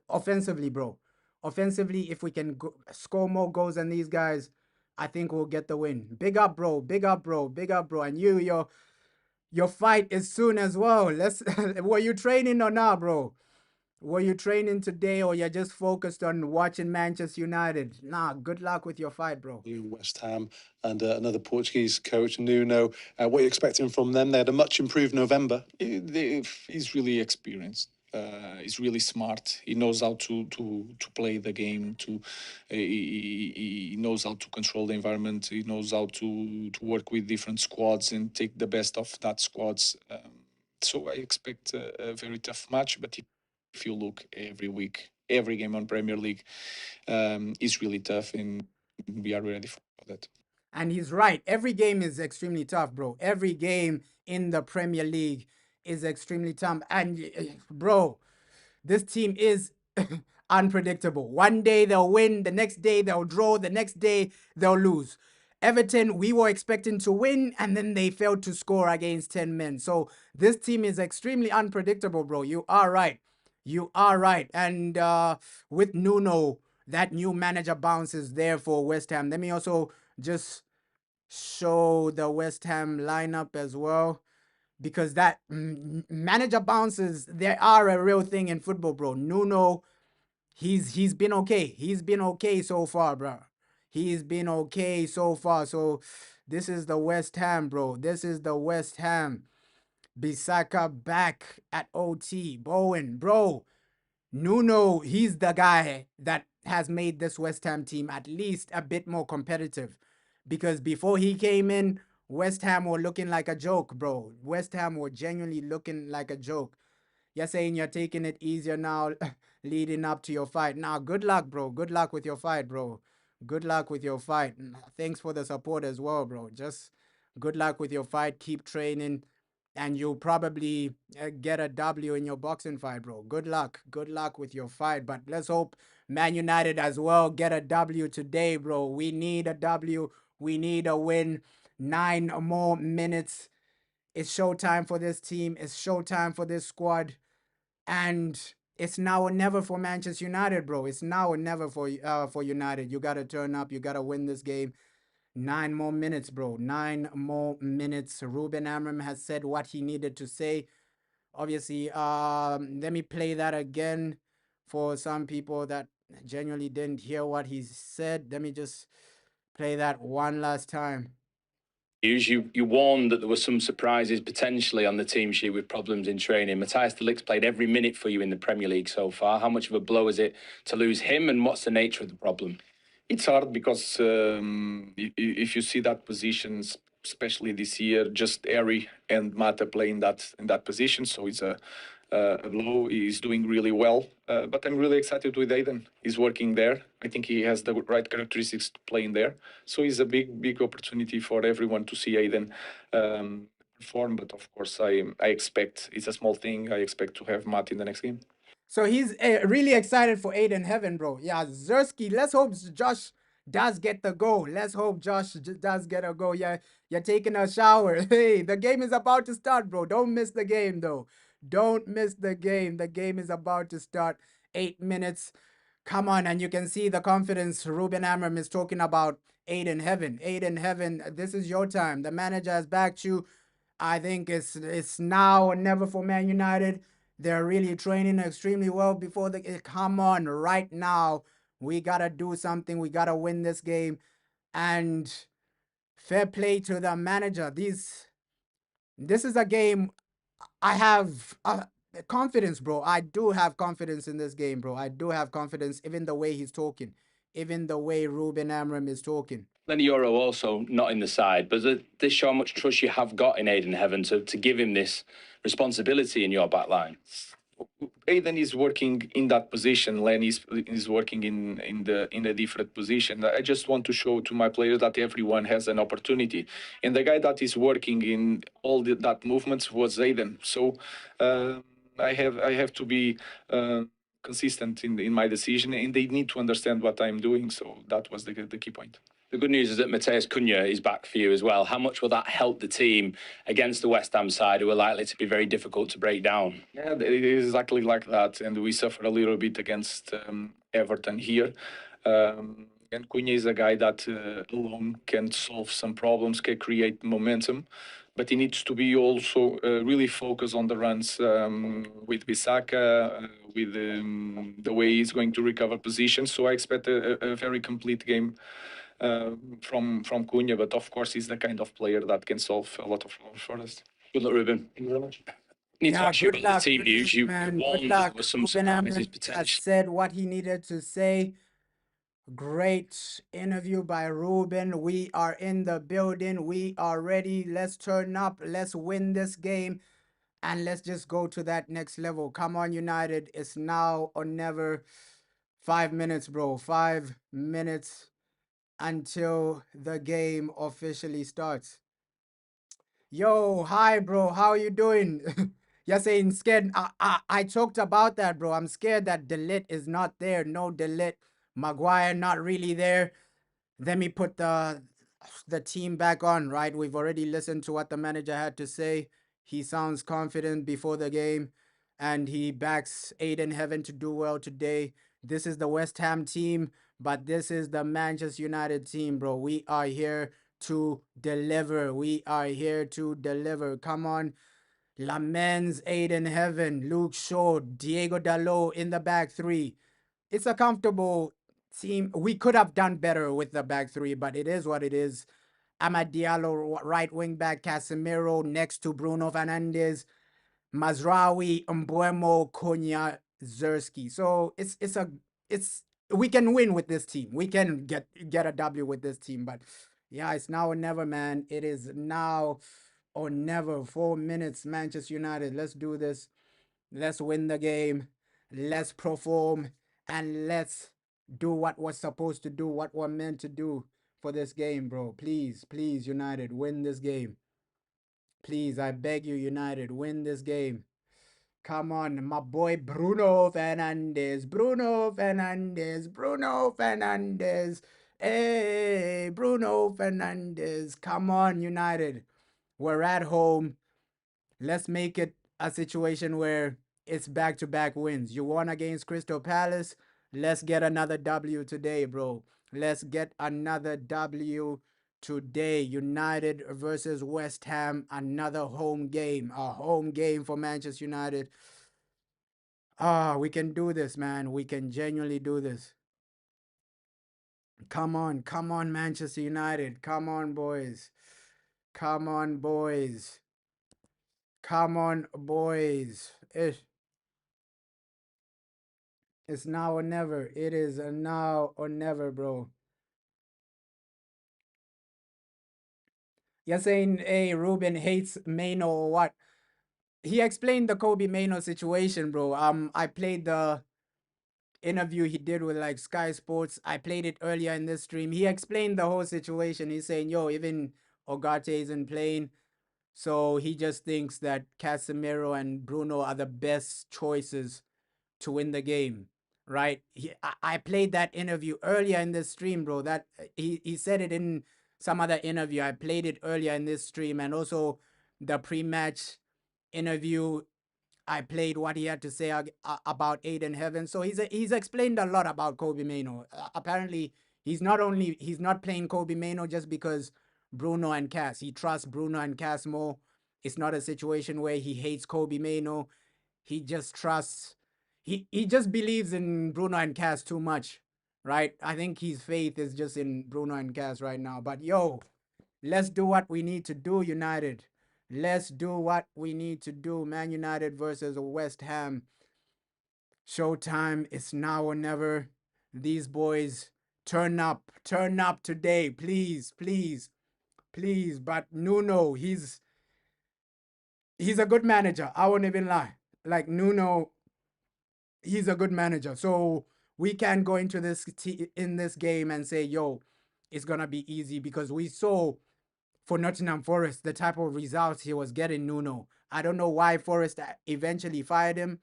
offensively, bro. Offensively, if we can score more goals than these guys, I think we'll get the win. Big up, bro. Big up, bro. Big up, bro. And your fight is soon as well. Were you training or not, bro? Were you training today, or you're just focused on watching Manchester United? Nah, good luck with your fight, bro. West Ham and another Portuguese coach, Nuno. What are you expecting from them? They had a much improved November. He's really experienced. He's really smart. He knows how to play the game. He knows how to control the environment. He knows how to work with different squads and take the best of that squads. So I expect a very tough match. But if you look every week, every game on Premier League is really tough, and we are ready for that. And he's right. Every game is extremely tough, bro. Every game in the Premier League is extremely tough. And, bro, this team is unpredictable. One day they'll win, the next day they'll draw, the next day they'll lose. Everton, we were expecting to win, and then they failed to score against 10 men. So this team is extremely unpredictable, bro. You are right. You are right. And with Nuno, that new manager bounce is there for West Ham. Let me also just show the West Ham lineup as well, because that manager bounces, they are a real thing in football, bro. Nuno, he's been okay. He's been okay so far, bro. He's been okay so far. So this is the West Ham, bro. This is the West Ham. Bisaka back at OT. Bowen, bro. Nuno, he's the guy that has made this West Ham team at least a bit more competitive. Because before he came in, West Ham were looking like a joke, bro. West Ham were genuinely looking like a joke. You're saying you're taking it easier now, leading up to your fight. Now, good luck, bro. Good luck with your fight, bro. Good luck with your fight. Thanks for the support as well, bro. Just good luck with your fight. Keep training, and you'll probably get a W in your boxing fight, bro. Good luck. Good luck with your fight. But let's hope Man United as well get a W today, bro. We need a W. We need a win. 9 more minutes. It's showtime for this team. It's showtime for this squad. And it's now or never for Manchester United, bro. It's now or never for United. You gotta turn up. You gotta win this game. 9 more minutes, bro. 9 more minutes. Ruben Amorim has said what he needed to say. Obviously, let me play that again for some people that genuinely didn't hear what he said. Let me just play that one last time. You warned that there were some surprises potentially on the team sheet with problems in training. Matthias de Ligt played every minute for you in the Premier League so far. How much of a blow is it to lose him, and what's the nature of the problem? It's hard because if you see that positions, especially this year, just Harry and Mata play in that position, so it's a blow. He's doing really well, but I'm really excited with Aiden. He's working there. I think he has the right characteristics to play in there, so it's a big opportunity for everyone to see Aiden perform. But of course, I expect it's a small thing. I expect to have Matt in the next game. So he's really excited for Aiden Heaven, bro. Yeah, Zersky, let's hope Josh does get the goal. Let's hope Josh does get a goal. Yeah, you're taking a shower. Hey, the game is about to start, bro. Don't miss the game, though. Don't miss the game. The game is about to start. 8 minutes. Come on, and you can see the confidence Ruben Amorim is talking about. Aiden Heaven. Aiden Heaven, this is your time. The manager has backed you. I think it's now or never for Man United. They're really training extremely well before the come on right now. We gotta do something. We gotta win this game. And fair play to the manager. This is a game I have confidence, bro. I do have confidence in this game, bro. I do have confidence, even the way he's talking, even the way Ruben Amorim is talking. Lenny Euro also not in the side, but does this show how much trust you have got in Aiden Heaven to give him this responsibility in your back line? Aiden is working in that position. Len is working in a different position. I just want to show to my players that everyone has an opportunity, and the guy that is working in all that movements was Aiden. So I have to be consistent in my decision, and they need to understand what I'm doing. So that was the key point. The good news is that Matheus Cunha is back for you as well. How much will that help the team against the West Ham side, who are likely to be very difficult to break down? Yeah, it is exactly like that. And we suffer a little bit against Everton here. And Cunha is a guy that alone can solve some problems, can create momentum. but he needs to be also really focused on the runs with Bissaka, with the way he's going to recover position. So I expect a very complete game from Cunha, but of course he's the kind of player that can solve a lot of problems for us. Good luck, Ruben. Thank you very much. Need to Yeah, ask you good about the luck, team news. You man. Good warned that there luck. were some Ruben surprises Amorim has potentially. said what he needed to say. Great interview by Ruben. We are in the building. We are ready. Let's turn up. Let's win this game. And let's just go to that next level. Come on, United. It's now or never. 5 minutes, bro. 5 minutes until the game officially starts. Yo, hi, bro. How you doing? You're saying scared. I talked about that, bro. I'm scared that Delit is not there. No Delit. Maguire not really there. Let me put the team back on, right? We've already listened to what the manager had to say. He sounds confident before the game, and he backs Aiden Heaven to do well today. This is the West Ham team, but this is the Manchester United team, bro. We are here to deliver. We are here to deliver. Come on. Lamens, Aiden Heaven, Luke Shaw, Diego Dalot in the back three. It's a comfortable team. We could have done better with the back three, but it is what it is. Amad Diallo, right wing back, Casemiro next to Bruno Fernandes, Mazraoui, Mbuemo, Konya, Zerski. So it's we can win with this team. We can get a W with this team, but yeah, it's now or never, man. It is now or never. 4 minutes, Manchester United. Let's do this. Let's win the game. Let's perform and let's do what we're supposed to do, what we're meant to do for this game, bro. Please, please, United, win this game. Please, I beg you, United, win this game. Come on, my boy Bruno Fernandes. Bruno Fernandes. Bruno Fernandes. Hey, Bruno Fernandes. Come on, United. We're at home. Let's make it a situation where it's back-to-back wins. You won against Crystal Palace. Let's get another W today, bro. Let's get another W today. United versus West Ham, another home game. A home game for Manchester United. We can do this, man. We can genuinely do this. Come on, Manchester United. Come on, boys. Come on, boys. Come on, boys. It's now or never. It is a now or never, bro. You're saying, hey, Ruben hates Mano or what? He explained the Kobe Mano situation, bro. I played the interview he did with like Sky Sports. I played it earlier in this stream. He explained the whole situation. He's saying, yo, even Ogate isn't playing. So he just thinks that Casemiro and Bruno are the best choices to win the game, right? I played that interview earlier in this stream, bro. That he said it in some other interview. I played it earlier in this stream, and also the pre-match interview. I played what he had to say about Aiden Heaven. So he's explained a lot about Kobe Mano. Apparently, he's not playing Kobe Mano just because Bruno and Cass. He trusts Bruno and Cass more. It's not a situation where he hates Kobe Mano. He just trusts. He just believes in Bruno and Cass too much, right? I think his faith is just in Bruno and Cass right now. But yo, let's do what we need to do, United. Let's do what we need to do. Man United versus West Ham. Showtime. It's now or never. These boys turn up today, please, please, please. But Nuno, he's a good manager. I won't even lie. Like Nuno, he's a good manager. So we can go into in this game and say, yo, it's gonna be easy because we saw for Nottingham Forest the type of results he was getting. Nuno, I don't know why Forest eventually fired him,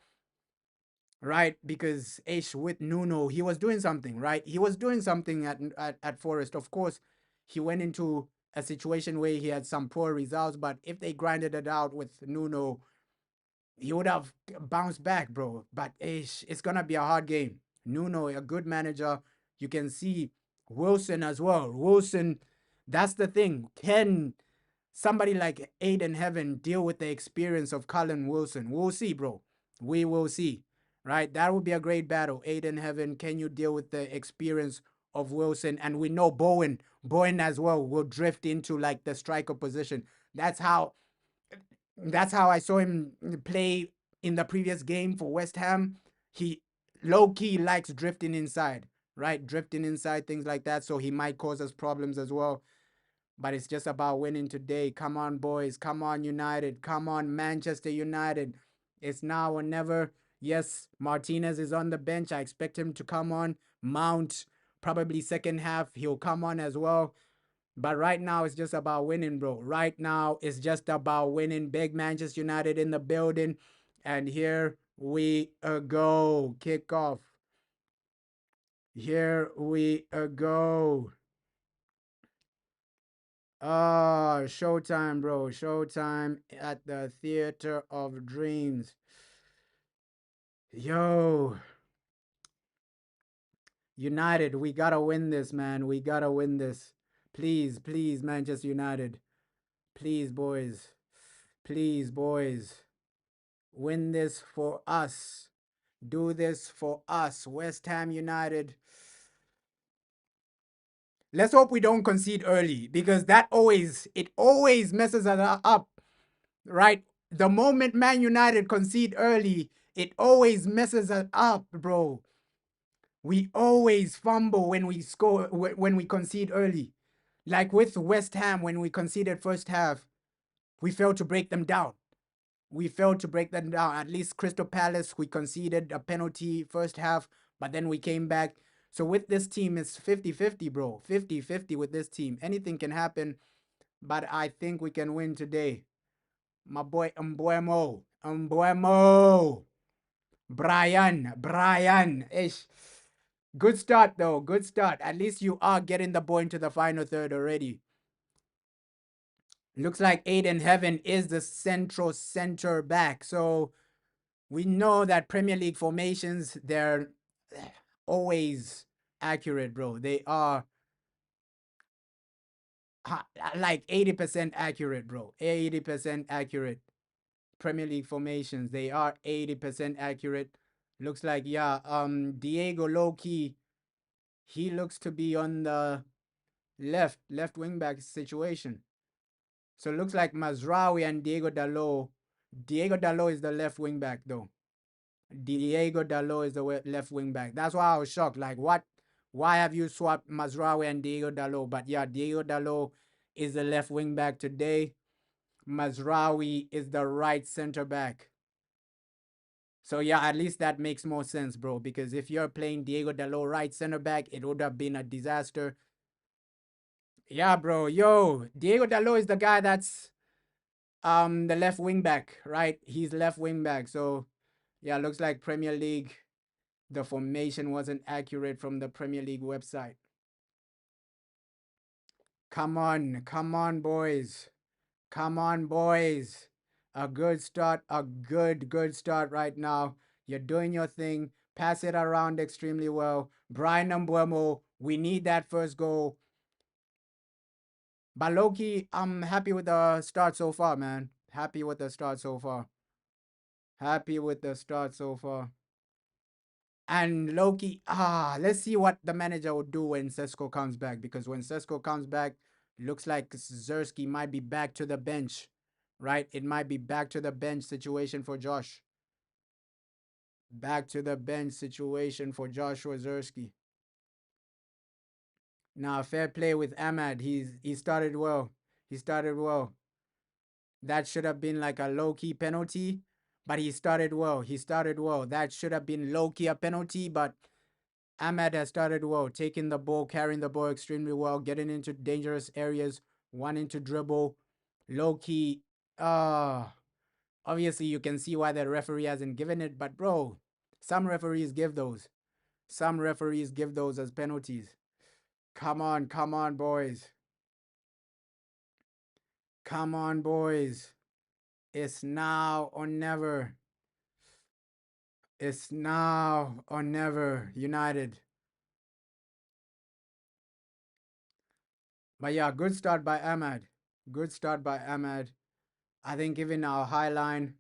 right? Because with Nuno, he was doing something, right? He was doing something at Forest. Of course, he went into a situation where he had some poor results, but if they grinded it out with Nuno, he would have bounced back, bro. But it's gonna be a hard game. Nuno, a good manager. You can see Wilson as well. Wilson, that's the thing. Can somebody like Aiden Heaven deal with the experience of Colin Wilson? We'll see, bro. We will see, right? That would be a great battle. Aiden Heaven, can you deal with the experience of Wilson? And we know Bowen as well will drift into like the striker position. That's how I saw him play in the previous game for West Ham. He low key likes drifting inside, right? Drifting inside, things like that. So he might cause us problems as well. But it's just about winning today. Come on, boys. Come on, United. Come on, Manchester United. It's now or never. Yes, Martinez is on the bench. I expect him to come on. Mount, probably second half, he'll come on as well. But right now, it's just about winning, bro. Right now, it's just about winning. Big Manchester United in the building. And here we go. Kickoff. Here we go. Oh, showtime, bro. Showtime at the Theater of Dreams. Yo. United, we gotta win this, man. We gotta win this. Please, please, Manchester United. Please, boys. Please, boys. Win this for us. Do this for us. West Ham United. Let's hope we don't concede early, because it always messes us up, right? The moment Man United concede early, it always messes us up, bro. We always fumble when we score, when we concede early. Like with West Ham, when we conceded first half, we failed to break them down. We failed to break them down. At least Crystal Palace, we conceded a penalty first half, but then we came back. So with this team, it's 50-50, bro. 50-50 with this team. Anything can happen, but I think we can win today. My boy Mbuemo. Brian. Ish. Good start, though. Good start. At least you are getting the ball into the final third already. Looks like Aiden Heaven is the center back. So we know that Premier League formations, they're always accurate, bro. They are like 80% accurate, bro. 80% accurate. Premier League formations, they are 80% accurate. Looks like, yeah, Diego Loki, he looks to be on the left wing back situation. So it looks like Mazraoui and Diego Dalot. Diego Dalot is the left wing back, though. Diego Dalot is the left wing back. That's why I was shocked. Like, what? Why have you swapped Mazraoui and Diego Dalot? But yeah, Diego Dalot is the left wing back today. Mazraoui is the right center back. So yeah, at least that makes more sense, bro. Because if you're playing Diego Dalot right center back, it would have been a disaster. Yeah, bro. Yo, Diego Dalot is the guy that's the left wing back, right? He's left wing back. So yeah, looks like Premier League, the formation wasn't accurate from the Premier League website. Come on, boys. Come on, boys. A good start, a good start right now. You're doing your thing. Pass it around extremely well. Brian Mbuemo, we need that first goal. But Loki, I'm happy with the start so far, man. Happy with the start so far. Happy with the start so far. And Loki, let's see what the manager will do when Sesko comes back. Because when Sesko comes back, looks like Zersky might be back to the bench, right? It might be back to the bench situation for Josh. Back to the bench situation for Joshua Zersky. Now, fair play with Ahmad. He started well. He started well. That should have been like a low-key penalty, but he started well. He started well. That should have been low-key a penalty, but Ahmad has started well, taking the ball, carrying the ball extremely well, getting into dangerous areas, wanting to dribble. Low-key, obviously you can see why the referee hasn't given it, but bro, some referees give those. Some referees give those as penalties. Come on, boys. Come on, boys. It's now or never. It's now or never, United. But yeah, good start by Ahmad. Good start by Ahmad. I think given our high line,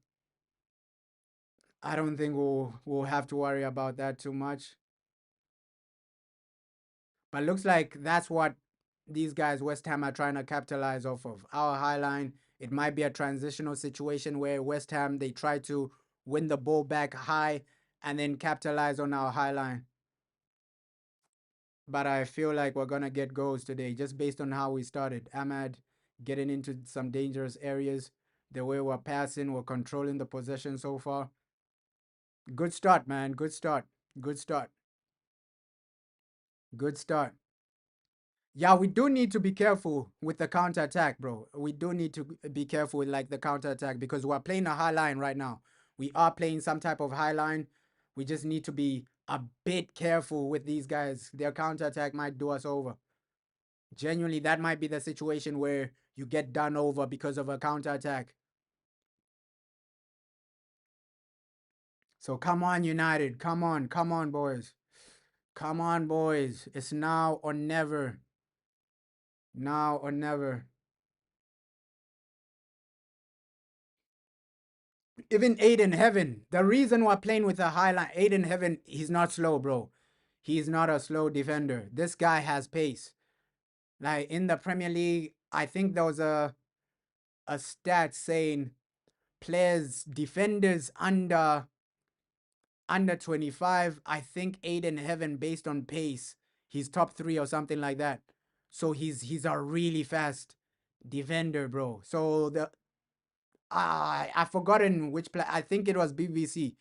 I don't think we'll have to worry about that too much. But looks like that's what these guys, West Ham, are trying to capitalize off of. Our high line, it might be a transitional situation where West Ham, they try to win the ball back high and then capitalize on our high line. But I feel like we're going to get goals today just based on how we started. Ahmad getting into some dangerous areas. The way we're passing, we're controlling the possession so far. Good start, man. Good start. Good start. Good start. Yeah, we do need to be careful with the counter attack, bro. We do need to be careful with like the counter attack because we're playing a high line right now. We are playing some type of high line. We just need to be a bit careful with these guys. Their counter attack might do us over. Genuinely, that might be the situation where you get done over because of a counter attack. So come on, United. Come on, boys. Come on, boys. It's now or never. Now or never. Even Aiden Heaven, the reason we're playing with a highline, Aiden Heaven, he's not slow, bro. He's not a slow defender. This guy has pace. Like in the Premier League, I think there was a stat saying players, defenders under 25, I think Aiden Heaven, based on pace, he's top 3 or something like that. So he's a really fast defender, bro. So I've forgotten which play. I think it was BBC.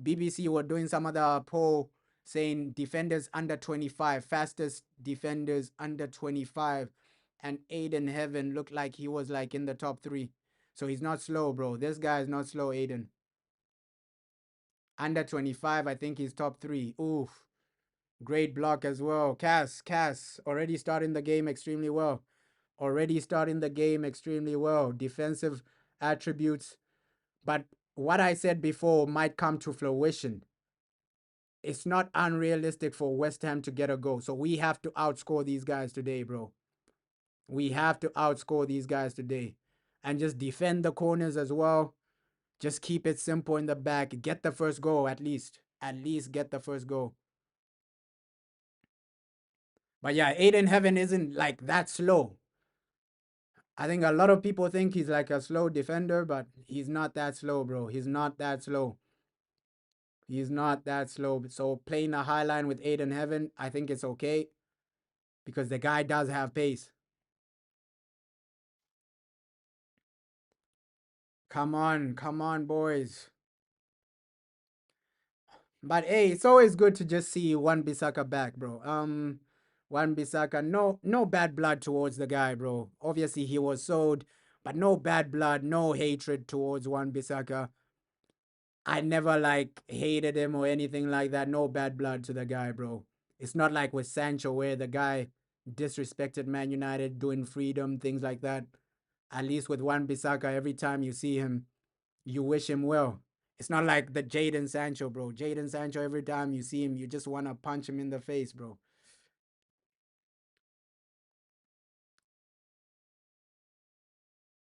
BBC were doing some other poll saying defenders under 25, fastest defenders under 25, and Aiden Heaven looked like he was like in the top 3. So he's not slow, bro. This guy is not slow, Aiden. Under 25, I think he's top 3. Oof. Great block as well. Cass, already starting the game extremely well. Already starting the game extremely well. Defensive attributes. But what I said before might come to fruition. It's not unrealistic for West Ham to get a goal. So we have to outscore these guys today, bro. We have to outscore these guys today. And just defend the corners as well. Just keep it simple in the back. Get the first goal at least. At least get the first goal. But yeah, Aiden Heaven isn't like that slow. I think a lot of people think he's like a slow defender, but he's not that slow, bro. He's not that slow. He's not that slow. So playing a high line with Aiden Heaven, I think it's okay because the guy does have pace. Come on, boys. But hey, it's always good to just see Wan-Bissaka back, bro. Wan-Bissaka, no bad blood towards the guy, bro. Obviously he was sold, but no bad blood, no hatred towards Wan-Bissaka. I never like hated him or anything like that. No bad blood to the guy, bro. It's not like with Sancho where the guy disrespected Man United, doing freedom, things like that. At least with Wan-Bissaka, every time you see him, you wish him well. It's not like the Jadon Sancho, bro. Jadon Sancho, every time you see him, you just want to punch him in the face, bro.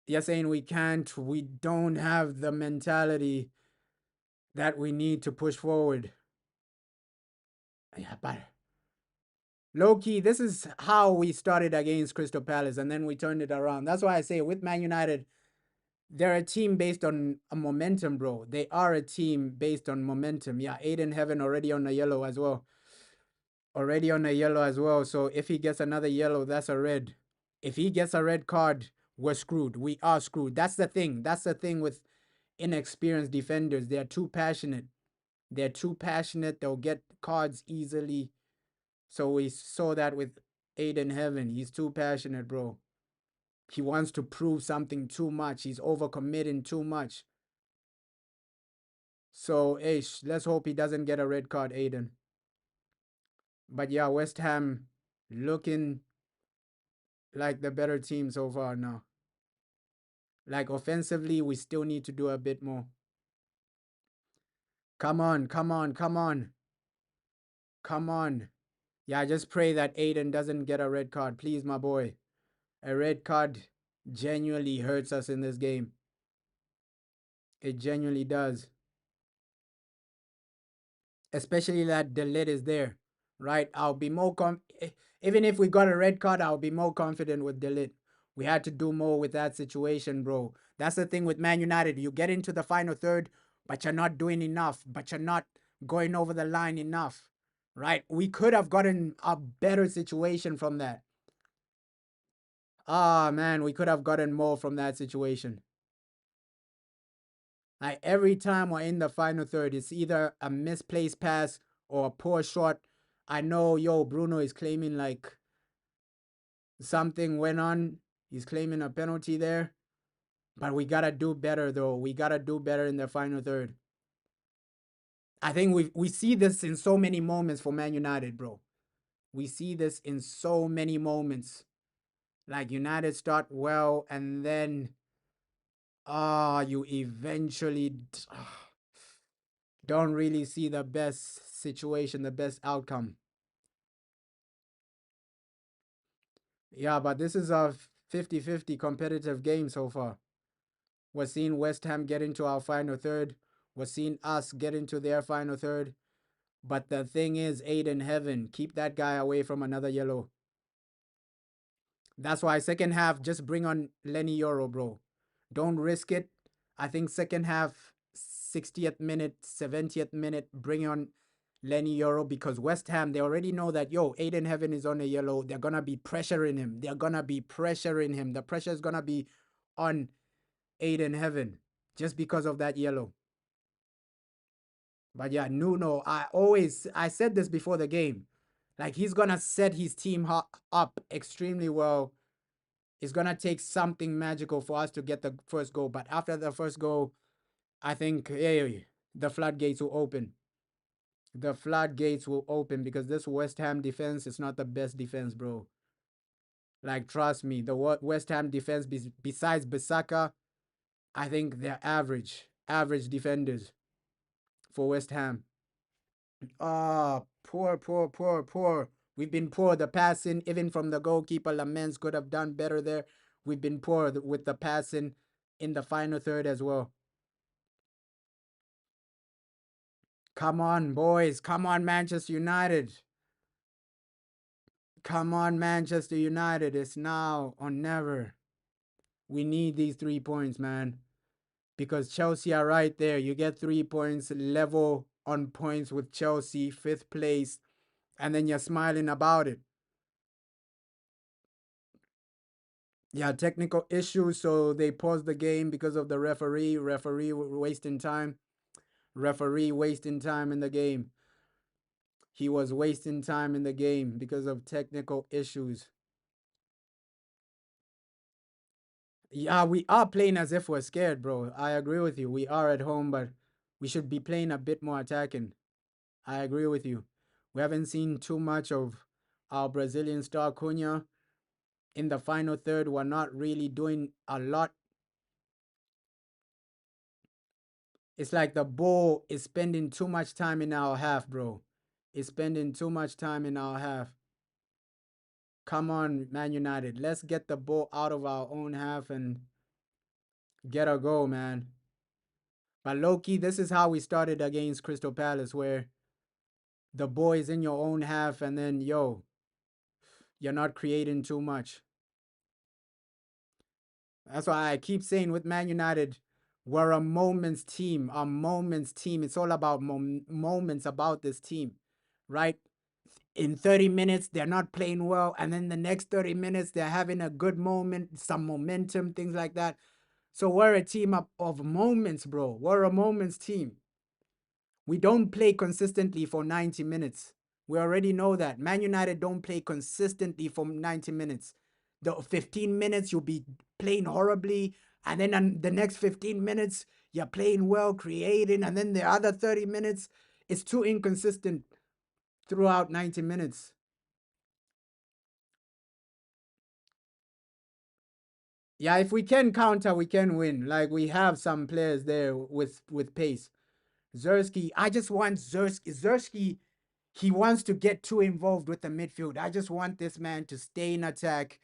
You're saying we don't have the mentality that we need to push forward. Yeah, but low key, this is how we started against Crystal Palace and then we turned it around. That's why I say with Man United, they're a team based on a momentum, bro. They are a team based on momentum. Yeah, Aiden Heaven already on a yellow as well. Already on a yellow as well. So if he gets another yellow, that's a red. If he gets a red card, we're screwed. We are screwed. That's the thing. That's the thing with inexperienced defenders. They're too passionate. They're too passionate. They'll get cards easily. So we saw that with Aiden Heaven. He's too passionate, bro. He wants to prove something too much. He's overcommitting too much. So, Ish, let's hope he doesn't get a red card, Aiden. But yeah, West Ham looking like the better team so far now. Like offensively, we still need to do a bit more. Come on, come on, come on. Come on. Yeah, just pray that Aiden doesn't get a red card. Please, my boy. A red card genuinely hurts us in this game. It genuinely does. Especially that the lid is there, right? I'll be more even if we got a red card, I'll be more confident with the lid. We had to do more with that situation, bro. That's the thing with Man United. You get into the final third, but you're not doing enough, but you're not going over the line enough, right? We could have gotten a better situation from that. Ah, man, we could have gotten more from that situation. Like every time we're in the final third, it's either a misplaced pass or a poor shot. I know, yo, Bruno is claiming like something went on. He's claiming a penalty there. But we gotta do better though. We gotta do better in the final third. I think we see this in so many moments for Man United, bro. We see this in so many moments. Like United start well and then you eventually don't really see the best situation, the best outcome. Yeah, but this is a 50-50 competitive game so far. We're seeing West Ham get into our final third. We're seeing us get into their final third. But the thing is, Aiden Heaven, keep that guy away from another yellow. That's why second half, just bring on Lenny Yoro, bro. Don't risk it. I think second half, 60th minute, 70th minute, bring on Lenny Yoro because West Ham, they already know that, yo, Aiden Heaven is on a yellow. They're going to be pressuring him. They're going to be pressuring him. The pressure is going to be on Aiden Heaven just because of that yellow. But yeah, Nuno, I said this before the game. Like, he's going to set his team up extremely well. It's going to take something magical for us to get the first goal. But after the first goal, I think the floodgates will open. The floodgates will open because this West Ham defense is not the best defense, bro. Like, trust me, the West Ham defense, besides Bissaka, I think they're average defenders for West Ham. Poor. We've been poor. The passing, even from the goalkeeper, Lamens could have done better there. We've been poor with the passing in the final third as well. Come on, boys. Come on, Manchester United. Come on, Manchester United. It's now or never. We need these 3 points, man. Because Chelsea are right there. You get 3 points, level on points with Chelsea, 5th place, and then you're smiling about it. Yeah, technical issues, so they paused the game because of the referee. Referee wasting time. Referee wasting time in the game. He was wasting time in the game because of technical issues. Yeah, we are playing as if we're scared, bro. I agree with you. We are at home, but we should be playing a bit more attacking. I agree with you. We haven't seen too much of our Brazilian star Cunha. In the final third, we're not really doing a lot. It's like the ball is spending too much time in our half, bro. It's spending too much time in our half. Come on, Man United. Let's get the ball out of our own half and get a goal, man. But low-key, this is how we started against Crystal Palace, where the ball is in your own half and then, yo, you're not creating too much. That's why I keep saying with Man United, we're a moments team, a moments team. It's all about moments about this team, right? In 30 minutes, they're not playing well. And then the next 30 minutes, they're having a good moment, some momentum, things like that. So we're a team of moments, bro. We're a moments team. We don't play consistently for 90 minutes. We already know that. Man United don't play consistently for 90 minutes. The 15 minutes, you'll be playing horribly. And then on the next 15 minutes, you're playing well, creating. And then the other 30 minutes, it's too inconsistent throughout 90 minutes. Yeah, if we can counter, we can win. Like, we have some players there with pace. Zersky, I just want Zersky. Zersky, he wants to get too involved with the midfield. I just want this man to stay in attack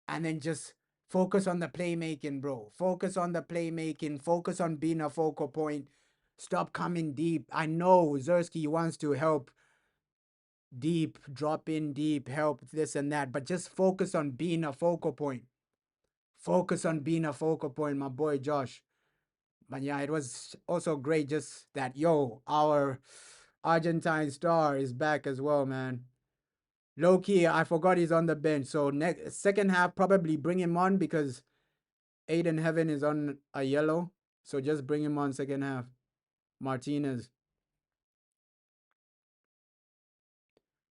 and then just Focus on the playmaking, bro. Focus on the playmaking. Focus on being a focal point. Stop coming deep. I know Zersky wants to help deep, drop in deep, help this and that, but just focus on being a focal point. Focus on being a focal point, my boy Josh. But yeah, it was also great just that, yo, our Argentine star is back as well, man. Low key, I forgot he's on the bench. So next second half, probably bring him on because Aiden Heaven is on a yellow. So just bring him on second half. Martinez.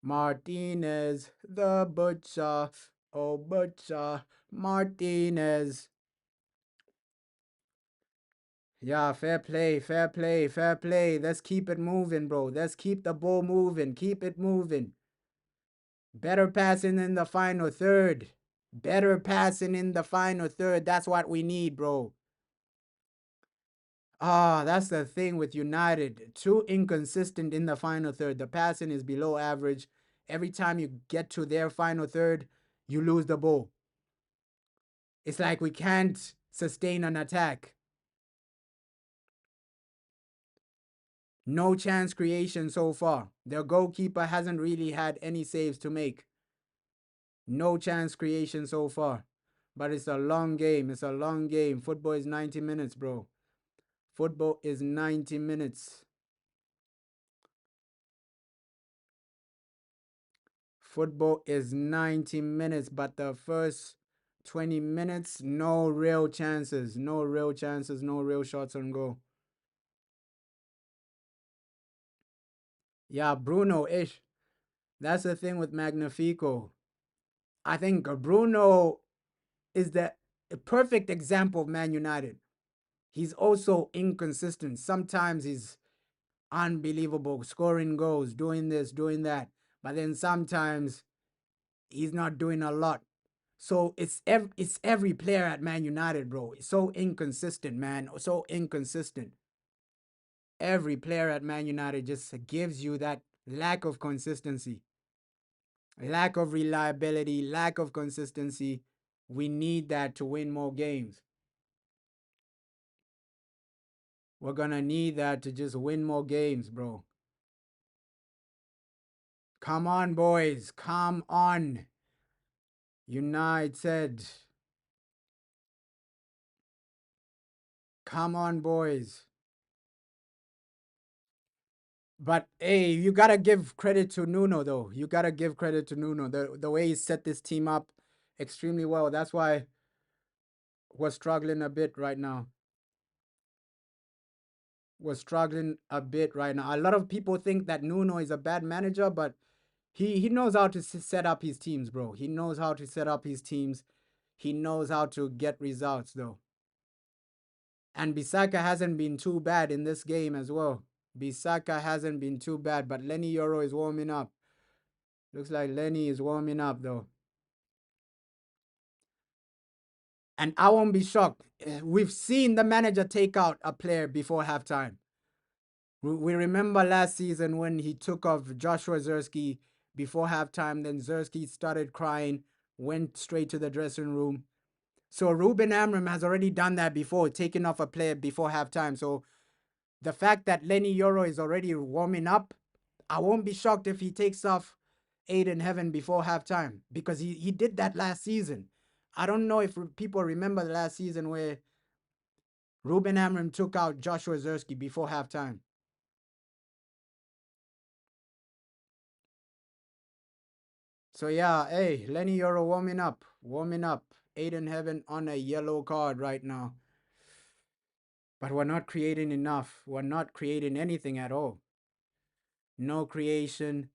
Martinez, the butcher. Oh, butcher. Martinez. Yeah, fair play, fair play, fair play. Let's keep it moving, bro. Let's keep the ball moving. Keep it moving. Better passing in the final third. Better passing in the final third. That's what we need, bro. Ah, that's the thing with United. Too inconsistent in the final third. The passing is below average. Every time you get to their final third, you lose the ball. It's like we can't sustain an attack. No chance creation so far. Their goalkeeper hasn't really had any saves to make. No chance creation so far. But it's a long game. It's a long game. Football is 90 minutes, bro. Football is 90 minutes. Football is 90 minutes, but the first 20 minutes, no real chances. No real chances, no real shots on goal. Yeah, Bruno-ish. That's the thing with Magnifico. I think Bruno is the perfect example of Man United. He's also inconsistent. Sometimes he's unbelievable, scoring goals, doing this, doing that. But then sometimes he's not doing a lot. So it's every player at Man United, bro. It's so inconsistent, man. So inconsistent. Every player at Man United just gives you that lack of consistency, lack of reliability, lack of consistency. We need that to win more games. We're gonna need that to just win more games, bro. Come on, boys. Come on. United. Come on, boys. But hey, you gotta give credit to Nuno, though. You gotta give credit to Nuno. The way he set this team up extremely well. That's why we're struggling a bit right now. We're struggling a bit right now. A lot of people think that Nuno is a bad manager, but he knows how to set up his teams, bro. He knows how to set up his teams. He knows how to get results, though. And Bisaka hasn't been too bad in this game as well. Bisaka hasn't been too bad, but Lenny Yoro is warming up. Looks like Lenny is warming up, though. And I won't be shocked. We've seen the manager take out a player before halftime. We remember last season when he took off Joshua Zersky before halftime. Then Zersky started crying, went straight to the dressing room. So Ruben Amorim has already done that before, taking off a player before halftime. So the fact that Lenny Yoro is already warming up, I won't be shocked if he takes off Aiden Heaven before halftime because he did that last season. I don't know if people remember the last season where Ruben Amorim took out Joshua Zersky before halftime. So yeah, hey, Lenny Yoro warming up, warming up. Aiden Heaven on a yellow card right now. But we're not creating enough. We're not creating anything at all. No creation,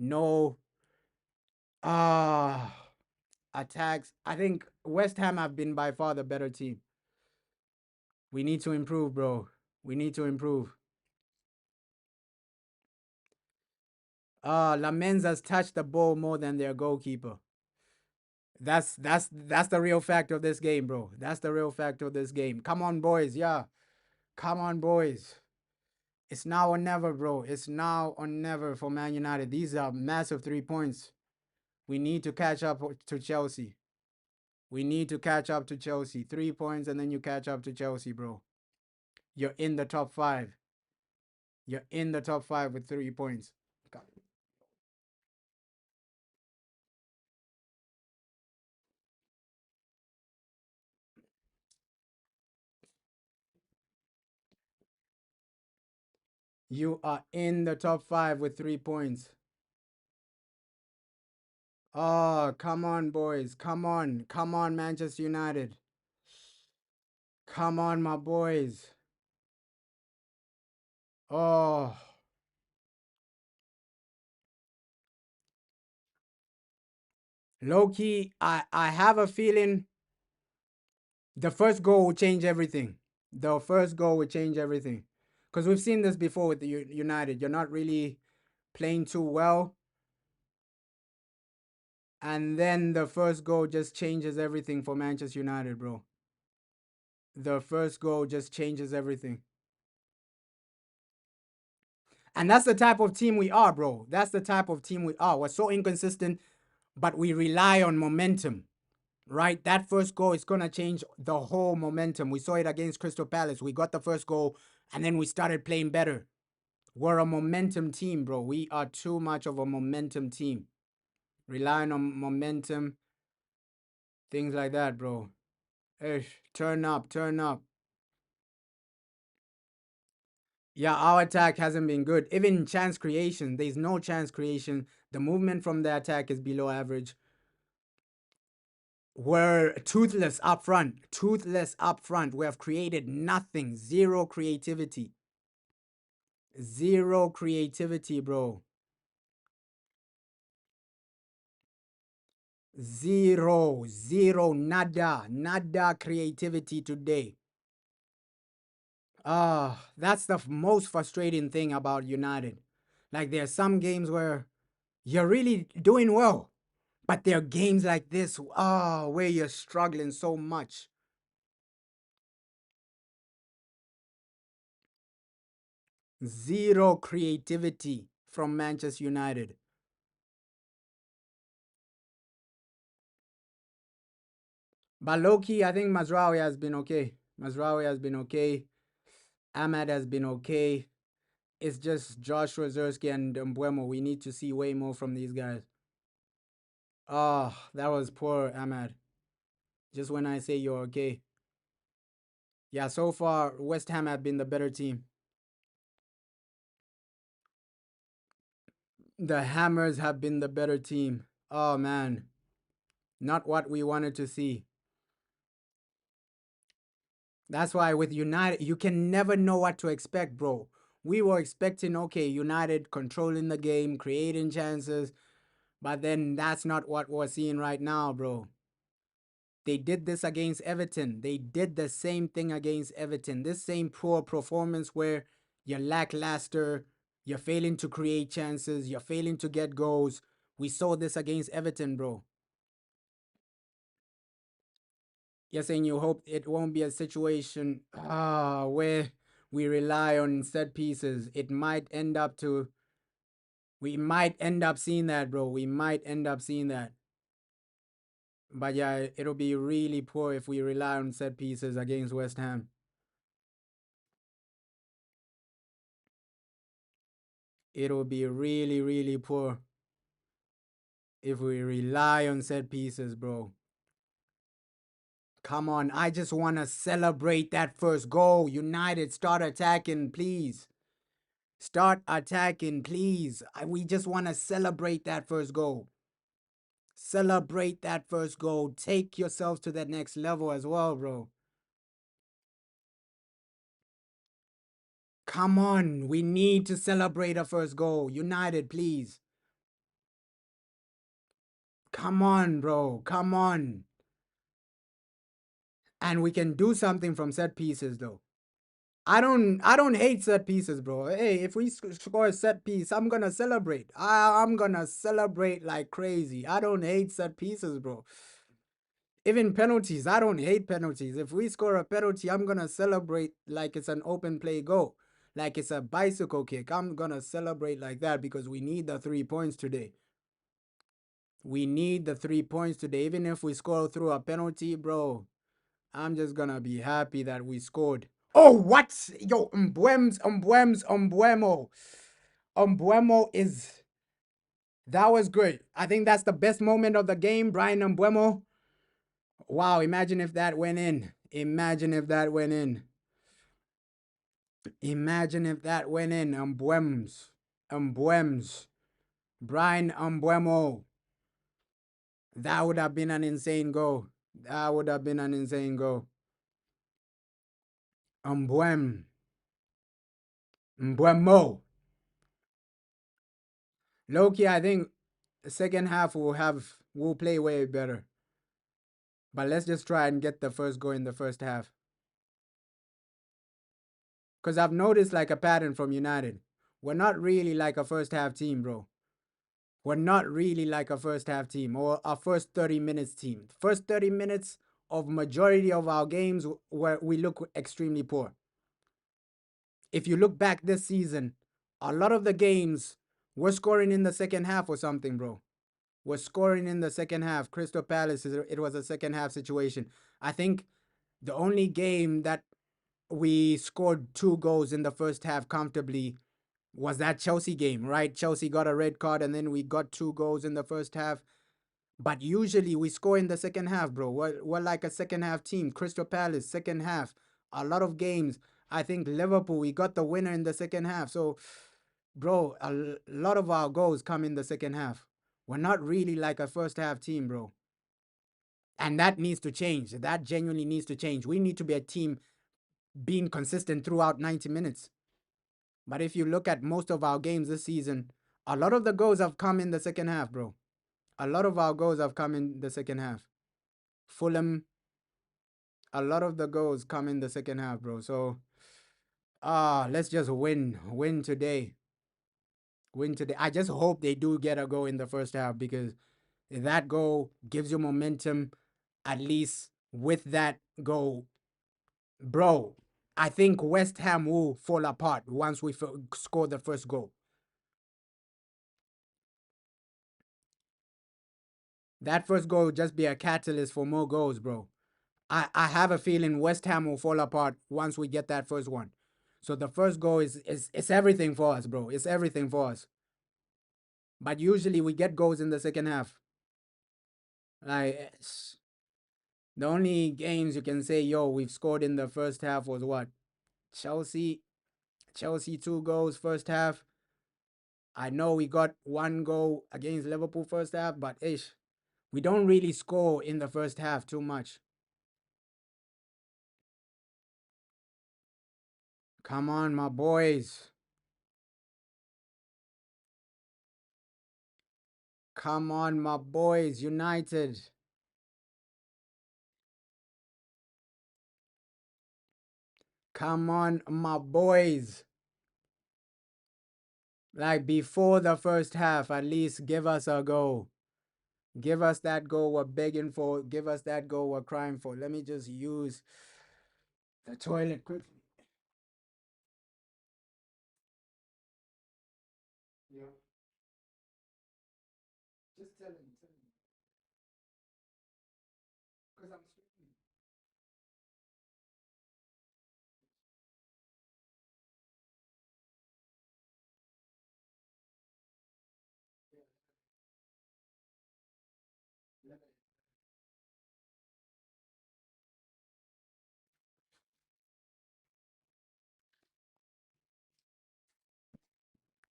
no attacks. I think West Ham have been by far the better team. We need to improve, bro. We need to improve. Lamenza's touched the ball more than their goalkeeper. That's the real fact of this game, bro. That's the real fact of this game. Come on, boys. Yeah. Come on, boys. It's now or never, bro. It's now or never for Man United. These are massive 3 points. We need to catch up to Chelsea. We need to catch up to Chelsea. 3 points and then you catch up to Chelsea, bro. You're in the top 5. You're in the top 5 with 3 points. You are in the top 5 with 3 points. Oh, come on, boys. Come on. Come on, Manchester United. Come on, my boys. Oh. Low-key, I have a feeling the first goal will change everything. The first goal will change everything. Because we've seen this before with the United. You're not really playing too well. And then the first goal just changes everything for Manchester United, bro. The first goal just changes everything. And that's the type of team we are, bro. That's the type of team we are. We're so inconsistent, but we rely on momentum, right? That first goal is going to change the whole momentum. We saw it against Crystal Palace. We got the first goal, and then we started playing better. We're a momentum team, bro. We are too much of a momentum team. Relying on momentum, things like that, bro. Ish, turn up, turn up. Yeah, our attack hasn't been good. Even chance creation, there's no chance creation. The movement from the attack is below average. We're toothless up front. Toothless up front. We have created nothing. Zero creativity. Zero creativity, bro. Zero. Nada creativity today. That's the most frustrating thing about United. Like, there's some games where you're really doing well, but there are games like this, where you're struggling so much. Zero creativity from Manchester United. But low-key, I think Mazraoui has been okay. Mazraoui has been okay. Ahmad has been okay. It's just Josh Rozersky and Mbuemo. We need to see way more from these guys. Oh, that was poor, Ahmad. Just when I say you're okay. Yeah, so far, West Ham have been the better team. The Hammers have been the better team. Oh, man. Not what we wanted to see. That's why with United, you can never know what to expect, bro. We were expecting, okay, United controlling the game, creating chances, but then that's not what we're seeing right now, bro. They did this against Everton. They did the same thing against Everton. This same poor performance where you're lackluster, you're failing to create chances, you're failing to get goals. We saw this against Everton, bro. You're saying you hope it won't be a situation where we rely on set pieces. We might end up seeing that, bro. We might end up seeing that. But yeah, it'll be really poor if we rely on set pieces against West Ham. It'll be really, really poor if we rely on set pieces, bro. Come on, I just want to celebrate that first goal. United, start attacking, please. Start attacking, please. We just want to celebrate that first goal. Celebrate that first goal. Take yourselves to that next level as well, bro. Come on. We need to celebrate a first goal. United, please. Come on, bro. Come on. And we can do something from set pieces, though. I don't hate set pieces, bro. Hey, if we score a set piece, I'm gonna celebrate. I'm gonna celebrate like crazy. I don't hate set pieces, bro. Even penalties, I don't hate penalties. If we score a penalty, I'm gonna celebrate like it's an open play goal, like it's a bicycle kick. I'm gonna celebrate like that because we need the 3 points today. We need the 3 points today. Even if we score through a penalty, bro, I'm just gonna be happy that we scored. Oh, what? Yo, Mbuemo. Mbuemo is... That was good. I think that's the best moment of the game, Brian Mbuemo. Wow, imagine if that went in. Imagine if that went in. Imagine if that went in. Mbuems. Brian Mbuemo. That would have been an insane goal. That would have been an insane goal. Mbuemo. Loki, I think the second half will play way better. But let's just try and get the first goal in the first half. Because I've noticed like a pattern from United. We're not really like a first half team, bro. We're not really like a first half team or a first 30 minutes team. First 30 minutes of majority of our games where we look extremely poor. If you look back this season, a lot of the games we're scoring in the second half or something, bro. We're scoring in the second half. Crystal Palace, it was a second half situation. I think the only game that we scored 2 goals in the first half comfortably was that Chelsea game, right? Chelsea got a red card and then we got 2 goals in the first half. But usually we score in the second half, bro. We're like a second half team. Crystal Palace, second half. A lot of games. I think Liverpool, we got the winner in the second half. So, bro, a lot of our goals come in the second half. We're not really like a first half team, bro. And that needs to change. That genuinely needs to change. We need to be a team being consistent throughout 90 minutes. But if you look at most of our games this season, a lot of the goals have come in the second half, bro. A lot of our goals have come in the second half. Fulham, a lot of the goals come in the second half, bro. So, let's just win today. Win today. I just hope they do get a goal in the first half because that goal gives you momentum. At least with that goal, bro, I think West Ham will fall apart once we score the first goal. That first goal will just be a catalyst for more goals, bro. I have a feeling West Ham will fall apart once we get that first one. So the first goal is it's everything for us, bro. It's everything for us. But usually we get goals in the second half. Like the only games you can say, yo, we've scored in the first half was what? Chelsea 2 goals first half. I know we got 1 goal against Liverpool first half, but we don't really score in the first half too much. Come on, my boys. Come on, my boys. United. Come on, my boys. Like before the first half, at least give us a goal. Give us that goal we're begging for. Give us that goal we're crying for. Let me just use the toilet quickly. Yeah. Just tell him. Because I'm speaking.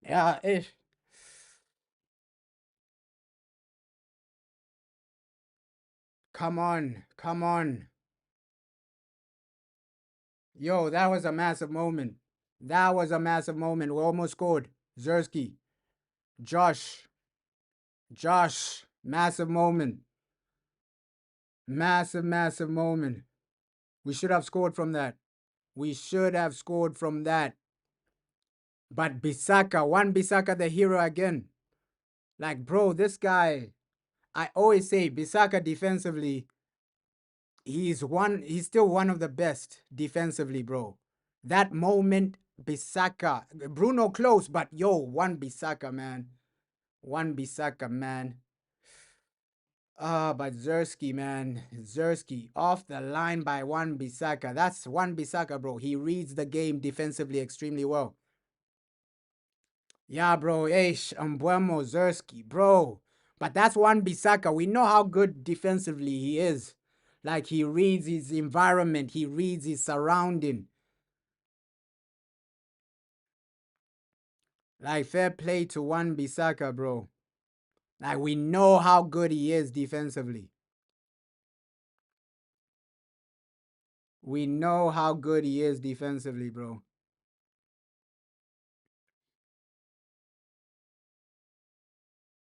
Yeah, Come on. Come on. Yo, that was a massive moment. That was a massive moment. We almost scored. Zersky. Josh. Massive moment. Massive moment. We should have scored from that. We should have scored from that. But Bissaka the hero again. Like, bro, this guy, I always say Bissaka defensively, he's still one of the best defensively, bro. That moment, Bissaka, Bruno close, but yo, one Bissaka, man. But Zersky, man. Zersky off the line by Wan-Bissaka. That's Wan-Bissaka, bro. He reads the game defensively extremely well. Yeah, bro. Mbuemo, Zersky, bro. But that's Wan-Bissaka. We know how good defensively he is. Like, he reads his environment. He reads his surrounding. Like, fair play to Wan-Bissaka, bro. Like, we know how good he is defensively. We know how good he is defensively, bro.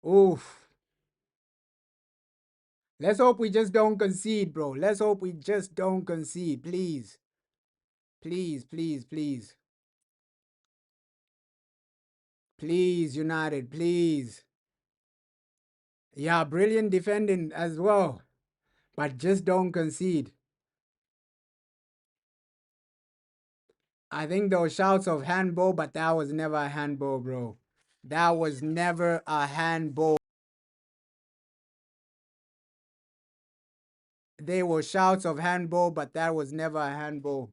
Oof. Let's hope we just don't concede, bro. Let's hope we just don't concede, please. Please, please, please. Please, United, please. Yeah, brilliant defending as well. But just don't concede. I think there were shouts of handball, but that was never a handball, bro. That was never a handball. They were shouts of handball, but that was never a handball.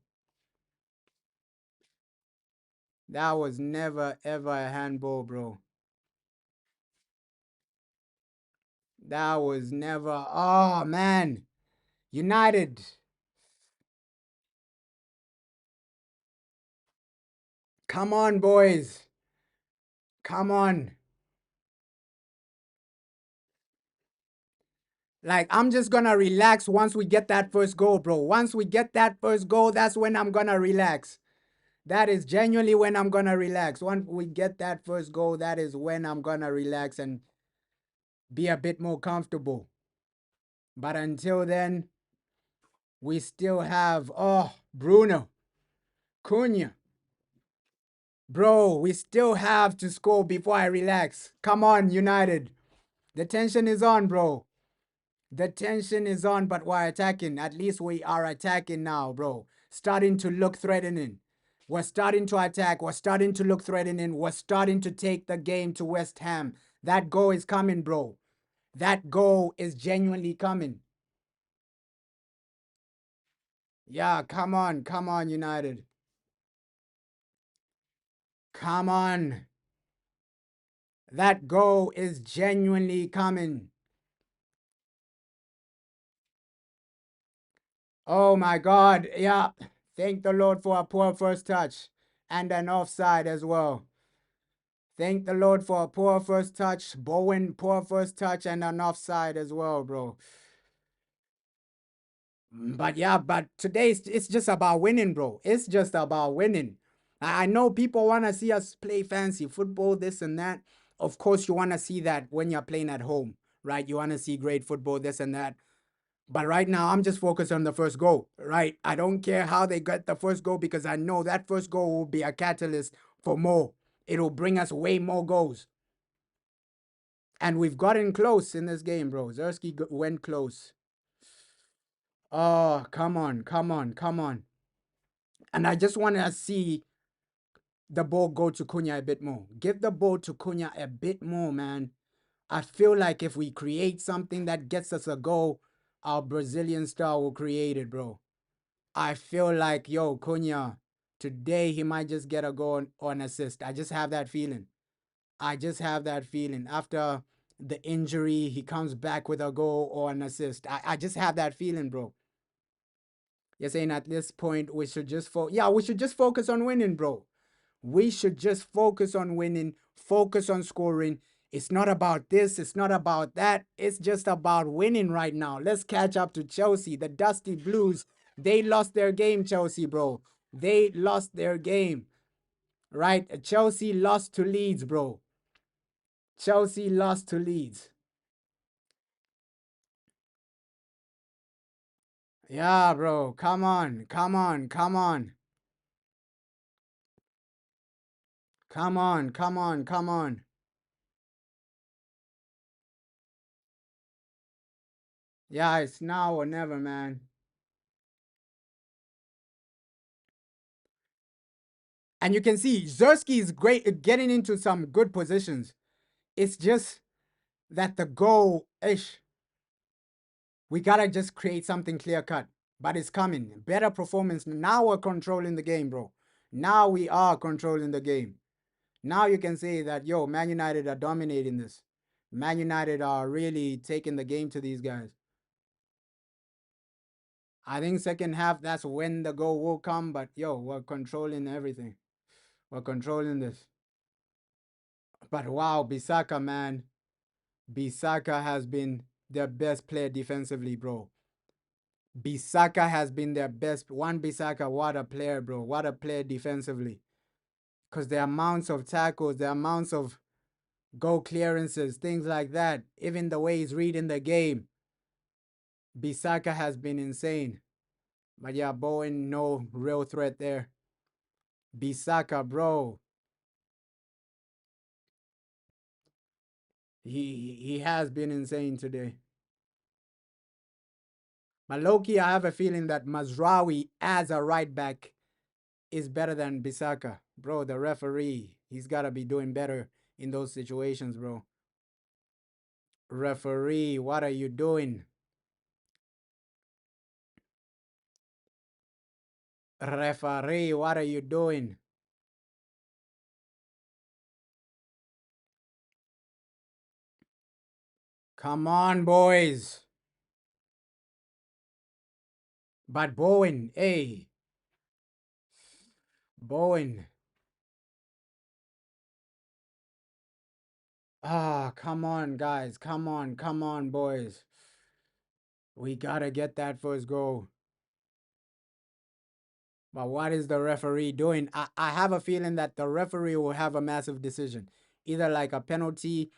That was never, ever a handball, bro. That was never. Oh, man. United. Come on, boys. Come on. Like, I'm just gonna relax once we get that first goal, bro. Once we get that first goal, that's when I'm gonna relax. That is genuinely when I'm gonna relax. Once we get that first goal, that is when I'm gonna relax and be a bit more comfortable. But until then, we still have, Bruno, Cunha. Bro, we still have to score before I relax. Come on, United. The tension is on, bro. The tension is on, but we're attacking. At least we are attacking now, bro. Starting to look threatening. We're starting to attack. We're starting to look threatening. We're starting to take the game to West Ham. That goal is coming, bro. That goal is genuinely coming. Yeah, come on, United. Come on. That goal is genuinely coming. Oh my God. Yeah. Thank the Lord for a poor first touch and an offside as well. Thank the Lord for a poor first touch. Bowen, poor first touch and an offside as well, bro. But yeah, but today it's just about winning, bro. It's just about winning. I know people want to see us play fancy football, this and that. Of course, you want to see that when you're playing at home, right? You want to see great football, this and that. But right now, I'm just focused on the first goal, right? I don't care how they get the first goal because I know that first goal will be a catalyst for more. It'll bring us way more goals. And we've gotten close in this game, bro. Zersky went close. Oh, come on, come on, come on. And I just want to see the ball go to Cunha a bit more. Give the ball to Cunha a bit more, man. I feel like if we create something that gets us a goal, our Brazilian star will create it, bro. I feel like, yo, Cunha, today he might just get a goal or an assist. I just have that feeling. I just have that feeling. After the injury, he comes back with a goal or an assist. I just have that feeling, bro. You're saying at this point we should just we should just focus on winning, bro. We should just focus on winning, focus on scoring. It's not about this, it's not about that. It's just about winning right now. Let's catch up to Chelsea. The Dusty Blues, they lost their game, Chelsea, bro. They lost their game, right? Chelsea lost to Leeds, bro. Chelsea lost to Leeds. Yeah, bro. Come on, come on, come on. Come on, come on, come on. Yeah, it's now or never, man. And you can see Zersky is great at getting into some good positions. It's just that the goal, ish. We gotta just create something clear cut. But it's coming. Better performance. Now we're controlling the game, bro. Now we are controlling the game. Now you can say that, yo, Man United are dominating this. Man United are really taking the game to these guys. I think second half, that's when the goal will come. But, yo, we're controlling everything. We're controlling this. But, wow, Bisaka, man. Bisaka has been their best player defensively, bro. Bisaka has been their best. One Bisaka, what a player, bro. What a player defensively. Because the amounts of tackles, the amounts of goal clearances, things like that, even the way he's reading the game, Bisaka has been insane. But yeah, Bowen, no real threat there. Bisaka, bro. He has been insane today. But low-key, I have a feeling that Mazraoui as a right back is better than Bisaka. Bro, the referee, he's got to be doing better in those situations, bro. Referee, what are you doing? Referee, what are you doing? Come on, boys. But Bowen, hey. Bowen. Ah, come on, guys. Come on, boys. We gotta get that first goal. But what is the referee doing? I have a feeling that the referee will have a massive decision. Either like a penalty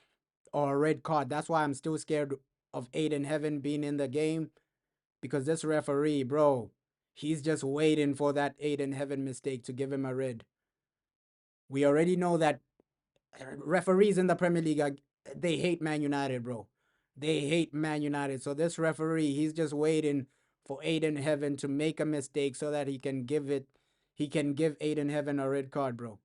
or a red card. That's why I'm still scared of Aiden Heaven being in the game. Because this referee, bro, he's just waiting for that Aiden Heaven mistake to give him a red. We already know that referees in the Premier League, they hate Man United, bro. They hate Man United. So this referee, he's just waiting for Aiden Heaven to make a mistake so that he can give Aiden Heaven a red card, bro.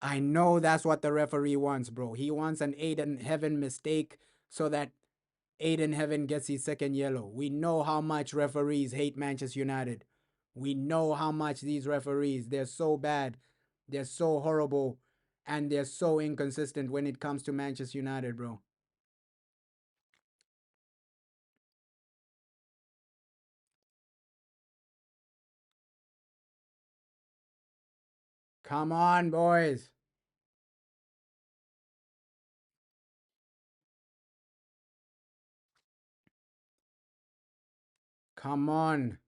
I know that's what the referee wants, bro. He wants an Aiden Heaven mistake so that Aiden Heaven gets his second yellow. We know how much referees hate Manchester United. We know how much these referees, they're so bad, they're so horrible, and they're so inconsistent when it comes to Manchester United, bro. Come on, boys. Come on.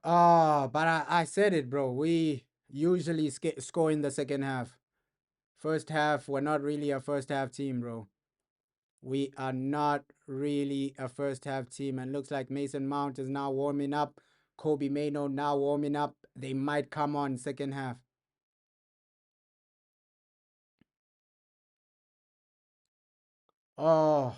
Oh, but I said it, bro. We usually score in the second half. First half, we're not really a first half team, bro. We are not really a first half team. And looks like Mason Mount is now warming up. Kobe Mano now warming up. They might come on second half. Oh.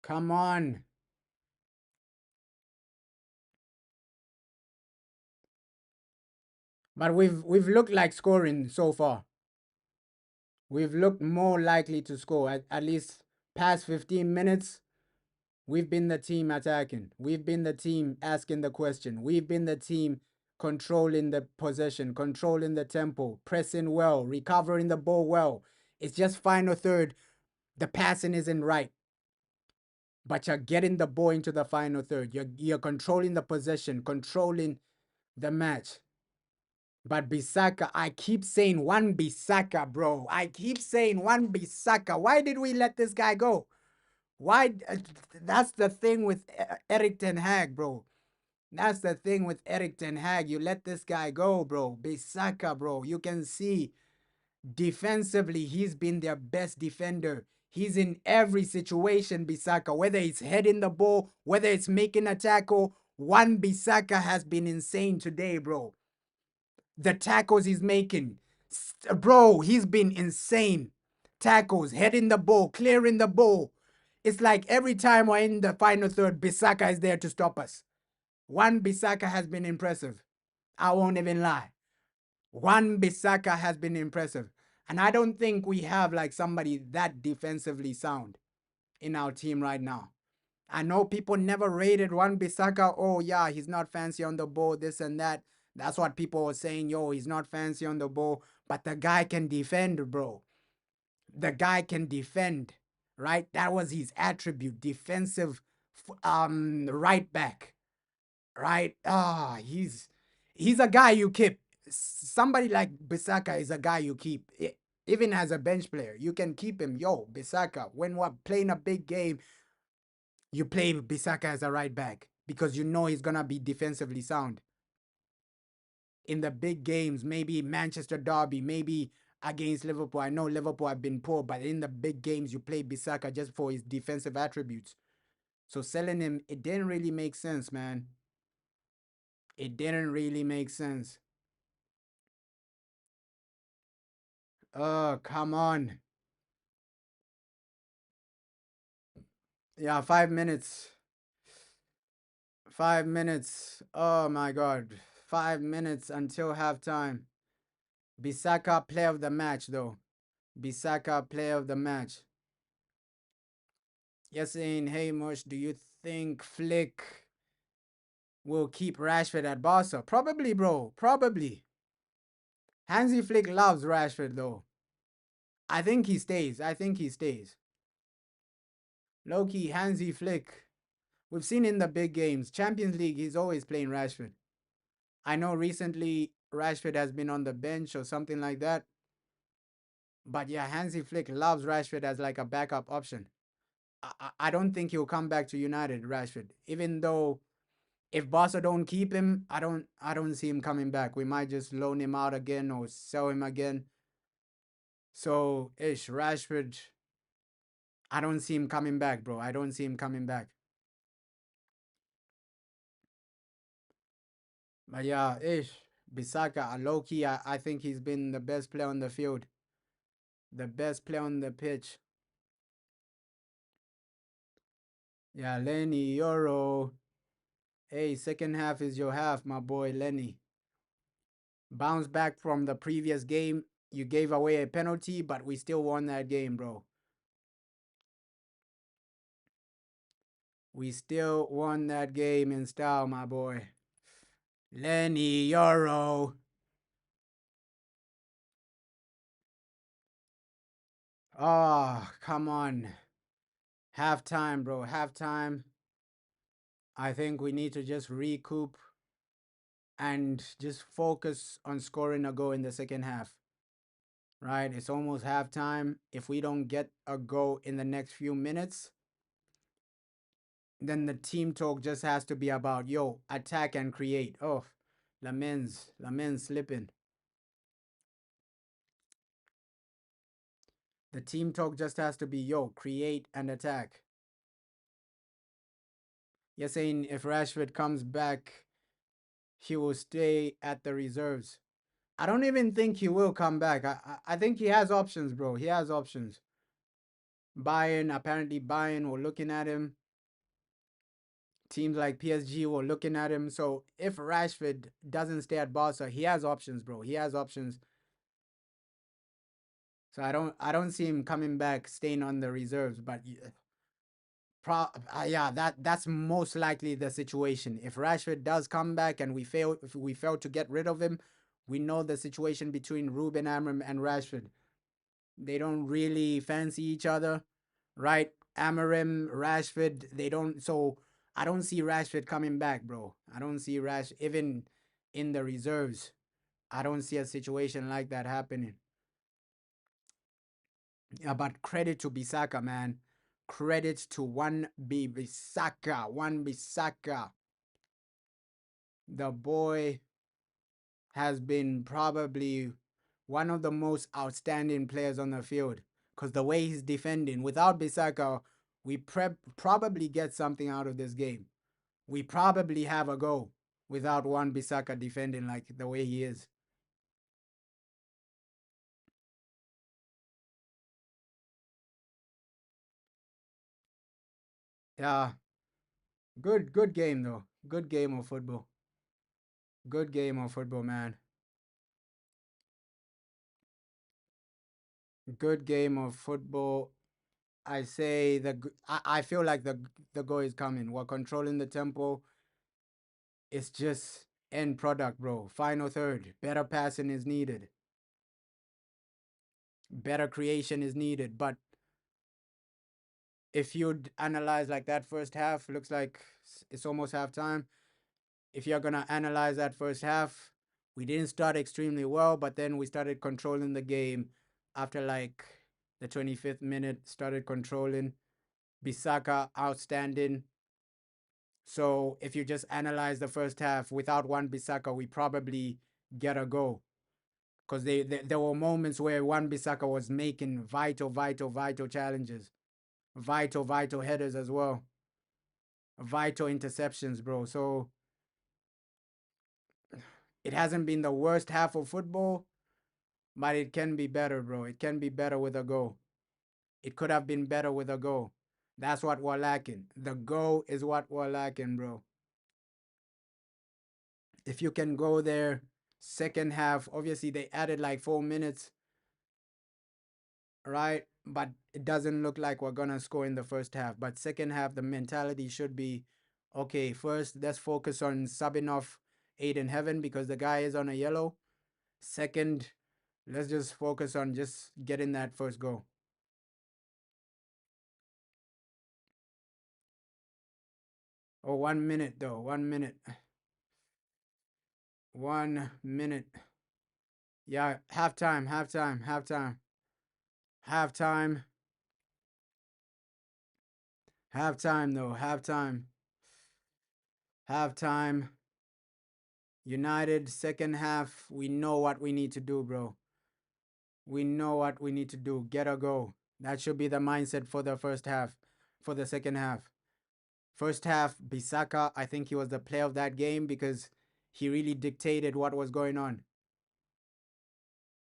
Come on. But we've looked like scoring so far. We've looked more likely to score. At least past 15 minutes, we've been the team attacking. We've been the team asking the question. We've been the team controlling the possession, controlling the tempo, pressing well, recovering the ball well. It's just final third. The passing isn't right. But you're getting the ball into the final third. You're controlling the possession, controlling the match. But Bisaka, I keep saying one Bisaka, bro. I keep saying one Bisaka. Why did we let this guy go? Why? That's the thing with Eric Ten Hag, bro. That's the thing with Eric Ten Hag. You let this guy go, bro. Bisaka, bro. You can see defensively, he's been their best defender. He's in every situation, Bisaka. Whether it's heading the ball, whether it's making a tackle, one Bisaka has been insane today, bro. The tackles he's making. Bro, he's been insane. Tackles, heading the ball, clearing the ball. It's like every time we're in the final third, Bissaka is there to stop us. One Bissaka has been impressive. I won't even lie. One Bissaka has been impressive. And I don't think we have like somebody that defensively sound in our team right now. I know people never rated One Bissaka. Oh, yeah, he's not fancy on the ball, this and that. That's what people were saying. Yo, he's not fancy on the ball. But the guy can defend, bro. The guy can defend, right? That was his attribute. Defensive right back, right? He's a guy you keep. Somebody like Bissaka is a guy you keep. Even as a bench player, you can keep him. Yo, Bissaka, when we're playing a big game, you play Bissaka as a right back because you know he's gonna be defensively sound. In the big games, maybe Manchester Derby, maybe against Liverpool. I know Liverpool have been poor, but in the big games, you play Bissaka just for his defensive attributes. So selling him, it didn't really make sense, man. It didn't really make sense. Oh, come on. Yeah, 5 minutes. 5 minutes. Oh my God. 5 minutes until halftime. Bissaka player of the match, though. Bissaka player of the match. Yes, saying, hey, Mush, do you think Flick will keep Rashford at Barca? Probably, bro. Probably. Hansi Flick loves Rashford, though. I think he stays. I think he stays. Low-key, Hansi Flick. We've seen in the big games. Champions League, he's always playing Rashford. I know recently Rashford has been on the bench or something like that. But yeah, Hansi Flick loves Rashford as like a backup option. I don't think he'll come back to United, Rashford. Even though if Barca don't keep him, I don't see him coming back. We might just loan him out again or sell him again. So Rashford, I don't see him coming back, bro. I don't see him coming back. But yeah, Bissaka, low-key, I think he's been the best player on the field. The best player on the pitch. Yeah, Lenny, Euro. Hey, second half is your half, my boy Lenny. Bounce back from the previous game. You gave away a penalty, but we still won that game, bro. We still won that game in style, my boy. Lenny Euro. Oh, come on. Halftime, bro. Halftime. I think we need to just recoup and just focus on scoring a goal in the second half. Right? It's almost halftime. If we don't get a goal in the next few minutes, then the team talk just has to be about, yo, attack and create. Oh, Lamens slipping. The team talk just has to be, yo, create and attack. You're saying if Rashford comes back, he will stay at the reserves. I don't even think he will come back. I think he has options, bro. He has options. Apparently Bayern were looking at him. Teams like PSG were looking at him. So if Rashford doesn't stay at Barca, he has options, bro. He has options. So I don't see him coming back, staying on the reserves. But yeah, that's most likely the situation. If Rashford does come back and if we fail to get rid of him, we know the situation between Ruben Amorim and Rashford. They don't really fancy each other, right? Amorim, Rashford, they don't. So I don't see Rashford coming back, bro. I don't see even in the reserves. I don't see a situation like that happening. Yeah, but credit to Bissaka, man. Credit to Bissaka. One Bissaka. The boy has been probably one of the most outstanding players on the field. Because the way he's defending, without Bissaka, we probably get something out of this game. We probably have a goal without one Bissaka defending like the way he is. Yeah, good game though. Good game of football. Good game of football, man. Good game of football. I say I feel like the goal is coming. We're controlling the tempo. It's just end product, bro. Final third. Better passing is needed. Better creation is needed. But if you'd analyze like that first half, looks like it's almost halftime. If you're gonna analyze that first half, we didn't start extremely well, but then we started controlling the game after like the 25th minute, started controlling. Bisaka outstanding. So if you just analyze the first half, without one Bisaka, we probably get a goal. Because there were moments where one Bisaka was making vital challenges, vital headers as well, vital interceptions, bro. So it hasn't been the worst half of football, but it can be better, bro. It can be better with a goal. It could have been better with a goal. That's what we're lacking. The goal is what we're lacking, bro. If you can go there, second half, obviously they added like 4 minutes, right? But it doesn't look like we're gonna score in the first half. But second half, the mentality should be, okay, first let's focus on subbing off Aiden Heaven because the guy is on a yellow. Second, let's just focus on just getting that first goal. Oh, 1 minute though. 1 minute. 1 minute. Yeah, halftime. Halftime though. Halftime. United, second half. We know what we need to do, bro. We know what we need to do. Get a goal. That should be the mindset for the first half, for the second half. First half, Bisaka, I think he was the player of that game because he really dictated what was going on.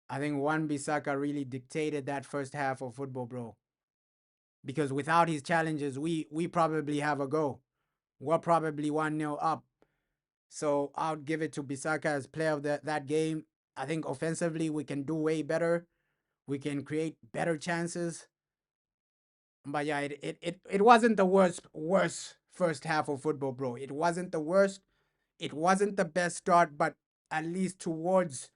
I think Wan Bisaka really dictated that first half of football, bro. Because without his challenges, we probably have a goal. We're probably 1-0 up. So I'll give it to Bisaka as player of that game. I think offensively we can do way better. We can create better chances. But yeah, it wasn't the worst first half of football, bro. It wasn't the worst. It wasn't the best start, but at least towards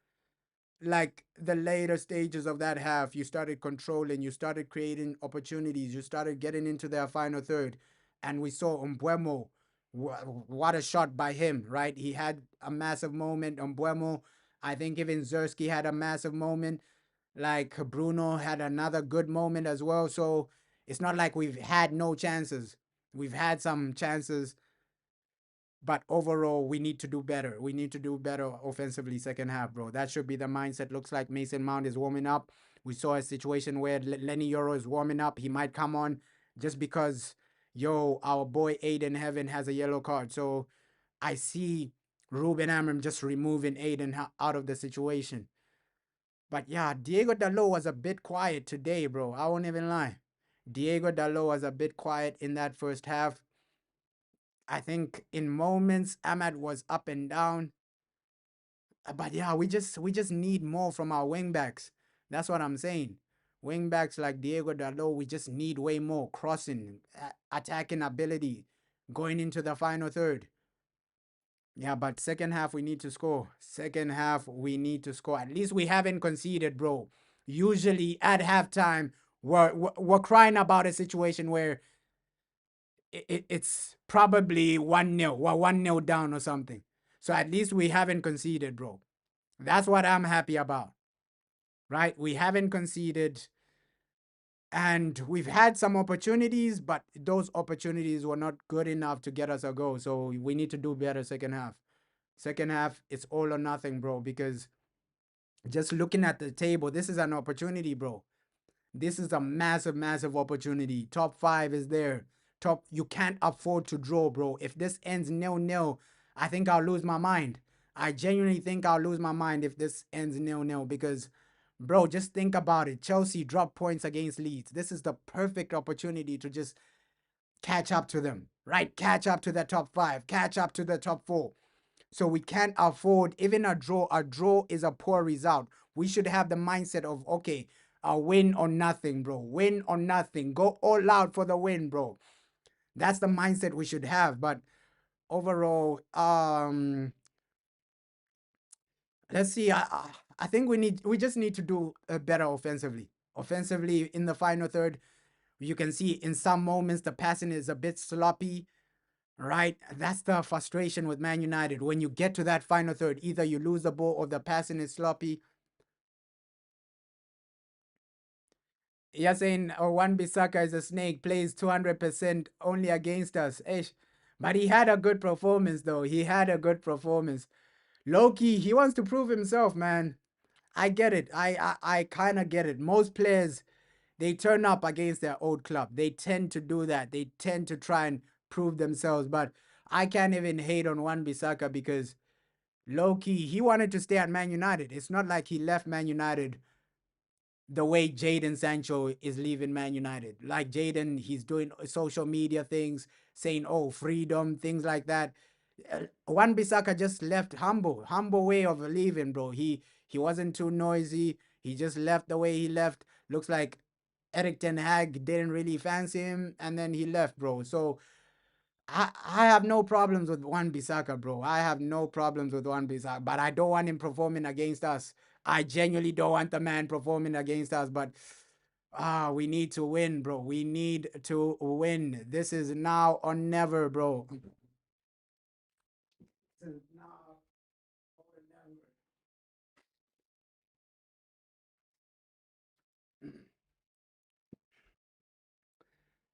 like the later stages of that half, you started controlling, you started creating opportunities, you started getting into their final third. And we saw Umbuemo, what a shot by him, right? He had a massive moment. Umbuemo, I think even Zersky had a massive moment. Like Bruno had another good moment as well. So it's not like we've had no chances. We've had some chances, but overall, we need to do better. We need to do better offensively second half, bro. That should be the mindset. Looks like Mason Mount is warming up. We saw a situation where Lenny Euro is warming up. He might come on just because, our boy Aiden Heaven has a yellow card. So I see Ruben Amorim just removing Aiden out of the situation. But yeah, Diego Dalot was a bit quiet today, bro. I won't even lie. Diego Dalot was a bit quiet in that first half. I think in moments Ahmad was up and down. But yeah, we just need more from our wingbacks. That's what I'm saying. Wingbacks like Diego Dalot, we just need way more crossing, attacking ability, going into the final third. Yeah, but second half we need to score. Second half we need to score. At least we haven't conceded, bro. Usually at halftime, we're crying about a situation where it's probably 1-0. We're 1-0 down or something. So at least we haven't conceded, bro. That's what I'm happy about. Right? We haven't conceded. And we've had some opportunities, but those opportunities were not good enough to get us a goal. So we need to do better second half. Second half, it's all or nothing, bro, because just looking at the table, this is an opportunity, bro. This is a massive opportunity. Top 5 is there. You can't afford to draw, bro. If this ends 0-0, I think I'll lose my mind. I genuinely think I'll lose my mind if this ends 0-0 because, bro, just think about it. Chelsea dropped points against Leeds. This is the perfect opportunity to just catch up to them, right? Catch up to the top 5, catch up to the top 4. So we can't afford even a draw. A draw is a poor result. We should have the mindset of, okay, a win or nothing, bro. Win or nothing. Go all out for the win, bro. That's the mindset we should have. But overall, let's see. I think we just need to do better offensively. Offensively in the final third, you can see in some moments the passing is a bit sloppy, right? That's the frustration with Man United. When you get to that final third, either you lose the ball or the passing is sloppy. You're saying Wan Bissaka is a snake, plays 200% only against us. Ish. But he had a good performance, though. He had a good performance. Loki, he wants to prove himself, man. I get it. I kind of get it. Most players, they turn up against their old club. They tend to do that. They tend to try and prove themselves. But I can't even hate on Wan Bissaka because low-key, he wanted to stay at Man United. It's not like he left Man United the way Jadon Sancho is leaving Man United. Like Jadon, he's doing social media things, saying, oh, freedom, things like that. Wan Bissaka just left humble way of leaving, bro. He wasn't too noisy. He just left the way he left. Looks like Eric Ten Hag didn't really fancy him, and then he left, bro. So I have no problems with Wan Bissaka, bro. I have no problems with Wan Bissaka, but I don't want him performing against us. I genuinely don't want the man performing against us, but we need to win, bro. We need to win. This is now or never, bro. This is now or never.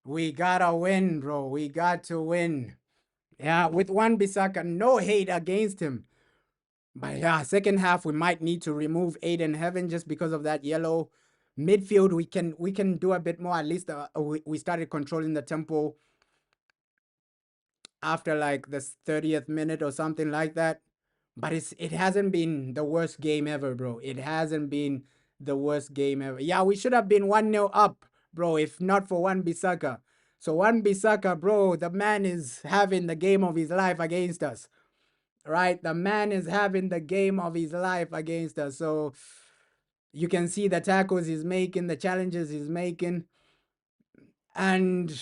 We gotta win, bro. We got to win. Yeah, with Wan Bissaka, no hate against him. But yeah, second half we might need to remove Aiden Heaven just because of that yellow. Midfield we can do a bit more. At least we started controlling the tempo after like the 30th minute or something like that. But it hasn't been the worst game ever, bro. It hasn't been the worst game ever. Yeah, we should have been 1-0 up, bro, if not for Wan Bissaka. So Wan Bissaka, bro, the man is having the game of his life against us. Right? The man is having the game of his life against us. So you can see the tackles he's making, the challenges he's making. And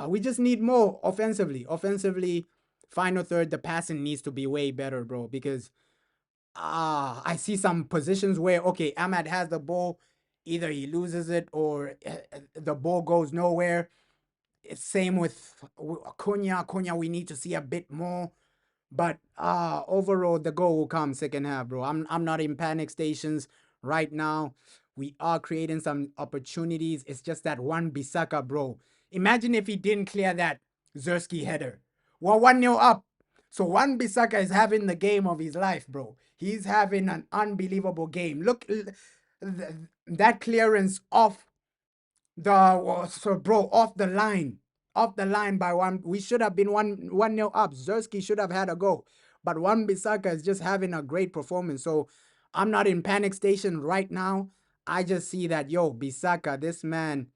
we just need more offensively. Offensively, final third, the passing needs to be way better, bro. Because I see some positions where, okay, Ahmad has the ball. Either he loses it or the ball goes nowhere. It's same with Cunha. Cunha, we need to see a bit more. But overall, the goal will come second half, bro. I'm not in panic stations right now. We are creating some opportunities. It's just that Wan Bissaka, bro. Imagine if he didn't clear that Zersky header. We're 1-0 up. So Wan Bissaka is having the game of his life, bro. He's having an unbelievable game. Look, that clearance off off the line. Off the line by one. We should have been 1-0 up. Zersky should have had a goal. But Wan Bissaka is just having a great performance. So I'm not in panic station right now. I just see that, yo, Bissaka, this man,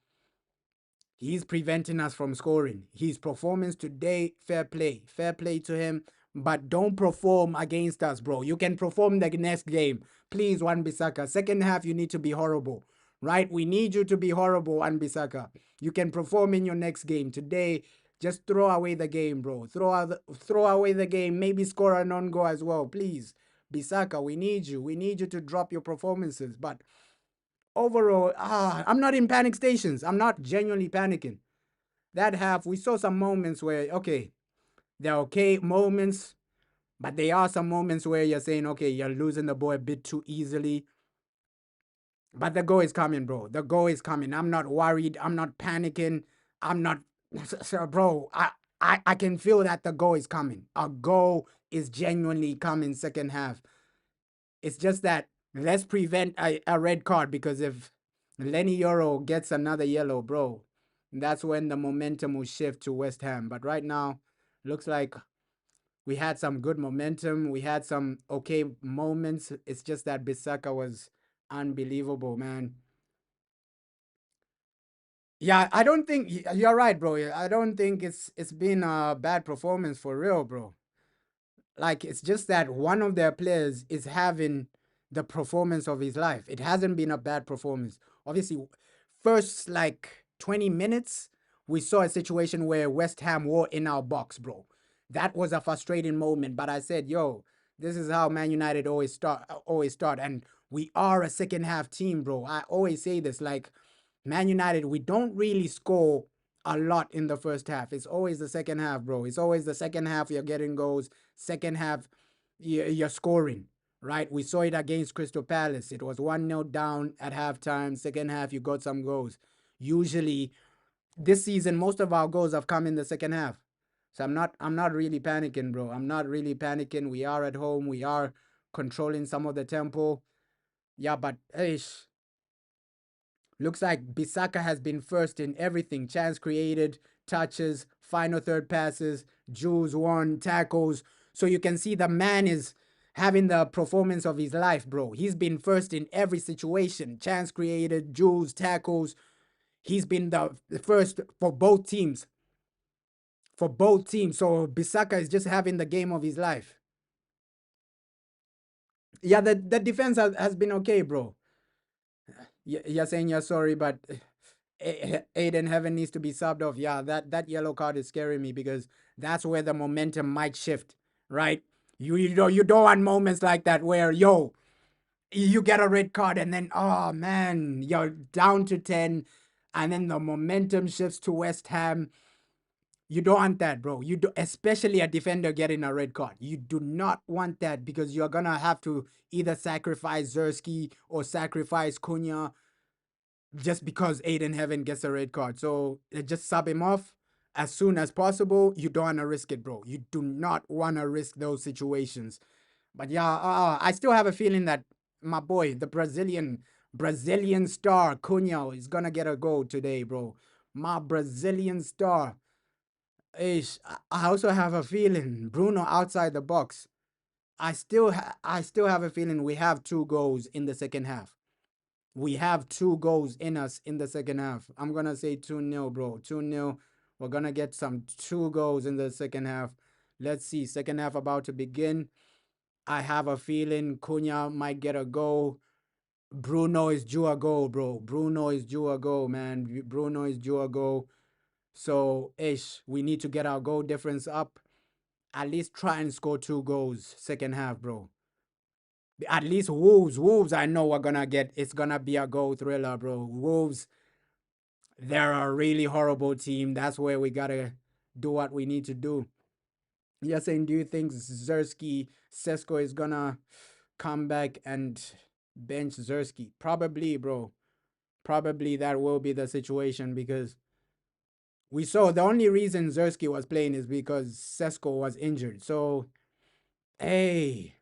he's preventing us from scoring. His performance today, fair play. Fair play to him. But don't perform against us, bro. You can perform the next game. Please, Wan Bissaka. Second half, you need to be horrible. Right? We need you to be horrible, Wan Bissaka. You can perform in your next game. Today, just throw away the game, bro. Throw away the game. Maybe score a non-goal as well. Please. Bissaka, we need you. We need you to drop your performances. But overall, I'm not in panic stations. I'm not genuinely panicking. That half, we saw some moments where, okay, they're okay moments, but there are some moments where you're saying, okay, you're losing the ball a bit too easily. But the goal is coming, bro. The goal is coming. I'm not worried. I'm not panicking. I'm not, bro. I can feel that the goal is coming. A goal is genuinely coming second half. It's just that let's prevent a red card because if Lenny Yoro gets another yellow, bro, that's when the momentum will shift to West Ham. But right now, looks like we had some good momentum. We had some okay moments. It's just that Bissaka was unbelievable, man. Yeah, I don't think you're right, bro. I don't think it's been a bad performance for real, bro. Like it's just that one of their players is having the performance of his life. It hasn't been a bad performance. Obviously, first like 20 minutes, we saw a situation where West Ham were in our box, bro. That was a frustrating moment, but I said, "Yo, this is how Man United always start and we are a second half team, bro." I always say this like Man United, we don't really score a lot in the first half. It's always the second half, bro. It's always the second half you're getting goals. Second half, you're scoring, right? We saw it against Crystal Palace. It was 1-0 down at halftime. Second half, you got some goals. Usually, this season, most of our goals have come in the second half. So I'm not really panicking, bro. I'm not really panicking. We are at home. We are controlling some of the tempo. Yeah, but looks like Bisaka has been first in everything. Chance created, touches, final third passes, Jules won, tackles. So you can see the man is having the performance of his life, bro. He's been first in every situation. Chance created, Jules, tackles. He's been the first for both teams. For both teams. So Bisaka is just having the game of his life. Yeah, the defense has been okay, bro. You're saying you're sorry, but Aiden Heaven needs to be subbed off. Yeah, that yellow card is scaring me because that's where the momentum might shift, right? You don't want moments like that where you get a red card and then oh man, you're down to 10 and then the momentum shifts to West Ham. You don't want that, bro. You do, especially a defender getting a red card. You do not want that because you're gonna have to either sacrifice Zersky or sacrifice Cunha just because Aiden Heaven gets a red card. So just sub him off as soon as possible. You don't want to risk it, bro. You do not want to risk those situations. But yeah, I still have a feeling that my boy, the Brazilian star Cunha is gonna get a goal today, bro. My Brazilian star. Ish. I also have a feeling Bruno outside the box. I still have a feeling we have 2 goals in the second half. We have 2 goals in us in the second half. I'm gonna say 2-0, bro. 2-0. We're gonna get some 2 goals in the second half. Let's see. Second half about to begin. I have a feeling Cunha might get a goal. Bruno is due a goal, bro. Bruno is due a goal, man. Bruno is due a goal. So, we need to get our goal difference up. At least try and score 2 goals second half, bro. At least Wolves, I know we're gonna get. It's gonna be a goal thriller, bro. Wolves, they're a really horrible team. That's where we gotta do what we need to do. You're saying, do you think Zersky, Sesko is gonna come back and bench Zersky? Probably, bro. Probably that will be the situation because we saw the only reason Zersky was playing is because Sesko was injured. So, hey,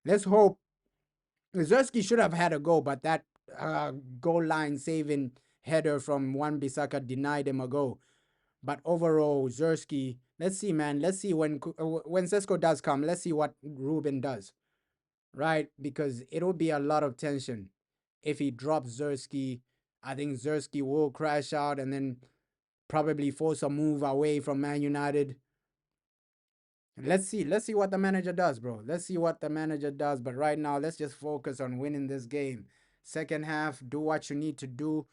let's hope Zersky should have had a goal, but that goal line saving header from Wan Bissaka denied him a goal. But overall, Zersky, let's see, man. Let's see when Sesko does come. Let's see what Ruben does, right? Because it'll be a lot of tension if he drops Zersky. I think Zersky will crash out and then probably force a move away from Man United. Let's see. Let's see what the manager does, bro. Let's see what the manager does. But right now, let's just focus on winning this game. Second half, do what you need to do.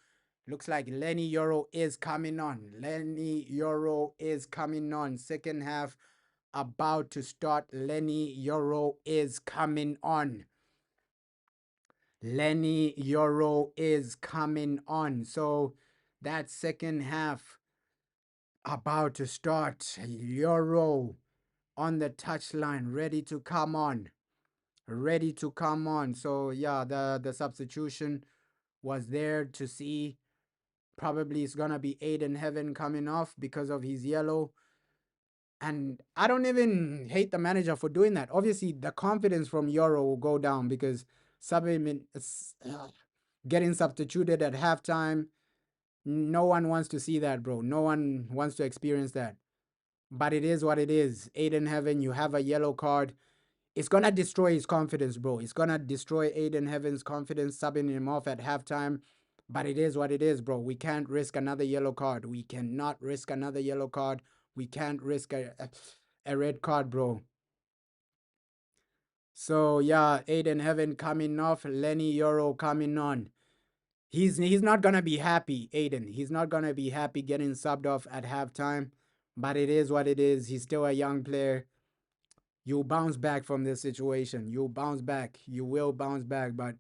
Looks like Lenny Euro is coming on. Lenny Euro is coming on. Second half about to start. Lenny Euro is coming on. Lenny Euro is coming on. So that second half about to start. Euro on the touchline, ready to come on. Ready to come on. So yeah, the substitution was there to see. Probably it's gonna be Aiden Heaven coming off because of his yellow. And I don't even hate the manager for doing that. Obviously, the confidence from Euro will go down because getting substituted at halftime. No one wants to see that, bro. No one wants to experience that. But it is what it is. Aiden Heaven, you have a yellow card. It's gonna destroy his confidence, bro. It's gonna destroy Aiden Heaven's confidence, subbing him off at halftime. But it is what it is, bro. We can't risk another yellow card. We cannot risk another yellow card. We can't risk a red card, bro. So yeah, Aiden Heaven coming off, Lenny Euro coming on. He's not gonna be happy, Aiden. He's not gonna be happy getting subbed off at halftime. But it is what it is. He's still a young player. You'll bounce back from this situation. You'll bounce back. You will bounce back. But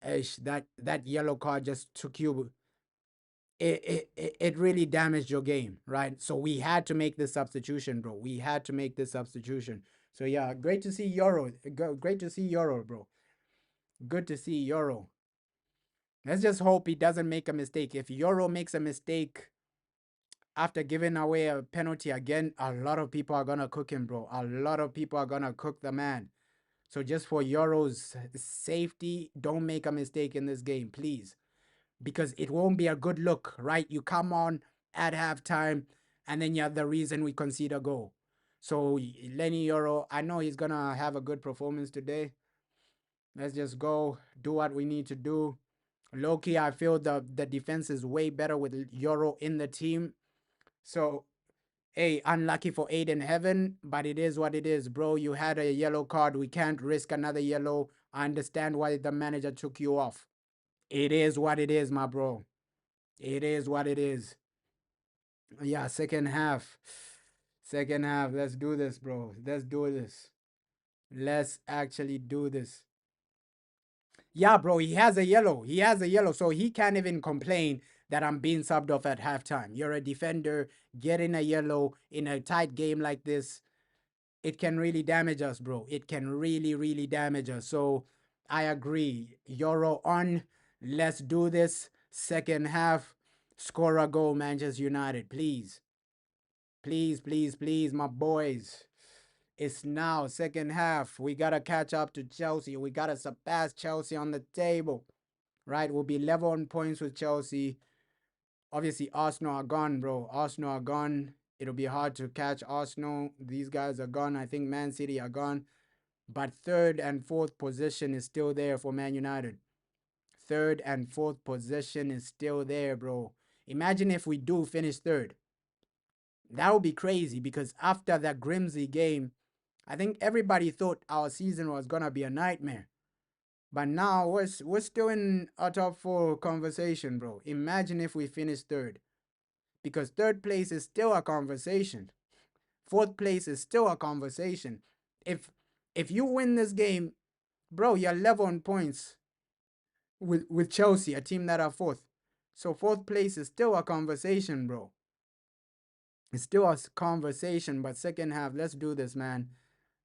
that yellow card just took you. It really damaged your game, right? So we had to make this substitution, bro. We had to make this substitution. So yeah, great to see Euro. Great to see Euro, bro. Good to see Euro. Let's just hope he doesn't make a mistake. If Euro makes a mistake after giving away a penalty again, a lot of people are gonna cook him, bro. A lot of people are gonna cook the man. So just for Euro's safety, don't make a mistake in this game, please. Because it won't be a good look, right? You come on at halftime, and then you have the reason we concede a goal. So Lenny Euro, I know he's gonna have a good performance today. Let's just go do what we need to do. Low-key, I feel the defense is way better with Euro in the team. So, hey, unlucky for Aiden Heaven, but it is what it is, bro. You had a yellow card. We can't risk another yellow. I understand why the manager took you off. It is what it is, my bro. It is what it is. Yeah, second half. Second half. Let's do this, bro. Let's do this. Let's actually do this. Yeah, bro, he has a yellow. He has a yellow, so he can't even complain that I'm being subbed off at halftime. You're a defender, getting a yellow in a tight game like this, it can really damage us, bro. It can really, really damage us. So I agree. Euro on. Let's do this. Second half. Score a goal, Manchester United. Please. Please, please, please, my boys. It's now, second half. We got to catch up to Chelsea. We got to surpass Chelsea on the table, right? We'll be level on points with Chelsea. Obviously, Arsenal are gone, bro. Arsenal are gone. It'll be hard to catch Arsenal. These guys are gone. I think Man City are gone. But third and fourth position is still there for Man United. Third and fourth position is still there, bro. Imagine if we do finish third. That would be crazy because after that Grimsby game, I think everybody thought our season was going to be a nightmare. But now we're still in a top four conversation, bro. Imagine if we finish third. Because third place is still a conversation. Fourth place is still a conversation. If you win this game, bro, you're level on points with Chelsea, a team that are fourth. So fourth place is still a conversation, bro. It's still a conversation, but second half, let's do this, man.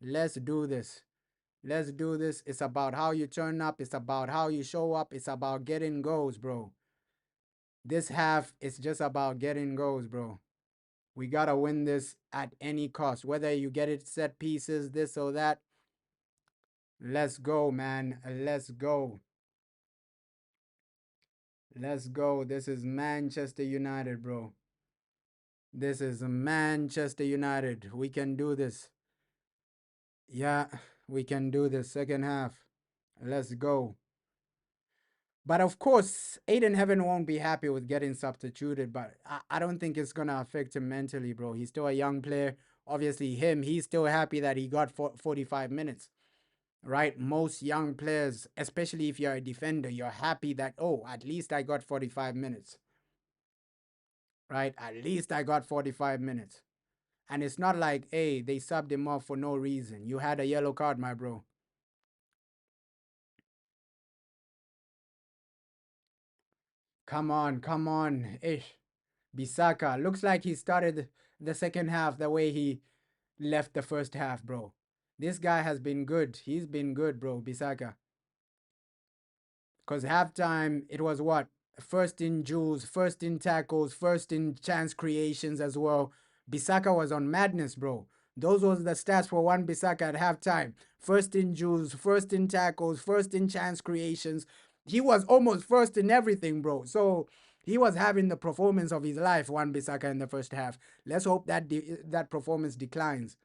Let's do this. Let's do this. It's about how you turn up. It's about how you show up. It's about getting goals, bro. This half is just about getting goals, bro. We gotta win this at any cost. Whether you get it set pieces, this or that. Let's go, man. Let's go. Let's go. This is Manchester United, bro. This is Manchester United. We can do this. Yeah, we can do this. Second half. Let's go. But of course, Aiden Heaven won't be happy with getting substituted, but I don't think it's going to affect him mentally, bro. He's still a young player. Obviously, he's still happy that he got 45 minutes, right? Most young players, especially if you're a defender, you're happy that, oh, at least I got 45 minutes, right? At least I got 45 minutes. And it's not like, hey, they subbed him off for no reason. You had a yellow card, my bro. Come on, come on. Ish. Bisaka. Looks like he started the second half the way he left the first half, bro. This guy has been good. He's been good, bro, Bisaka. Because halftime, it was what? First in jewels, first in tackles, first in chance creations as well. Bisaka was on madness, bro. Those was the stats for one Bisaka at halftime. First in jewels, first in tackles, first in chance creations. He was almost first in everything, bro. So he was having the performance of his life, one Bisaka in the first half. Let's hope that that performance declines.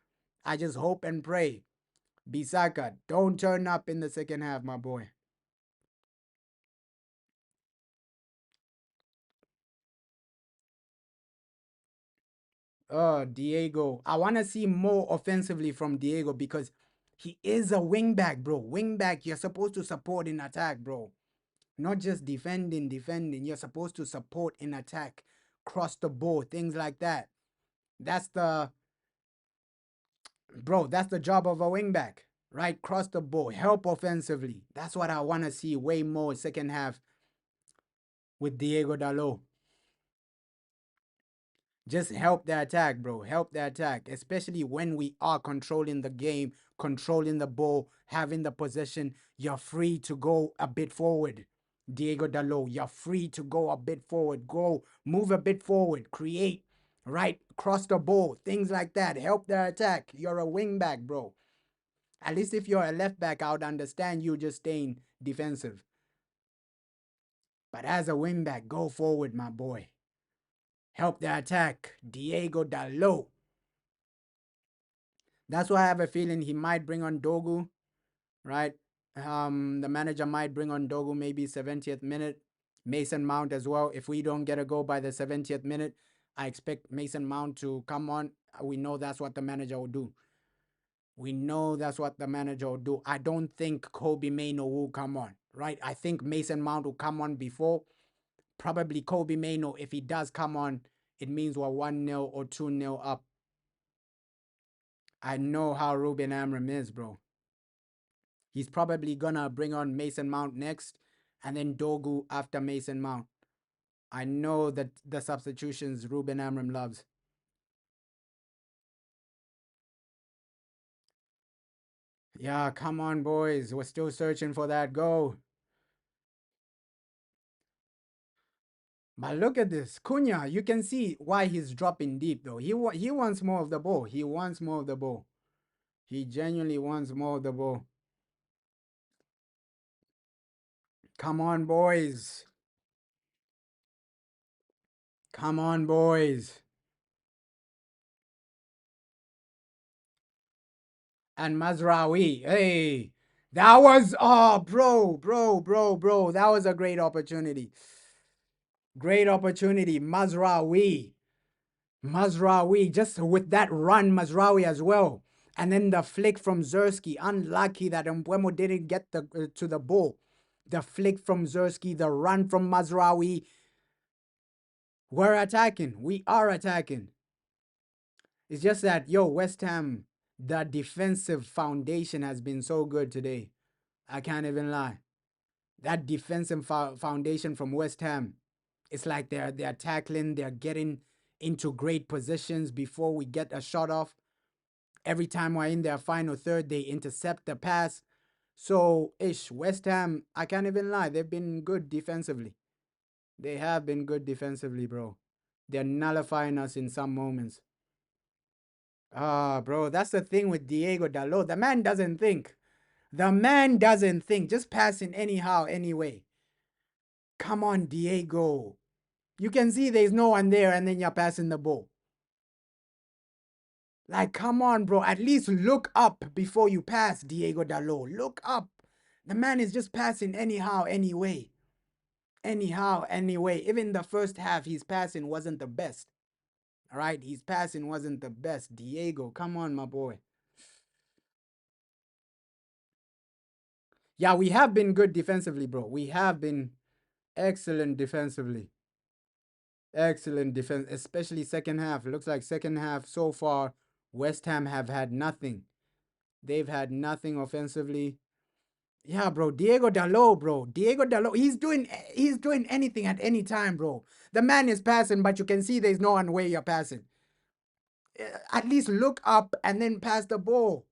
I just hope and pray. Bisaka, don't turn up in the second half, my boy. Diego. I want to see more offensively from Diego because he is a wing back, bro. Wing back, you're supposed to support in attack, bro. Not just defending. You're supposed to support in attack, cross the ball, things like that. That's the job of a wing back, right? Cross the ball, help offensively. That's what I want to see way more second half with Diego Dalot. Just help the attack, bro. Help the attack, especially when we are controlling the game, controlling the ball, having the possession. You're free to go a bit forward. Diego Dalot, you're free to go a bit forward. Go, move a bit forward, create, right? Cross the ball, things like that. Help the attack. You're a wing back, bro. At least if you're a left back, I would understand you just staying defensive. But as a wing back, go forward, my boy. Help the attack. Diego Dalot. That's why I have a feeling he might bring on Dogu, right? The manager might bring on Dogu maybe 70th minute. Mason Mount as well. If we don't get a goal by the 70th minute, I expect Mason Mount to come on. We know that's what the manager will do. We know that's what the manager will do. I don't think Kobe Maino will come on, right? I think Mason Mount will come on before. Probably Kobe Maino, if he does come on, it means we're 1-0 or 2-0 up. I know how Ruben Amorim is, bro. He's probably gonna bring on Mason Mount next and then Dogu after Mason Mount. I know that the substitutions Ruben Amorim loves. Yeah, come on, boys. We're still searching for that goal. But look at this. Cunha, you can see why he's dropping deep, though. He wants more of the ball. He wants more of the ball. He genuinely wants more of the ball. Come on, boys. Come on, boys. And Mazraoui. Hey, that was, bro. That was a great opportunity. Great opportunity. Mazraoui, just with that run, Mazraoui as well. And then the flick from Zersky. Unlucky that Mbeumo didn't get to the ball. The flick from Zersky, the run from Mazraoui. We're attacking. We are attacking. It's just that, West Ham, the defensive foundation has been so good today. I can't even lie. That defensive foundation from West Ham, it's like they're tackling, they're getting into great positions before we get a shot off. Every time we're in their final third, they intercept the pass. So, West Ham, I can't even lie, they've been good defensively. They have been good defensively, bro. They're nullifying us in some moments. Bro, that's the thing with Diego Dalot. The man doesn't think. Just passing anyhow, anyway. Come on, Diego. You can see there's no one there and then you're passing the ball. Like, come on, bro. At least look up before you pass, Diego Dalot. Look up. The man is just passing anyhow, anyway. Even the first half, his passing wasn't the best. All right? His passing wasn't the best. Diego, come on, my boy. Yeah, we have been good defensively, bro. We have been excellent defensively. Excellent defense, especially second half. It looks like second half so far, West Ham have had nothing. They've had nothing offensively. Yeah, bro. Diego Dalot, bro. Diego Dalot. He's doing anything at any time, bro. The man is passing, but you can see there's no one way you're passing. At least look up and then pass the ball.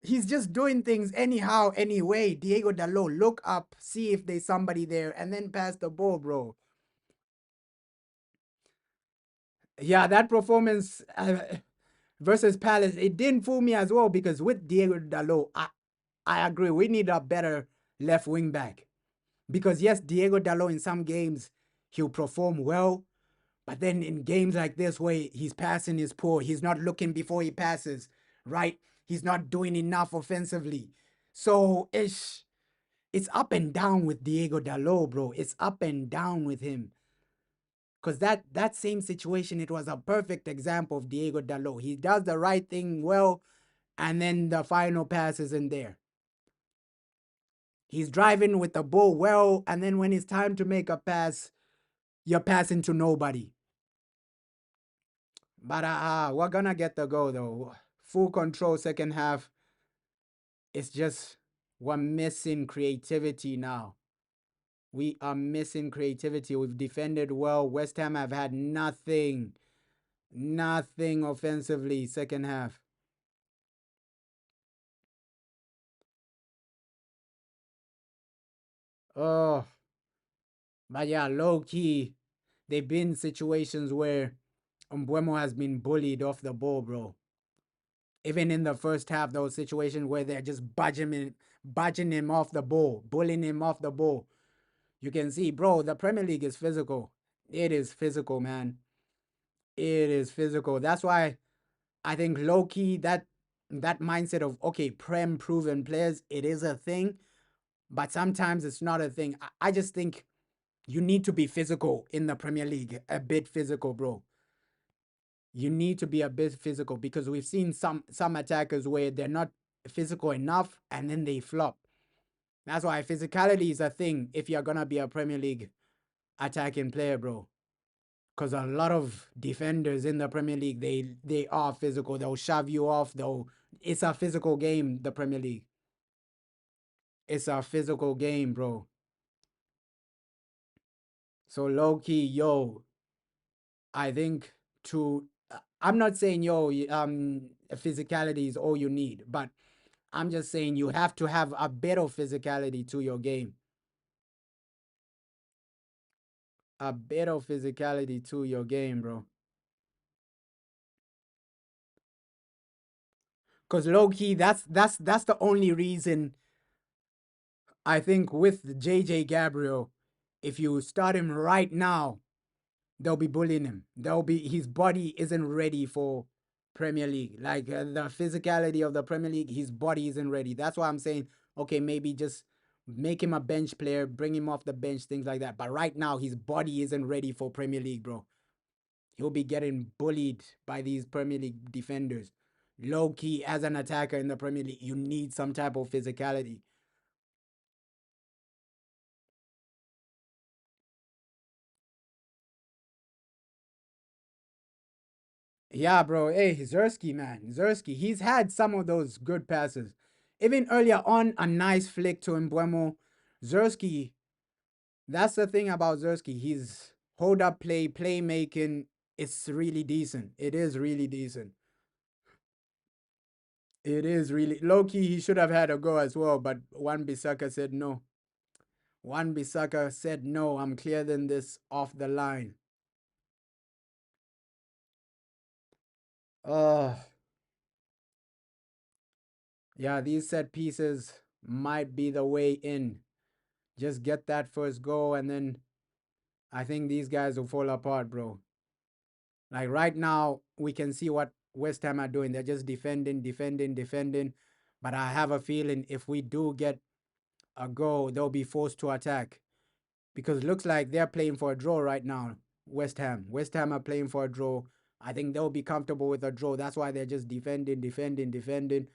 He's just doing things anyhow, anyway. Diego Dalot, look up, see if there's somebody there, and then pass the ball, bro. Yeah, that performance versus Palace, it didn't fool me as well because with Diego Dalot, I agree. We need a better left wing back. Because yes, Diego Dalot in some games, he'll perform well. But then in games like this where his passing is poor, he's not looking before he passes, right? He's not doing enough offensively. So, it's up and down with Diego Dalot, bro. It's up and down with him. Because that same situation, it was a perfect example of Diego Dalot. He does the right thing well, and then the final pass isn't there. He's driving with the ball well, and then when it's time to make a pass, you're passing to nobody. But we're gonna get the goal though. Full control second half. It's just we're missing creativity now. We are missing creativity. We've defended well. West Ham have had nothing offensively second half. Oh, but yeah, low key, they've been situations where Mbuemo has been bullied off the ball, bro. Even in the first half, those situations where they're just budging him off the ball, bullying him off the ball. You can see, bro, the Premier League is physical. It is physical, man. It is physical. That's why I think low key that mindset of okay, prem proven players, it is a thing, but sometimes it's not a thing. I just think you need to be physical in the Premier League, a bit physical, bro. You need to be a bit physical because we've seen some attackers where they're not physical enough and then they flop. That's why physicality is a thing if you're gonna be a Premier League attacking player, bro. Because a lot of defenders in the Premier League, they are physical. They'll shove you off. It's a physical game, the Premier League. It's a physical game, bro. So low key, yo, I think I'm not saying physicality is all you need, but I'm just saying you have to have a bit of physicality to your game. A bit of physicality to your game, bro. Cause low key, that's the only reason I think with JJ Gabriel, if you start him right now, they'll be bullying him. His body isn't ready for Premier League. Like the physicality of the Premier League, his body isn't ready. That's why I'm saying, okay, maybe just make him a bench player, bring him off the bench, things like that. But right now, his body isn't ready for Premier League, bro. He'll be getting bullied by these Premier League defenders. Low key, as an attacker in the Premier League, you need some type of physicality. Yeah, bro. Hey, Zersky, man. Zersky, he's had some of those good passes. Even earlier on, a nice flick to Mbuemo. Zersky, that's the thing about Zersky. His hold up playmaking, it's really decent. It is really decent. It is really low key. He should have had a go as well, but Wan Bissaka said no. Wan Bissaka said no. I'm clearing this off the line. Yeah, these set pieces might be the way in. Just get that first goal, and then I think these guys will fall apart, bro. Like right now, we can see what West Ham are doing. They're just defending. But I have a feeling if we do get a goal, they'll be forced to attack. Because it looks like they're playing for a draw right now, West Ham. West Ham are playing for a draw. I think they'll be comfortable with a draw. That's why they're just defending.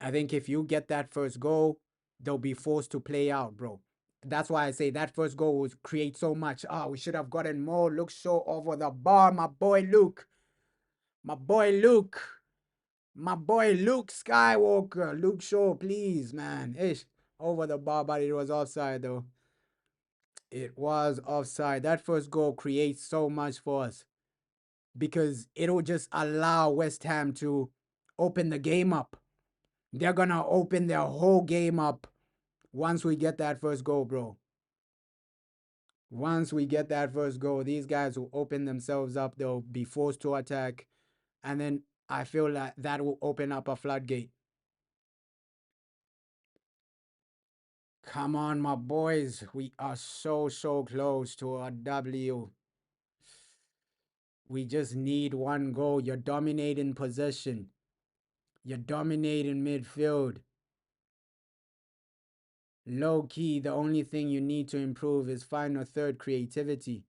I think if you get that first goal, they'll be forced to play out, bro. That's why I say that first goal will create so much. We should have gotten more. Luke Shaw over the bar. My boy Luke. My boy Luke. My boy Luke Skywalker. Luke Shaw, please, man. Ish. Over the bar, but it was offside, though. It was offside. That first goal creates so much for us because it'll just allow West Ham to open the game up. They're going to open their whole game up once we get that first goal, bro. Once we get that first goal, these guys will open themselves up. They'll be forced to attack. And then I feel like that will open up a floodgate. Come on, my boys. We are so close to a W. We just need one goal. You're dominating possession. You're dominating midfield. Low key, the only thing you need to improve is final third creativity.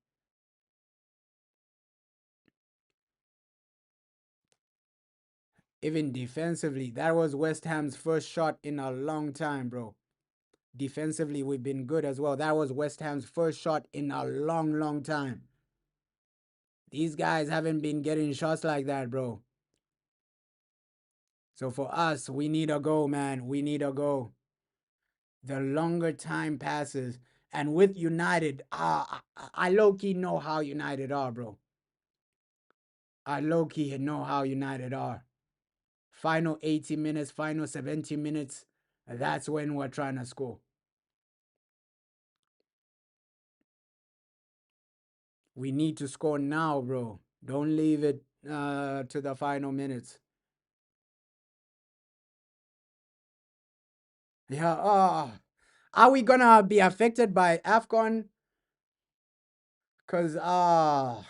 even defensively, that was West Ham's first shot in a long time, bro. Defensively, we've been good as well. That was West Ham's first shot in a long, long time. These guys haven't been getting shots like that, bro. So for us, we need a goal, man. We need a goal. The longer time passes, and with United, I low-key know how United are, bro. I low-key know how United are. Final 80 minutes, final 70 minutes, that's when we're trying to score. We need to score now, bro. Don't leave it to the final minutes. Yeah, are we gonna be affected by AFCON? Cause oh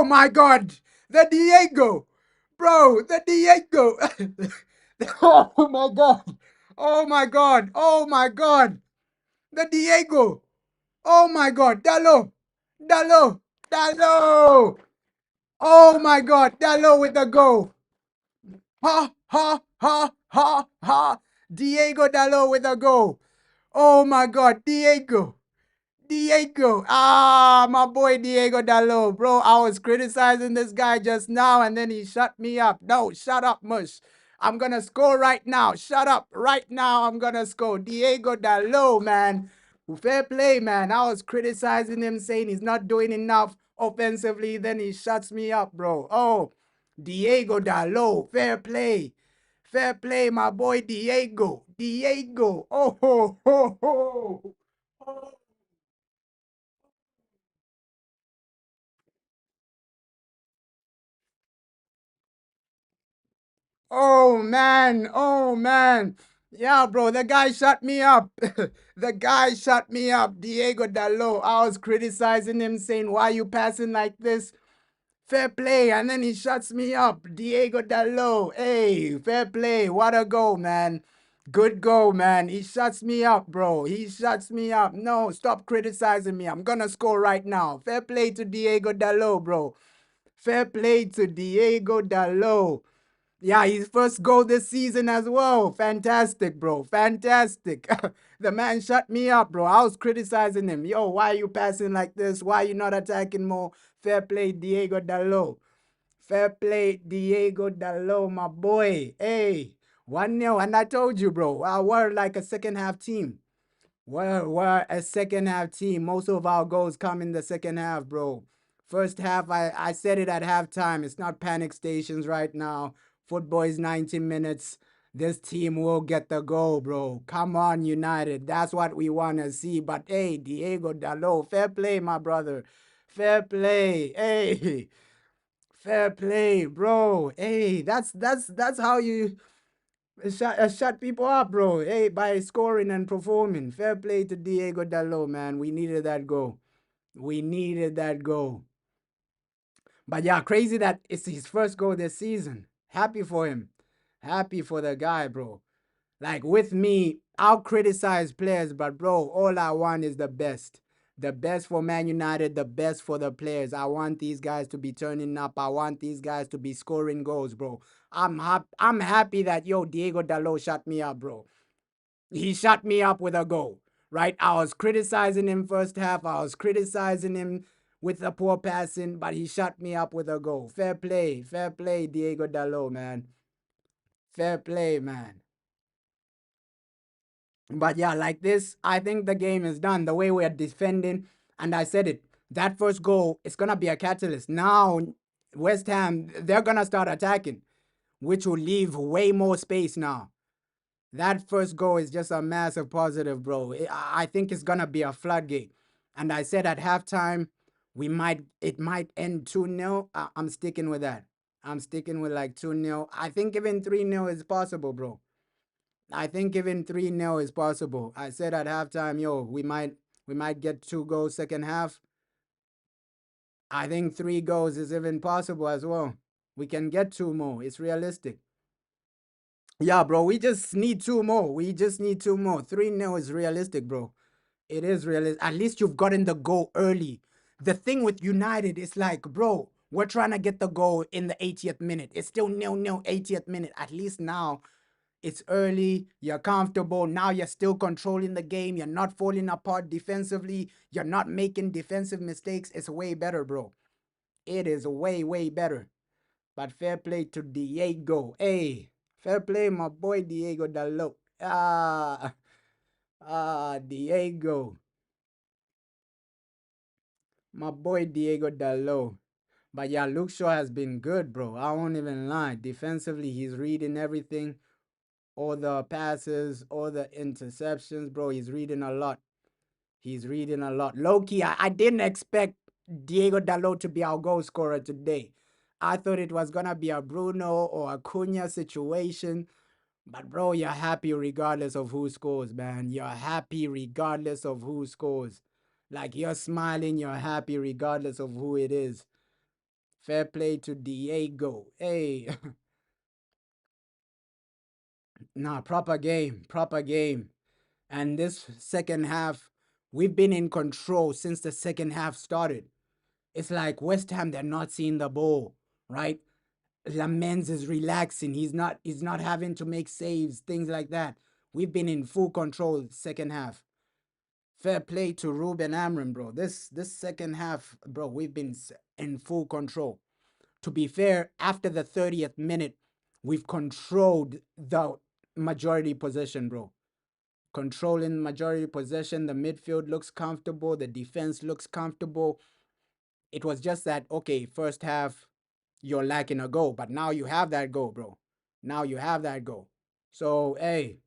my God, the Diego, bro, the Diego. Oh my God, oh my God, oh my God, the Diego. Oh my God, Dalo, Dalo, Dalo. Oh my God, Dalo with the goal. Ha ha ha ha ha. Diego Dalo with a goal. Oh my God, Diego. Diego. Ah, my boy Diego Dalo. Bro, I was criticizing this guy just now and then he shut me up. No, shut up, Mush. I'm going to score right now. Shut up. Right now, I'm going to score. Diego Dalo, man. Fair play, man. I was criticizing him, saying he's not doing enough offensively. Then he shuts me up, bro. Oh, Diego Dalo. Fair play. Fair play, my boy Diego. Diego. Oh, ho, ho, ho. Oh. Oh man, oh man. Yeah, bro, the guy shut me up. The guy shut me up. Diego Dalo. I was criticizing him, saying, why you passing like this? Fair play. And then he shuts me up. Diego Dalo. Hey, fair play. What a goal, man. Good goal, man. He shuts me up, bro. He shuts me up. No, stop criticizing me. I'm gonna score right now. Fair play to Diego Dalo, bro. Fair play to Diego Dalo. Yeah, his first goal this season as well. Fantastic, bro. Fantastic. The man shut me up, bro. I was criticizing him. Yo, why are you passing like this? Why are you not attacking more? Fair play, Diego Dalo. Fair play, Diego Dalo, my boy. Hey, 1-0. And I told you, bro, we're like a second half team. We're a second half team. Most of our goals come in the second half, bro. First half, I said it at halftime. It's not panic stations right now. Football is 90 minutes. This team will get the goal, bro. Come on, United. That's what we want to see. But hey, Diego Dalo, fair play, my brother. Fair play. Hey, fair play, bro. Hey, that's how you shut people up, bro. Hey, by scoring and performing. Fair play to Diego Dalo, man. We needed that goal. We needed that goal. But yeah, crazy that it's his first goal this season. Happy for him. Happy for the guy, bro. Like with me, I'll criticize players, but bro, all I want is the best. The best for Man United, the best for the players. I want these guys to be turning up. I want these guys to be scoring goals, bro. I'm happy that Diego Dalo shut me up, bro. He shut me up with a goal, right? I was criticizing him first half. I was criticizing him with the poor passing, but he shut me up with a goal. Fair play, Diego Dalo, man. Fair play, man. But yeah, like this, I think the game is done. The way we're defending, and I said it, that first goal is going to be a catalyst. Now, West Ham, they're going to start attacking, which will leave way more space now. That first goal is just a massive positive, bro. I think it's going to be a floodgate. And I said at halftime, it might end 2-0. I'm sticking with that. I'm sticking with like 2-0. I think even 3-0 is possible, bro. I think even 3-0 is possible. I said at halftime, we might get 2 goals second half. I think 3 goals is even possible as well. We can get 2 more. It's realistic. Yeah, bro, we just need 2 more. We just need 2 more. 3-0 is realistic, bro. It is realistic. At least you've gotten the goal early. The thing with United is like, bro, We're trying to get the goal in the 80th minute. It's still 0-0, 80th minute. At least now it's early. You're comfortable. Now you're still controlling the game. You're not falling apart defensively. You're not making defensive mistakes. It's way better, bro. It is way, way better. But fair play to Diego. Hey, fair play, my boy Diego Dalot. Diego. My boy Diego Dalot. But yeah, Luke Shaw has been good, bro. I won't even lie. Defensively, he's reading everything. All the passes, all the interceptions, bro. He's reading a lot. He's reading a lot. Low-key, I didn't expect Diego Dalot to be our goal scorer today. I thought it was going to be a Bruno or a Cunha situation. But, bro, you're happy regardless of who scores, man. You're happy regardless of who scores. Like, you're smiling, you're happy regardless of who it is. Fair play to Diego. Hey. Nah, proper game. Proper game. And this second half, we've been in control since the second half started. It's like West Ham, they're not seeing the ball, right? Lamens is relaxing. He's not having to make saves, things like that. We've been in full control second half. Fair play to Ruben Amorim, bro. This second half, bro, we've been in full control. To be fair, after the 30th minute, we've controlled the majority possession, bro. Controlling majority possession, the midfield looks comfortable, the defense looks comfortable. It was just that, okay, first half, you're lacking a goal, but now you have that goal, bro. Now you have that goal. So, hey,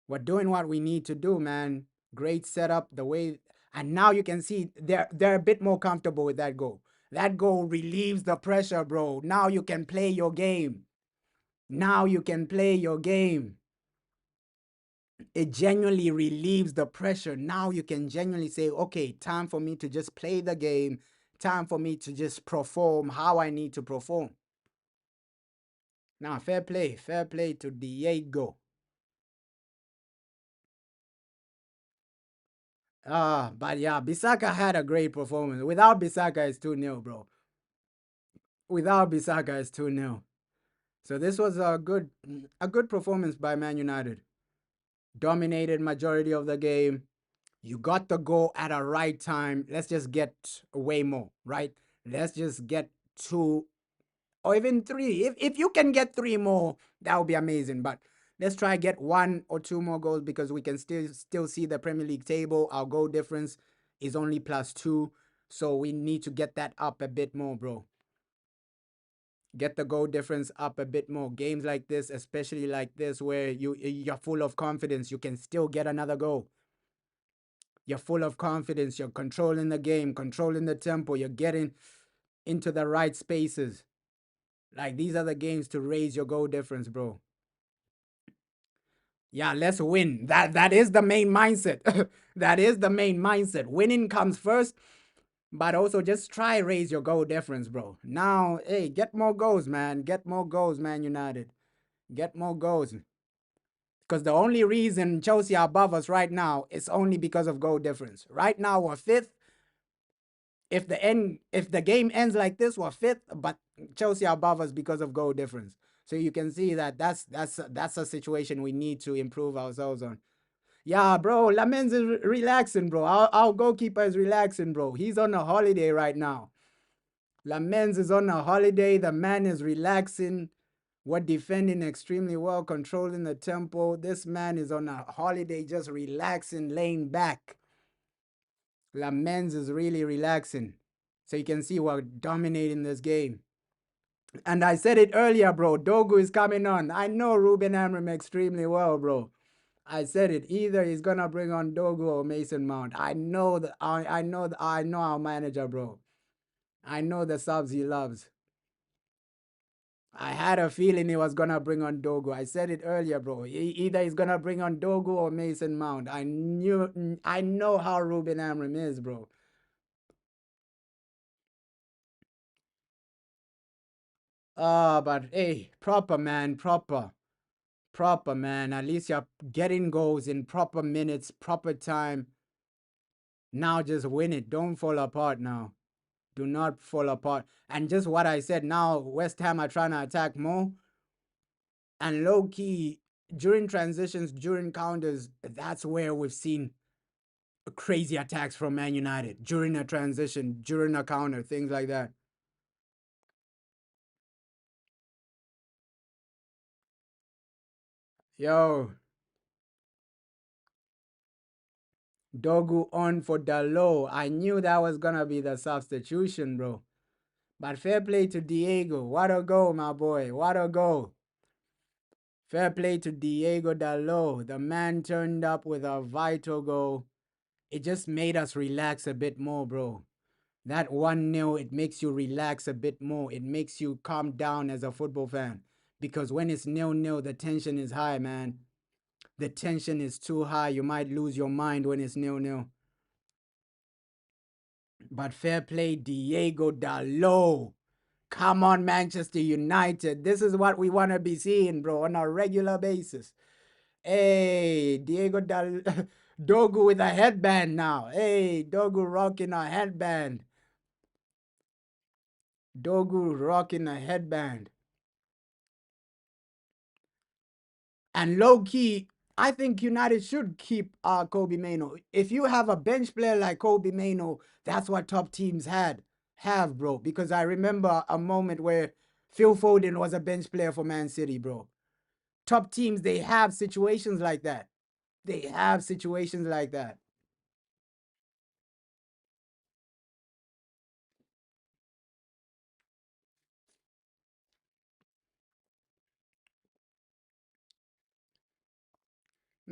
we're doing what we need to do, man. Great setup, the way, and now you can see they're a bit more comfortable with that goal. That goal relieves the pressure, bro. Now you can play your game. Now you can play your game. It genuinely relieves the pressure. Now you can genuinely say, okay, time for me to just play the game. Time for me to just perform how I need to perform. Now, fair play to Diego. But yeah, Bisaka had a great performance. Without Bisaka, it's 2-0, bro. Without Bisaka, it's 2-0. So this was a good performance by Man United. Dominated majority of the game. You got the goal at a right time. Let's just get way more, right? Let's just get 2 or even 3. If you can get 3 more, that would be amazing. But let's try get 1 or 2 more goals because we can still see the Premier League table. Our goal difference is only +2. So we need to get that up a bit more, bro. Get the goal difference up a bit more. Games like this, especially like this, where you're full of confidence, you can still get another goal. You're full of confidence. You're controlling the game, controlling the tempo. You're getting into the right spaces. Like, these are the games to raise your goal difference, bro. Yeah, let's win. That is the main mindset. That is the main mindset. Winning comes first, but also just try raise your goal difference, bro. Now, hey, get more goals, man. Get more goals, Man United. Get more goals. Because the only reason Chelsea are above us right now is only because of goal difference. Right now, we're 5th. If the game ends like this, we're 5th, but Chelsea are above us because of goal difference. So you can see that that's a situation we need to improve ourselves on. Yeah, bro, Lamens is relaxing, bro. Our goalkeeper is relaxing, bro. He's on a holiday right now. Lamens is on a holiday. The man is relaxing. We're defending extremely well, controlling the tempo. This man is on a holiday, just relaxing, laying back. Lamens is really relaxing. So you can see we're dominating this game. And I said it earlier, bro. Dogu is coming on. I know Ruben Amorim extremely well, bro. I said it. Either he's gonna bring on Dogu or Mason Mount. I know our manager, bro. I know the subs he loves. I had a feeling he was gonna bring on Dogu. I said it earlier, bro. Either he's gonna bring on Dogu or Mason Mount. I know how Ruben Amorim is, bro. But hey, proper, man, proper. Proper, man. At least you're getting goals in proper minutes, proper time. Now just win it. Don't fall apart now. Do not fall apart. And just what I said, now West Ham are trying to attack more. And low key, during transitions, during counters, that's where we've seen crazy attacks from Man United during a transition, during a counter, things like that. Yo, Dogu on for Dalot. I knew that was gonna be the substitution, bro. But fair play to Diego. What a goal, my boy. What a goal. Fair play to Diego Dalot. The man turned up with a vital goal. It just made us relax a bit more, bro. That 1-0, it makes you relax a bit more. It makes you calm down as a football fan. Because when it's 0-0, the tension is high, man. The tension is too high. You might lose your mind when it's 0-0. But fair play, Diego Dalot. Come on, Manchester United. This is what we want to be seeing, bro, on a regular basis. Hey, Dogu with a headband now. Hey, Dogu rocking a headband. Dogu rocking a headband. And low key, I think United should keep Kobe Mano. If you have a bench player like Kobe Mano, that's what top teams have, bro. Because I remember a moment where Phil Foden was a bench player for Man City, bro. Top teams, they have situations like that. They have situations like that.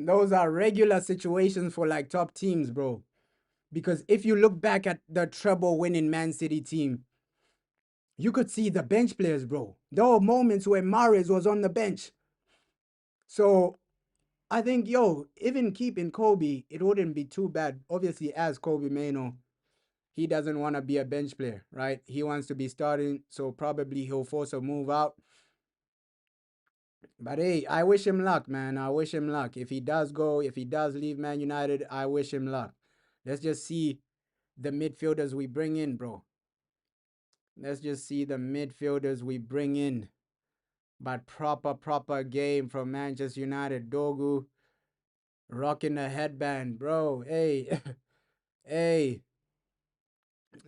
Those are regular situations for like top teams, bro. Because if you look back at the treble winning Man City team, you could see the bench players, bro. There were moments where Mahrez was on the bench. So I think, even keeping Kobe, it wouldn't be too bad. Obviously, as Kobe Mano, he doesn't want to be a bench player, right? He wants to be starting, so probably he'll force a move out. But hey, I wish him luck, man. I wish him luck. If he does leave Man United, I wish him luck. Let's just see the midfielders we bring in, bro. Let's just see the midfielders we bring in. But proper game from Manchester United. Dogu rocking the headband, bro. Hey, hey.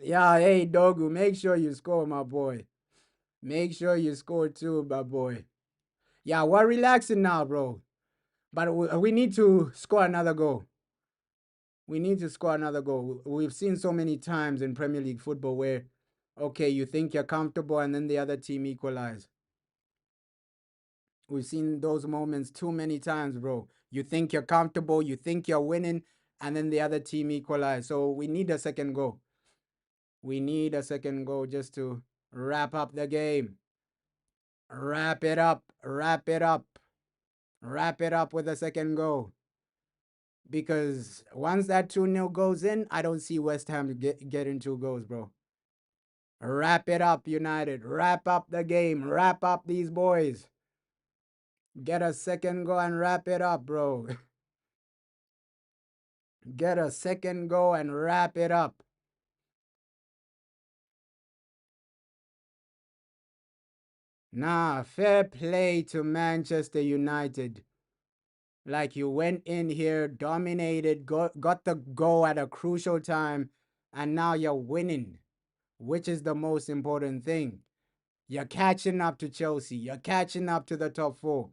Yeah, hey, Dogu, make sure you score, my boy. Make sure you score too, my boy. Yeah, we're relaxing now, bro. But we need to score another goal. We need to score another goal. We've seen so many times in Premier League football where, okay, you think you're comfortable and then the other team equalize. We've seen those moments too many times, bro. You think you're comfortable, you think you're winning, and then the other team equalize. So we need a second goal. We need a second goal just to wrap up the game. Wrap it up. Wrap it up. Wrap it up with a second goal. Because once that 2-0 goes in, I don't see West Ham getting 2 goals, bro. Wrap it up, United. Wrap up the game. Wrap up these boys. Get a second goal and wrap it up, bro. Get a second goal and wrap it up. Nah, fair play to Manchester United. Like you went in here, dominated, got the goal at a crucial time, and now you're winning, which is the most important thing. You're catching up to Chelsea. You're catching up to the top 4.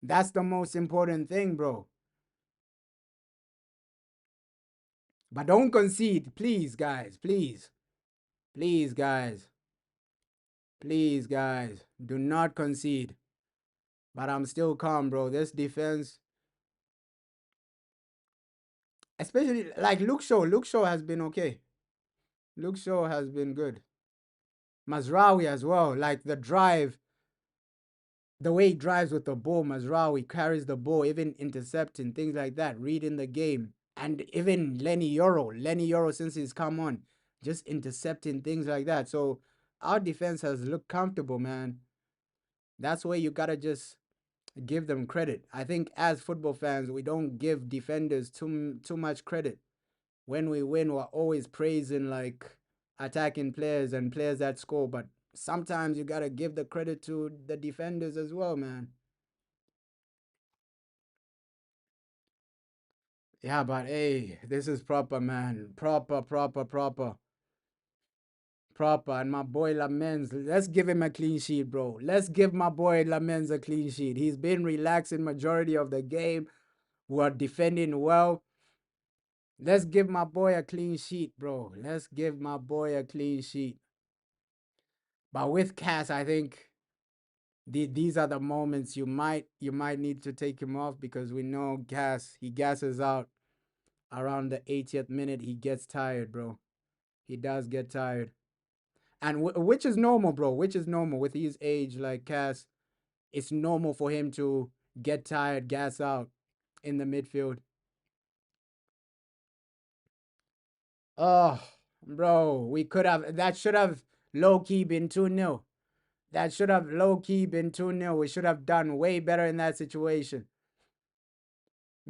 That's the most important thing, bro. But don't concede, please, guys. Please. Please, guys. Please, guys. Do not concede. But I'm still calm, bro. This defense, especially like Luke Shaw. Luke Shaw has been okay. Luke Shaw has been good. Mazraoui as well. Like the drive, the way he drives with the ball, Mazraoui carries the ball, even intercepting, things like that, reading the game. And even Lenny Yoro, since he's come on, just intercepting, things like that. So our defense has looked comfortable, man. That's where you gotta just give them credit. I think as football fans, we don't give defenders too much credit. When we win, we're always praising like attacking players and players that score, but sometimes you gotta give the credit to the defenders as well, man. Yeah, but hey, this is proper, man. Proper, proper, proper. Proper. And my boy Lamens, let's give him a clean sheet, bro. Let's give my boy Lamens a clean sheet. He's been relaxing majority of the game. We're defending well. Let's give my boy a clean sheet, bro. Let's give my boy a clean sheet. But with Cass, I think these are the moments you might need to take him off, because we know he gasses out around the 80th minute. He gets tired, bro. He does get tired. And which is normal, bro. Which is normal with his age, like Cass. It's normal for him to get tired, gas out in the midfield. Oh, bro, we could have, that should have low key been 2-0. That should have low key been 2-0. We should have done way better in that situation.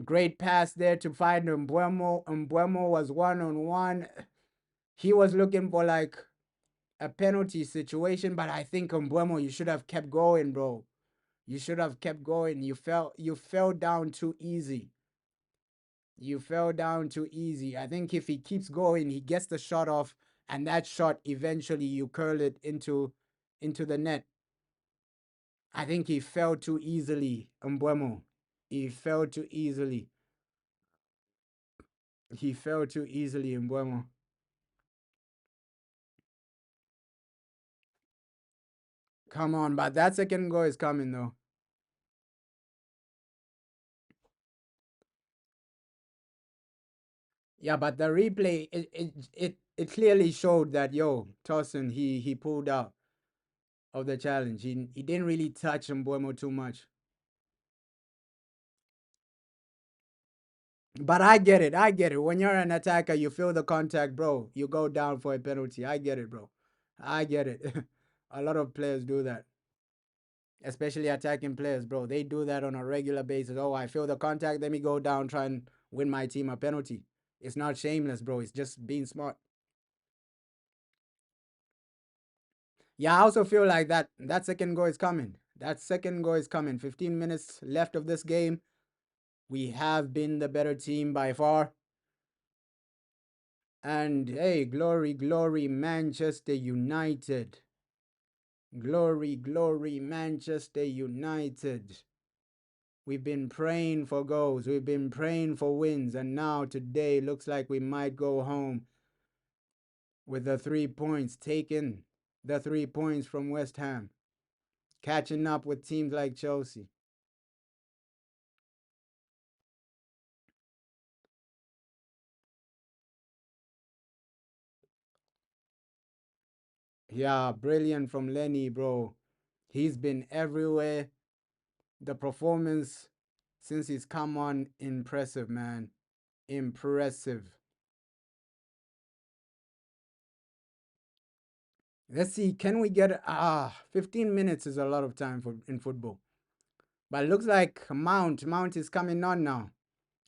Great pass there to find Mbuemo. Mbuemo was 1-on-1. He was looking for like a penalty situation, but I think Mbuemo, you should have kept going, bro. You should have kept going. You fell down too easy. You fell down too easy. I think if he keeps going, he gets the shot off, and that shot eventually you curl it into the net. I think he fell too easily, Mbuemo. He fell too easily. He fell too easily, Mbuemo. Come on, but that second goal is coming though. Yeah, but the replay, it clearly showed that, yo, Tosin, he pulled out of the challenge. He didn't really touch Mbuemo too much. But I get it. I get it. When you're an attacker, you feel the contact, bro. You go down for a penalty. I get it, bro. I get it. A lot of players do that. Especially attacking players, bro. They do that on a regular basis. Oh, I feel the contact. Let me go down, try and win my team a penalty. It's not shameless, bro. It's just being smart. Yeah, I also feel like that second goal is coming. That second goal is coming. 15 minutes left of this game. We have been the better team by far. And hey, glory, glory, Manchester United. Glory, glory, Manchester United. We've been praying for goals. We've been praying for wins. And now today looks like we might go home with the 3 points, taking the 3 points from West Ham, catching up with teams like Chelsea. Yeah, brilliant from Lenny, bro. He's been everywhere. The performance since he's come on, impressive, man. Impressive. Let's see, can we get 15 minutes is a lot of time for in football. But it looks like Mount is coming on now.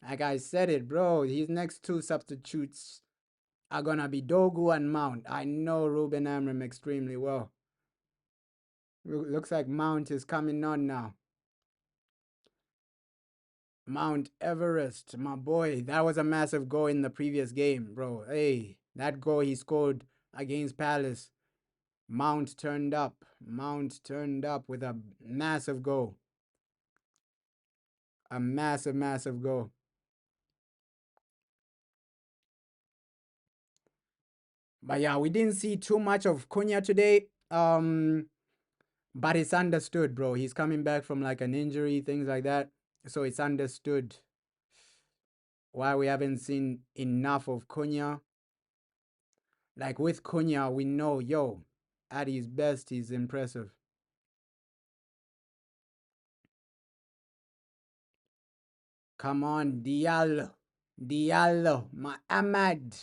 Like I said it, bro. His next two substitutes are gonna be Dogu and Mount. I know Ruben Amorim extremely well. Looks like Mount is coming on now. Mount Everest, my boy. That was a massive goal in the previous game, bro. Hey, that goal he scored against Palace. Mount turned up. Mount turned up with a massive goal. A massive, massive goal. But yeah, we didn't see too much of Cunha today. But it's understood, bro. He's coming back from like an injury, things like that. So it's understood why we haven't seen enough of Cunha. Like with Cunha, we know, yo, at his best, he's impressive. Come on, Diallo. Diallo, my Ahmad.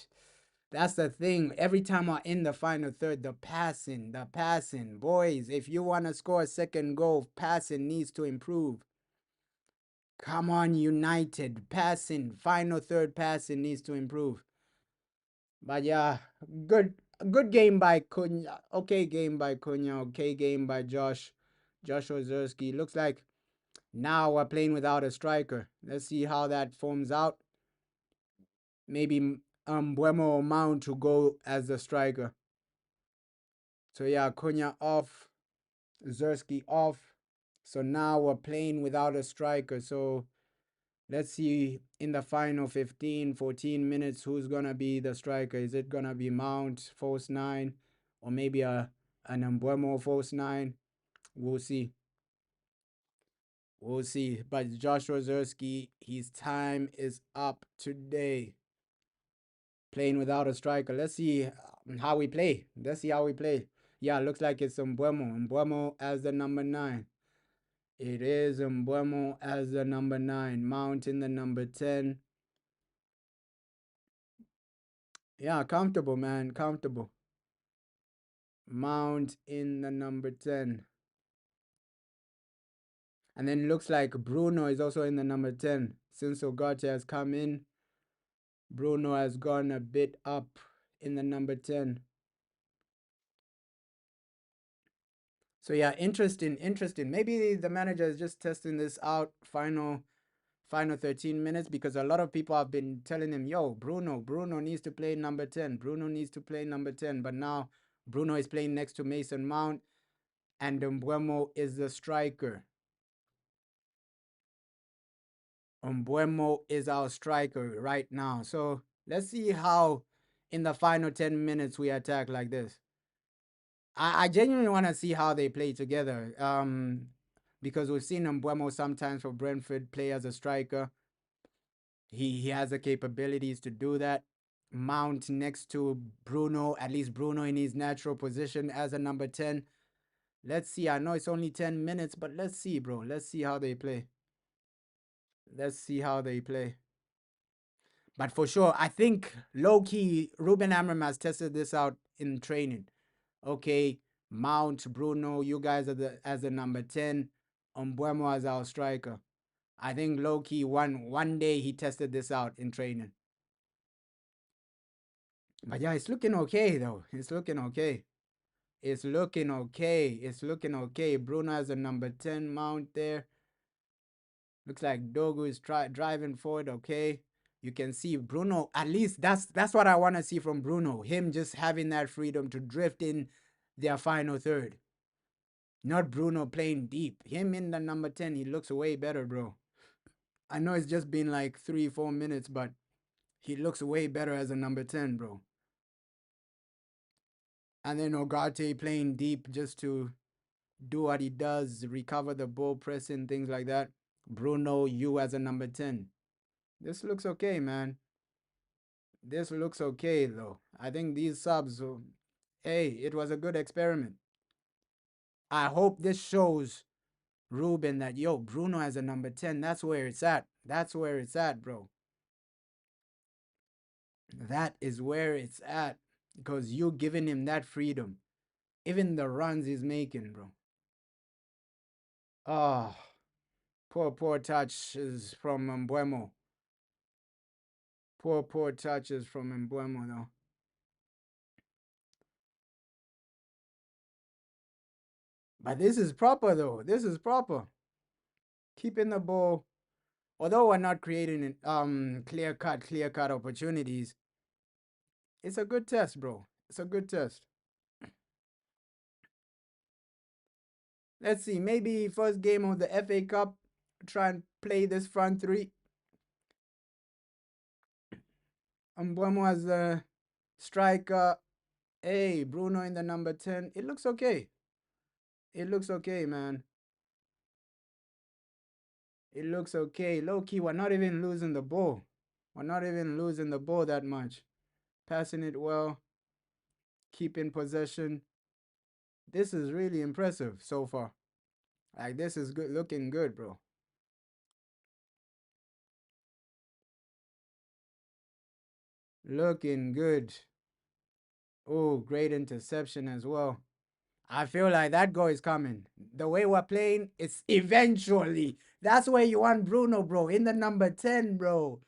That's the thing. Every time we're in the final third, the passing. Boys, if you want to score a second goal, passing needs to improve. Come on, United. Passing. Final third passing needs to improve. But yeah, good A good game by Cunha. Okay game by Cunha. Okay game by Josh Ozerski. Looks like now we're playing without a striker. Let's see how that forms out. Maybe Buemo or Mount to go as the striker. So yeah, Cunha off, Zersky off. So now we're playing without a striker. So let's see in the final 15, 14 minutes who's gonna be the striker. Is it gonna be Mount, false 9, or maybe an Mbuemo false 9? We'll see. We'll see. But Joshua Zersky, his time is up today. Playing without a striker. Let's see how we play. Let's see how we play. Yeah, looks like it's Mbuemo. Mbuemo as the number 9. It is Mbuemo as the number 9. Mount in the number 10. Yeah, comfortable, man. Comfortable. Mount in the number 10. And then looks like Bruno is also in the number 10. Since Ugarte has come in, Bruno has gone a bit up in the number 10. So yeah, interesting. Maybe the manager is just testing this out final 13 minutes, because a lot of people have been telling him, yo, Bruno needs to play number 10. Bruno needs to play number 10. But now Bruno is playing next to Mason Mount and Mbuemo is the striker. Mbuemo is our striker right now. So let's see how in the final 10 minutes we attack like this. I genuinely want to see how they play together. Because we've seen Mbuemo sometimes for Brentford play as a striker. He has the capabilities to do that. Mount next to Bruno, at least Bruno in his natural position as a number 10. Let's see. I know it's only 10 minutes, but let's see, bro. Let's see how they play. Let's see how they play. But for sure, I think low-key, Ruben Amorim has tested this out in training. Okay, Mount, Bruno, you guys are as the number 10. Mbuemo as our striker. I think low-key one day he tested this out in training. But yeah, it's looking okay though. It's looking okay. It's looking okay. It's looking okay. Bruno has a number 10 Mount there. Looks like Dogu is driving forward. Okay. You can see Bruno, at least that's what I want to see from Bruno. Him just having that freedom to drift in their final third. Not Bruno playing deep. Him in the number 10, he looks way better, bro. I know it's just been like 3-4 minutes, but he looks way better as a number 10, bro. And then Ugarte playing deep just to do what he does, recover the ball, pressing, things like that. Bruno, you as a number 10. This looks okay, man. This looks okay, though. I think these subs, hey, it was a good experiment. I hope this shows Ruben that, yo, Bruno as a number 10, that's where it's at. That's where it's at, bro. That is where it's at. Because you giving him that freedom. Even the runs he's making, bro. Oh, poor touches from Mbuemo. Poor touches from Mbuemo, though. But this is proper, though. This is proper. Keeping the ball, although we're not creating clear cut opportunities, it's a good test, bro. It's a good test. Let's see, maybe first game of the FA Cup, try and play this front three. Mbuemo as the striker. Hey, Bruno in the number 10. It looks okay. It looks okay, man. It looks okay. Low key, we're not even losing the ball. We're not even losing the ball that much. Passing it well. Keeping possession. This is really impressive so far. Like, this is good, looking good, bro. Looking good. Oh, great interception as well. I feel like that goal is coming. The way we're playing, it's eventually. That's where you want Bruno, bro. In the number 10, bro.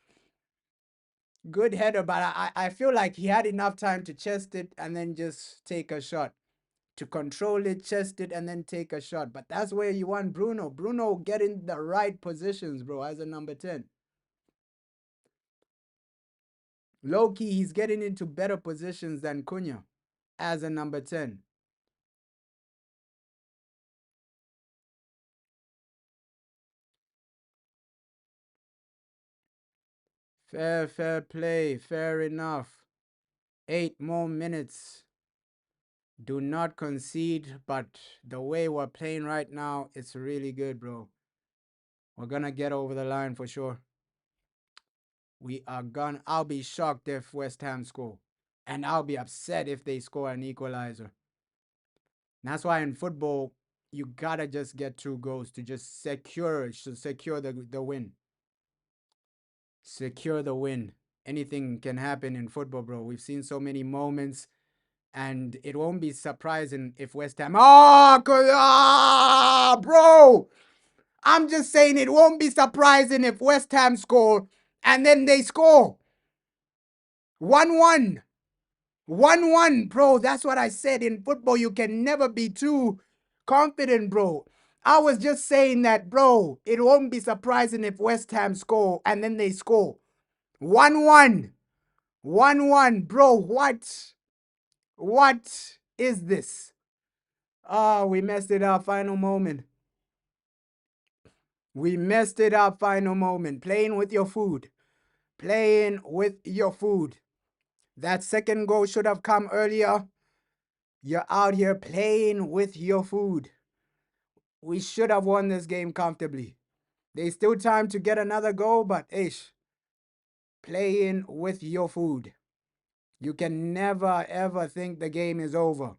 Good header, but I feel like he had enough time to chest it and then just take a shot. To control it, chest it, and then take a shot. But that's where you want Bruno. Bruno get in the right positions, bro, as a number 10. Low-key, he's getting into better positions than Cunha as a number 10. Fair play, fair enough. 8 more minutes. Do not concede, but the way we're playing right now, it's really good, bro. We're gonna get over the line for sure. I'll be shocked if West Ham score. And I'll be upset if they score an equalizer. And that's why in football, you gotta just get 2 goals to just secure the win. Secure the win. Anything can happen in football, bro. We've seen so many moments, and it won't be surprising if West Ham. Bro! I'm just saying it won't be surprising if West Ham score and then they score. 1-1. 1-1, bro. That's what I said. In football, you can never be too confident, bro. I was just saying that, bro. It won't be surprising if West Ham score and then they score. 1-1. 1-1, bro. What? What is this? We messed it up. Final moment. We messed it up. Final moment. Playing with your food. Playing with your food. That second goal should have come earlier. You're out here playing with your food. We should have won this game comfortably. There's still time to get another goal, but ish. Playing with your food. You can never ever think the game is over.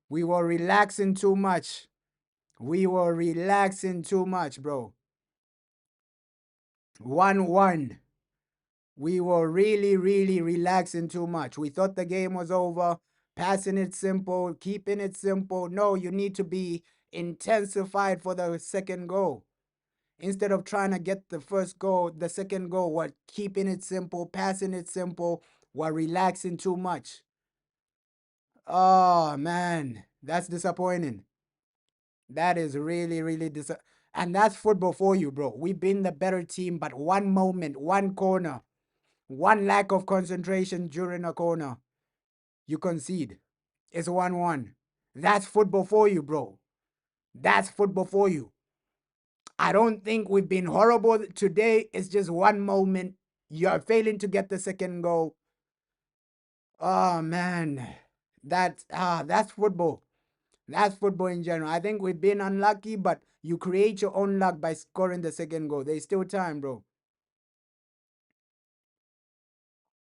We were relaxing too much. We were relaxing too much, bro. 1-1. We were really relaxing too much. We thought the game was over. Passing it simple, keeping it simple. No, you need to be intensified for the second goal. Instead of trying to get the first goal, the second goal, we're keeping it simple, passing it simple. We're relaxing too much. Oh, man. That's disappointing. That is really disappointing. And that's football for you, bro. We've been the better team, but one moment, one corner, one lack of concentration during a corner, you concede. It's 1-1. That's football for you, bro. That's football for you. I don't think we've been horrible today. It's just one moment. You're failing to get the second goal. Oh, man. That's football. That's football in general. I think we've been unlucky, but you create your own luck by scoring the second goal. There's still time, bro.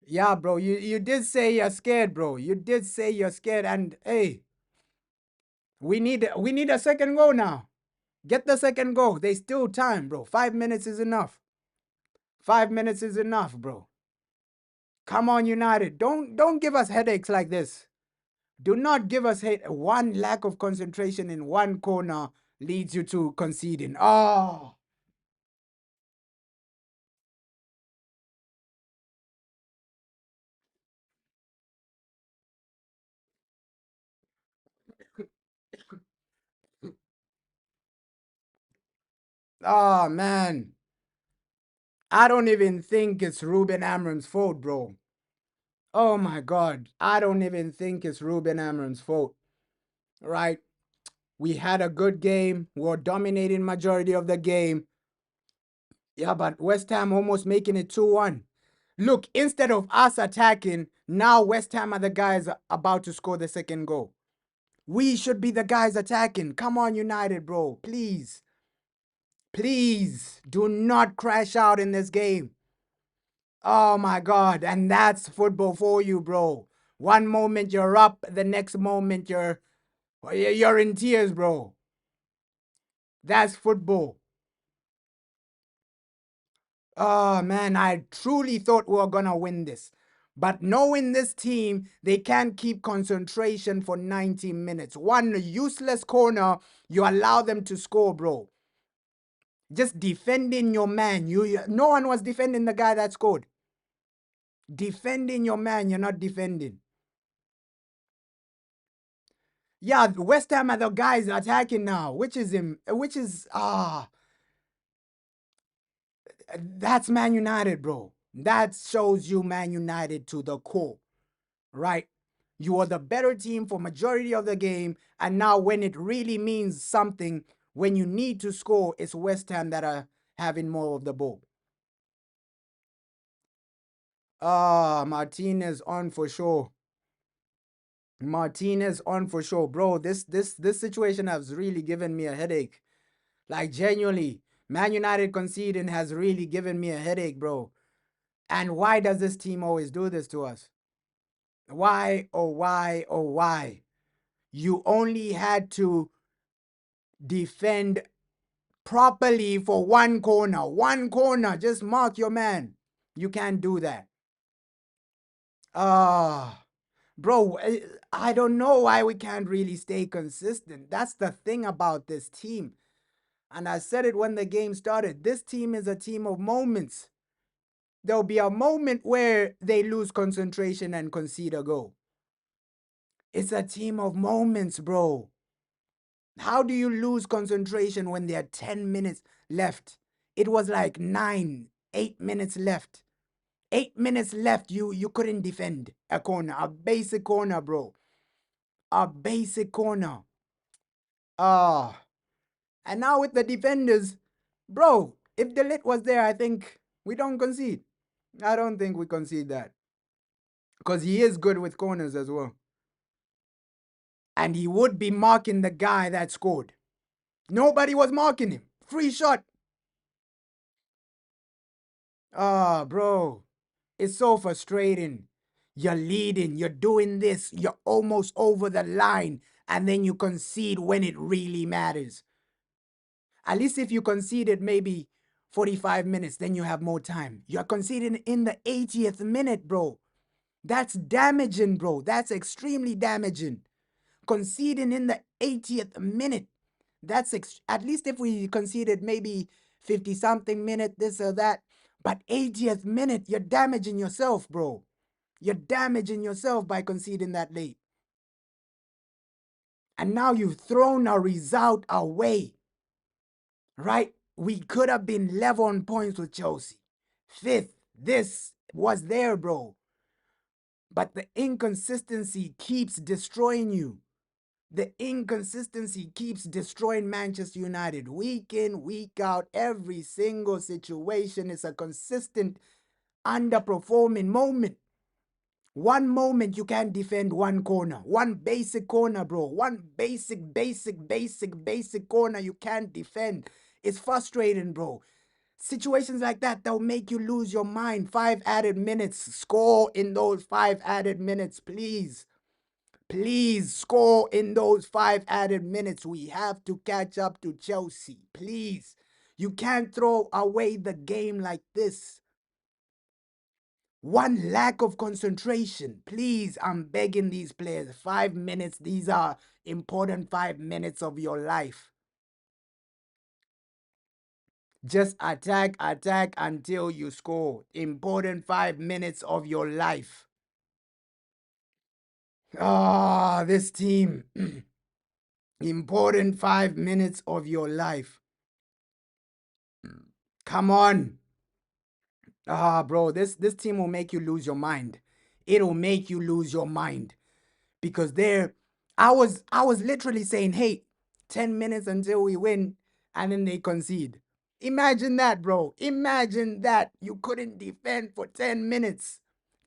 Yeah, bro. You did say you're scared, bro. You did say you're scared, and hey, we need a second goal now. Get the second goal. There's still time, bro. 5 minutes is enough. 5 minutes is enough, bro. Come on, United. Don't give us headaches like this. Do not give us one lack of concentration in one corner leads you to conceding. Oh. Oh, man. I don't even think it's Ruben Amorim's fault, bro. Oh, my God. I don't even think it's Ruben Amorim's fault. Right? We had a good game. We were dominating majority of the game. Yeah, but West Ham almost making it 2-1. Look, instead of us attacking, now West Ham are the guys about to score the second goal. We should be the guys attacking. Come on, United, bro. Please. Please do not crash out in this game. Oh my God. And that's football for you, bro. One moment you're up, the next moment you're in tears, bro. That's football. Oh man, I truly thought we were gonna win this. But knowing this team, they can't keep concentration for 90 minutes. One useless corner, you allow them to score, bro. Just defending your man. No one was defending the guy that scored. Defending your man, you're not defending. Yeah, West Ham are the guys attacking now, which is that's Man United, bro. That shows you Man United to the core, right? You are the better team for majority of the game, and now when it really means something, when you need to score, it's West Ham that are having more of the ball. Martinez on for sure. Martinez on for sure, bro. This situation has really given me a headache. Like genuinely, Man United conceding has really given me a headache, bro. And why does this team always do this to us? Why, oh why, oh why? You only had to defend properly for one corner. One corner. Just mark your man. You can't do that. Bro, I don't know why we can't really stay consistent. That's the thing about this team. And I said it when the game started. This team is a team of moments. There'll be a moment where they lose concentration and concede a goal. It's a team of moments, bro. How do you lose concentration when there are 10 minutes left? It was like 8 minutes left. 8 minutes left, you couldn't defend a corner, a basic corner, bro. A basic corner. And now with the defenders, bro, if the lit was there, I think we don't concede. I don't think we concede that. Because he is good with corners as well. And he would be marking the guy that scored. Nobody was marking him. Free shot. Bro, it's so frustrating. You're leading, you're doing this, you're almost over the line, and then you concede when it really matters. At least if you conceded maybe 45 minutes, then you have more time. You're conceding in the 80th minute, bro. That's damaging, bro. That's extremely damaging. Conceding in the 80th minute. That's at least if we conceded maybe 50 something minute, this or that. But 80th minute, you're damaging yourself, bro. You're damaging yourself by conceding that late. And now you've thrown a result away. Right? We could have been level on points with Chelsea. Fifth, this was there, bro. But the inconsistency keeps destroying you. The inconsistency keeps destroying Manchester United. Week in, week out, every single situation is a consistent underperforming moment. One moment you can't defend one corner. One basic corner, bro. One basic corner you can't defend. It's frustrating, bro. Situations like that, they'll make you lose your mind. 5 added minutes. Score in those 5 added minutes, please. Please score in those 5 added minutes. We have to catch up to Chelsea. Please. You can't throw away the game like this. One lack of concentration. Please, I'm begging these players. 5 minutes. These are important 5 minutes of your life. Just attack until you score. Important 5 minutes of your life. This team. Important 5 minutes of your life. Come on. Bro, this team will make you lose your mind. It'll make you lose your mind. Because I was literally saying, hey, 10 minutes until we win, and then they concede. Imagine that, bro. Imagine that. You couldn't defend for 10 minutes.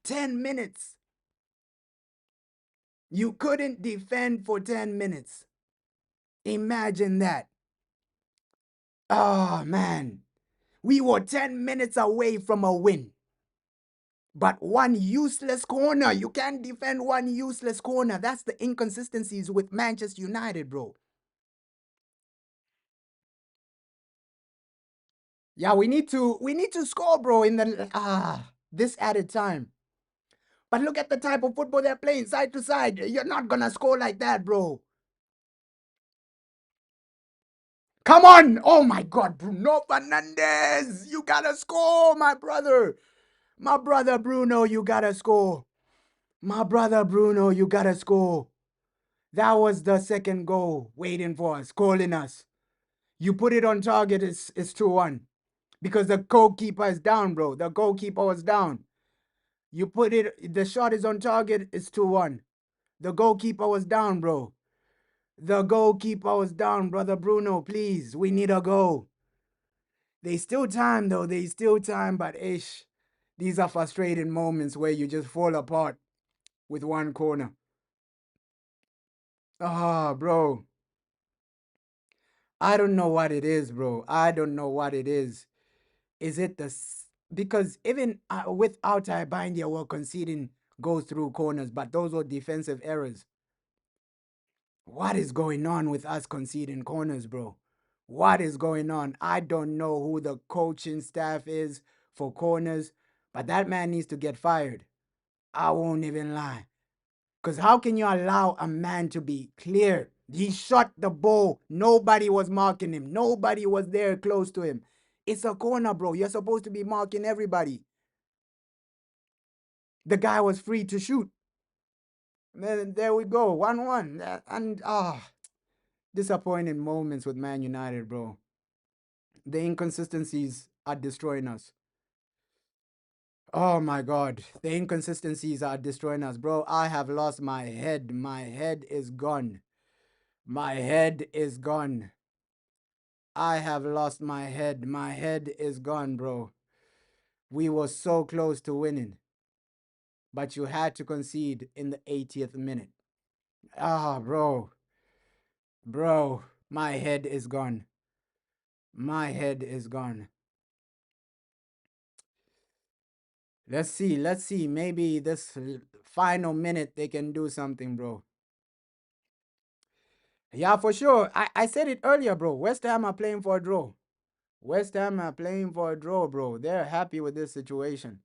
10 minutes. You couldn't defend for 10 minutes. Imagine that. Oh, man. We were 10 minutes away from a win. But one useless corner. You can't defend one useless corner. That's the inconsistencies with Manchester United, bro. Yeah, we need to score, bro, in the this added time. But look at the type of football they're playing, side to side. You're not gonna score like that, bro. Come on! Oh my God, Bruno Fernandes! You gotta score, my brother. My brother Bruno, you gotta score. My brother Bruno, you gotta score. That was the second goal waiting for us, calling us. You put it on target, it's 2-1. Because the goalkeeper is down, bro. The goalkeeper was down. You put it, the shot is on target, it's 2-1. The goalkeeper was down, bro. The goalkeeper was down, brother Bruno. Please, we need a goal. There's still time, though. There's still time, but ish. These are frustrating moments where you just fall apart with one corner. Ah, bro. I don't know what it is, bro. I don't know what it is. Is it because even with Altai Bindia, we're conceding goes through corners, but those were defensive errors. What is going on with us conceding corners, bro? What is going on? I don't know who the coaching staff is for corners, but that man needs to get fired. I won't even lie. Because how can you allow a man to be clear? He shot the ball. Nobody was marking him. Nobody was there close to him. It's a corner, bro. You're supposed to be marking everybody. The guy was free to shoot. Then there we go. 1-1. And disappointing moments with Man United, bro. The inconsistencies are destroying us. Oh my God. The inconsistencies are destroying us, bro. I have lost my head. My head is gone. My head is gone. I have lost my head. My head is gone, bro. We were so close to winning. But you had to concede in the 80th minute. Bro. Bro, my head is gone. My head is gone. Let's see. Maybe this final minute they can do something, bro. Yeah, for sure. I said it earlier, bro. West Ham are playing for a draw. West Ham are playing for a draw, bro. They're happy with this situation.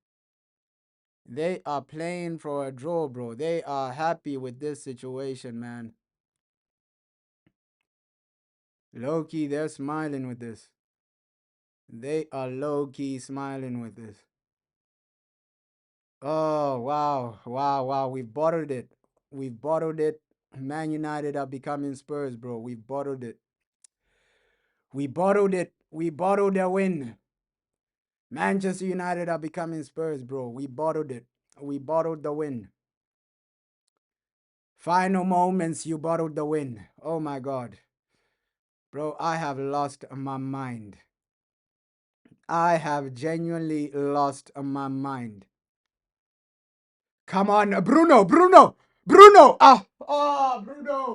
They are playing for a draw, bro. They are happy with this situation, man. Low-key, they're smiling with this. They are low-key smiling with this. Oh, wow. Wow. We've bottled it. We've bottled it. Man United are becoming Spurs, bro. We've bottled it. We bottled it. We bottled their win. Manchester United are becoming Spurs, bro. We bottled it. We bottled the win. Final moments, you bottled the win. Oh my God. Bro, I have lost my mind. I have genuinely lost my mind. Come on, Bruno. Bruno. Bruno. Bruno. Oh.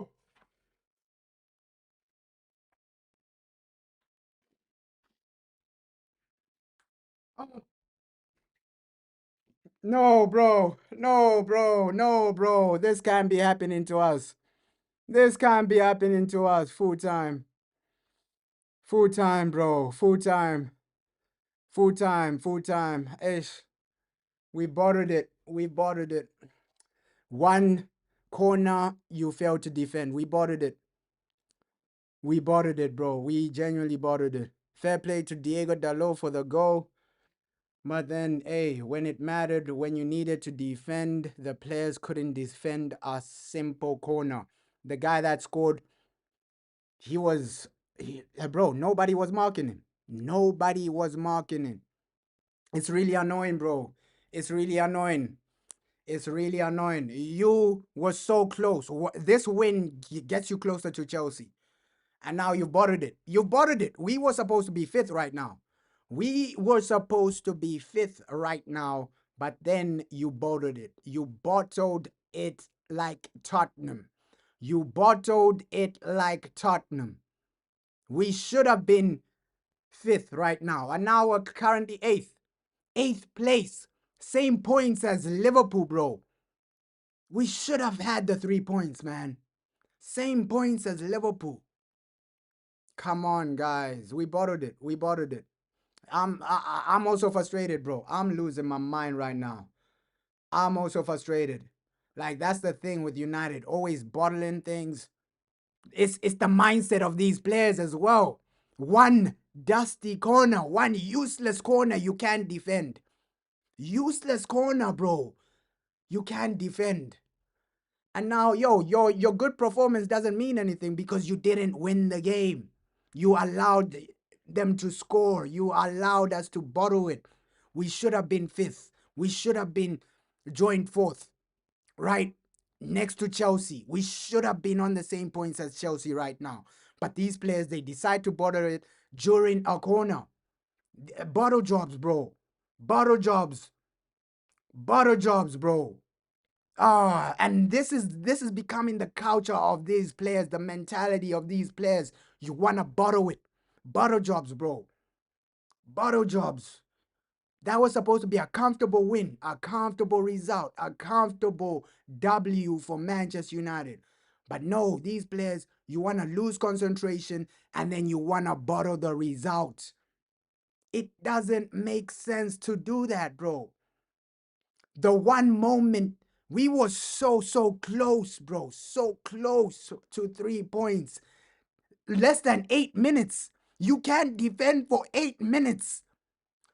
No, bro. No, bro. No, bro. This can't be happening to us. This can't be happening to us. Full time. Full time, bro. Full time. Full time. Full time. Ish. We bottled it. We bottled it. One corner you failed to defend. We bottled it. We bottled it, bro. We genuinely bottled it. Fair play to Diego Dalot for the goal. But then, hey, when it mattered, when you needed to defend, the players couldn't defend a simple corner. The guy that scored, bro, nobody was marking him. Nobody was marking him. It's really annoying, bro. It's really annoying. It's really annoying. You were so close. This win gets you closer to Chelsea. And now you've bottled it. You've bottled it. We were supposed to be fifth right now. We were supposed to be fifth right now, but then you bottled it. You bottled it like Tottenham. You bottled it like Tottenham. We should have been fifth right now, and now we're currently eighth. Eighth place. Same points as Liverpool, bro. We should have had the 3 points, man. Same points as Liverpool. Come on, guys. We bottled it. We bottled it. I'm also frustrated, bro. I'm losing my mind right now. I'm also frustrated. Like, that's the thing with United. Always bottling things. It's the mindset of these players as well. One dusty corner, one useless corner you can't defend. Useless corner, bro. You can't defend. And now, your good performance doesn't mean anything because you didn't win the game. You allowed them to score. You allowed us to bottle it. We should have been fifth. We should have been joined fourth, right? Next to Chelsea. We should have been on the same points as Chelsea right now. But these players, they decide to bottle it during a corner. Bottle jobs, bro. Bottle jobs. Bottle jobs, bro. And this is becoming the culture of these players, the mentality of these players. You wanna bottle it. Bottle jobs, bro. Bottle jobs. That was supposed to be a comfortable win, a comfortable result, a comfortable W for Manchester United. But no, these players, you wanna lose concentration and then you wanna bottle the result. It doesn't make sense to do that, bro. The one moment we were so close, bro, so close to 3 points. Less than 8 minutes. You can't defend for 8 minutes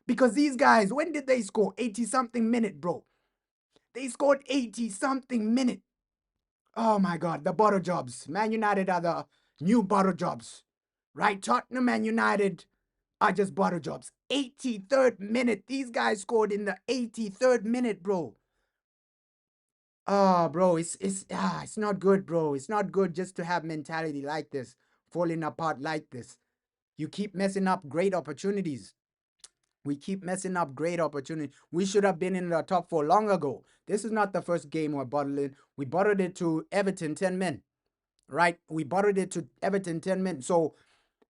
because these guys, when did they score? 80 something minute, bro. They scored 80 something minute. Oh my God, the bottle jobs. Man United are the new bottle jobs, right? Tottenham and United are just bottle jobs. 83rd minute. These guys scored in the 83rd minute, bro. Oh, bro, it's not good, bro. It's not good just to have mentality like this, falling apart like this. You keep messing up great opportunities. We keep messing up great opportunity. We should have been in the top four long ago. This is not the first game we're bottling. We bottled it to Everton 10 men, right? We bottled it to Everton 10 men. So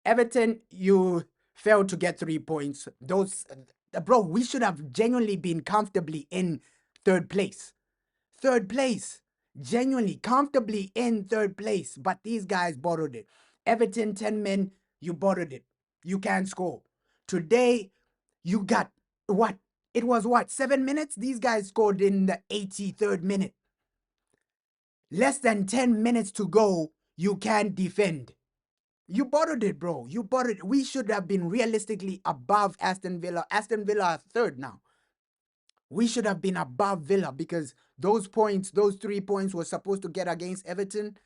Everton, you failed to get 3 points. Bro, we should have genuinely been comfortably in third place. Third place. Genuinely, comfortably in third place. But these guys bottled it. Everton, 10 men, you bottled it. You can't score. Today, you got what? It was what? 7 minutes? These guys scored in the 83rd minute. Less than 10 minutes to go, you can't defend. You bottled it, bro. You bottled it. We should have been realistically above Aston Villa. Aston Villa are third now. We should have been above Villa because those points, those 3 points were supposed to get against Everton.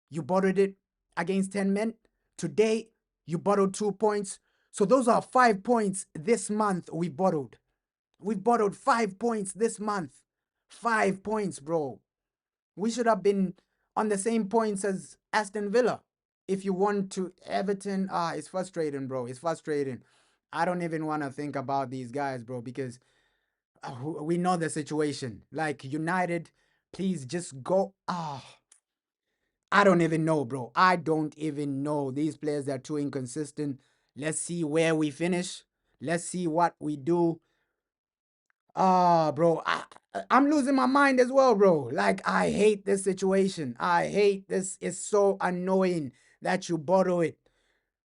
You bottled it against 10 men. Today, you bottled 2 points. So those are 5 points this month we bottled. We've bottled 5 points this month. 5 points, bro. We should have been on the same points as Aston Villa. If you want to Everton, it's frustrating, bro. It's frustrating. I don't even want to think about these guys, bro, because we know the situation. Like United, please just go. I don't even know, bro. I don't even know. These players are too inconsistent. Let's see where we finish. Let's see what we do. Bro, I'm losing my mind as well, bro. Like, I hate this situation. I hate this. It's so annoying that you bottle it.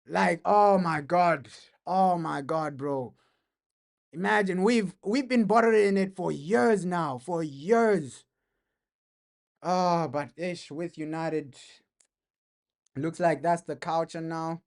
Like, oh my God. Oh my God, bro. Imagine we've been bottling it for years now, for years. But ish with United, looks like that's the culture now.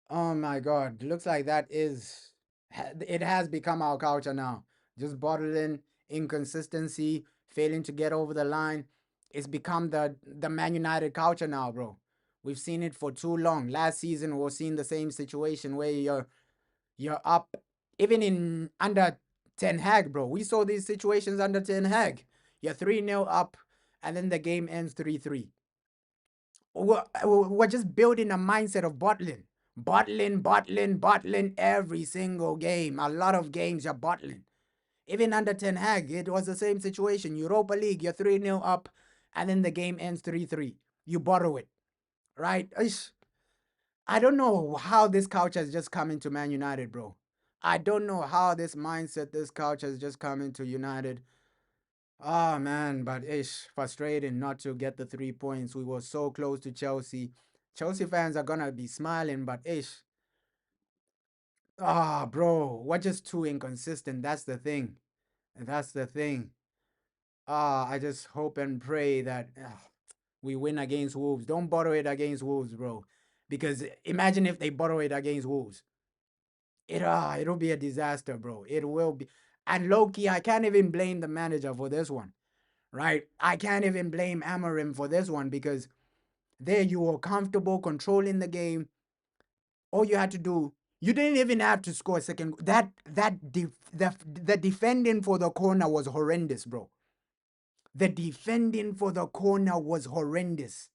Oh my God, looks like it has become our culture now. Just bottling inconsistency, failing to get over the line. It's become the Man United culture now, bro. We've seen it for too long. Last season, we're seeing the same situation where you're up, even in under Ten Hag, bro. We saw these situations under Ten Hag. You're 3-0 up, and then the game ends 3-3. We're just building a mindset of bottling. Bottling every single game. A lot of games you're bottling. Even under Ten Hag, it was the same situation. Europa League, you're 3-0 up, and then the game ends 3-3. You bottle it, right? I don't know how this couch has just come into Man United, bro. I don't know how this mindset, this couch has just come into United. Oh man, but it's frustrating not to get the 3 points. We were so close to Chelsea. Chelsea fans are gonna be smiling, but bro, we're just too inconsistent. That's the thing. That's the thing. I just hope and pray that we win against Wolves. Don't bottle it against Wolves, bro. Because imagine if they bottle it against Wolves. It'll be a disaster, bro. It will be. And low-key, I can't even blame the manager for this one, right? I can't even blame Amorim for this one because there you were comfortable controlling the game. All you had to do, you didn't even have to score a second. The defending for the corner was horrendous, bro. The defending for the corner was horrendous.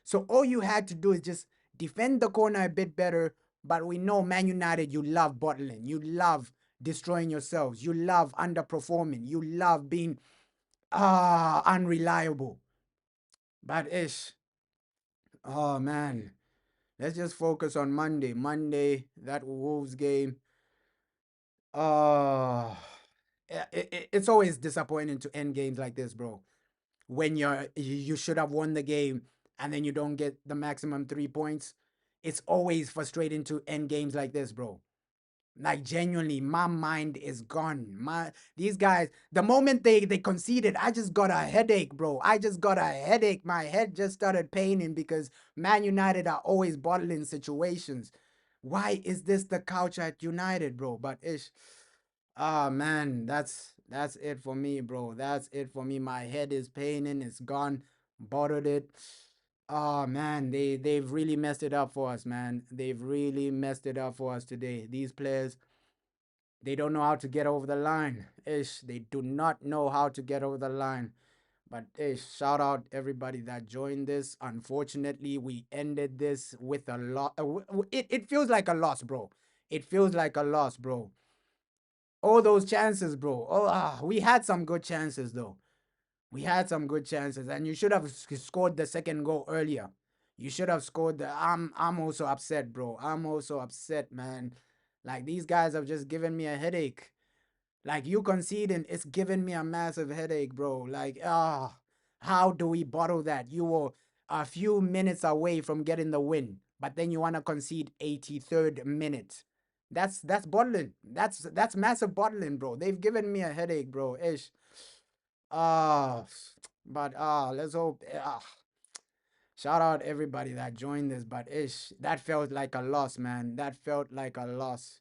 So all you had to do is just defend the corner a bit better. But we know Man United, you love bottling. You love destroying yourselves. You love underperforming. You love being unreliable. But oh man, let's just focus on Monday. Monday, that Wolves game. Oh, it's always disappointing to end games like this, bro. When you should have won the game and then you don't get the maximum 3 points. It's always frustrating to end games like this, bro. Like genuinely, my mind is gone. These guys, the moment they conceded, I just got a headache, bro. I just got a headache. My head just started paining because Man United are always bottling situations. Why is this the couch at United, bro? But man, that's it for me, bro. That's it for me. My head is paining. It's gone. Bottled it. Oh man, they've really messed it up for us, man. They've really messed it up for us today. These players, they don't know how to get over the line. They do not know how to get over the line. But shout out everybody that joined this. Unfortunately, we ended this with a loss. It feels like a loss, bro. It feels like a loss, bro. All those chances, bro. We had some good chances though. We had some good chances, and you should have scored the second goal earlier. You should have scored the. I'm also upset, bro. I'm also upset, man. Like these guys have just given me a headache. Like you conceding, it's giving me a massive headache, bro. Like how do we bottle that? You were a few minutes away from getting the win, but then you want to concede 83rd minute. That's bottling. That's massive bottling, bro. They've given me a headache, bro. Ah, but let's hope. Shout out everybody that joined this, but that felt like a loss, man. That felt like a loss.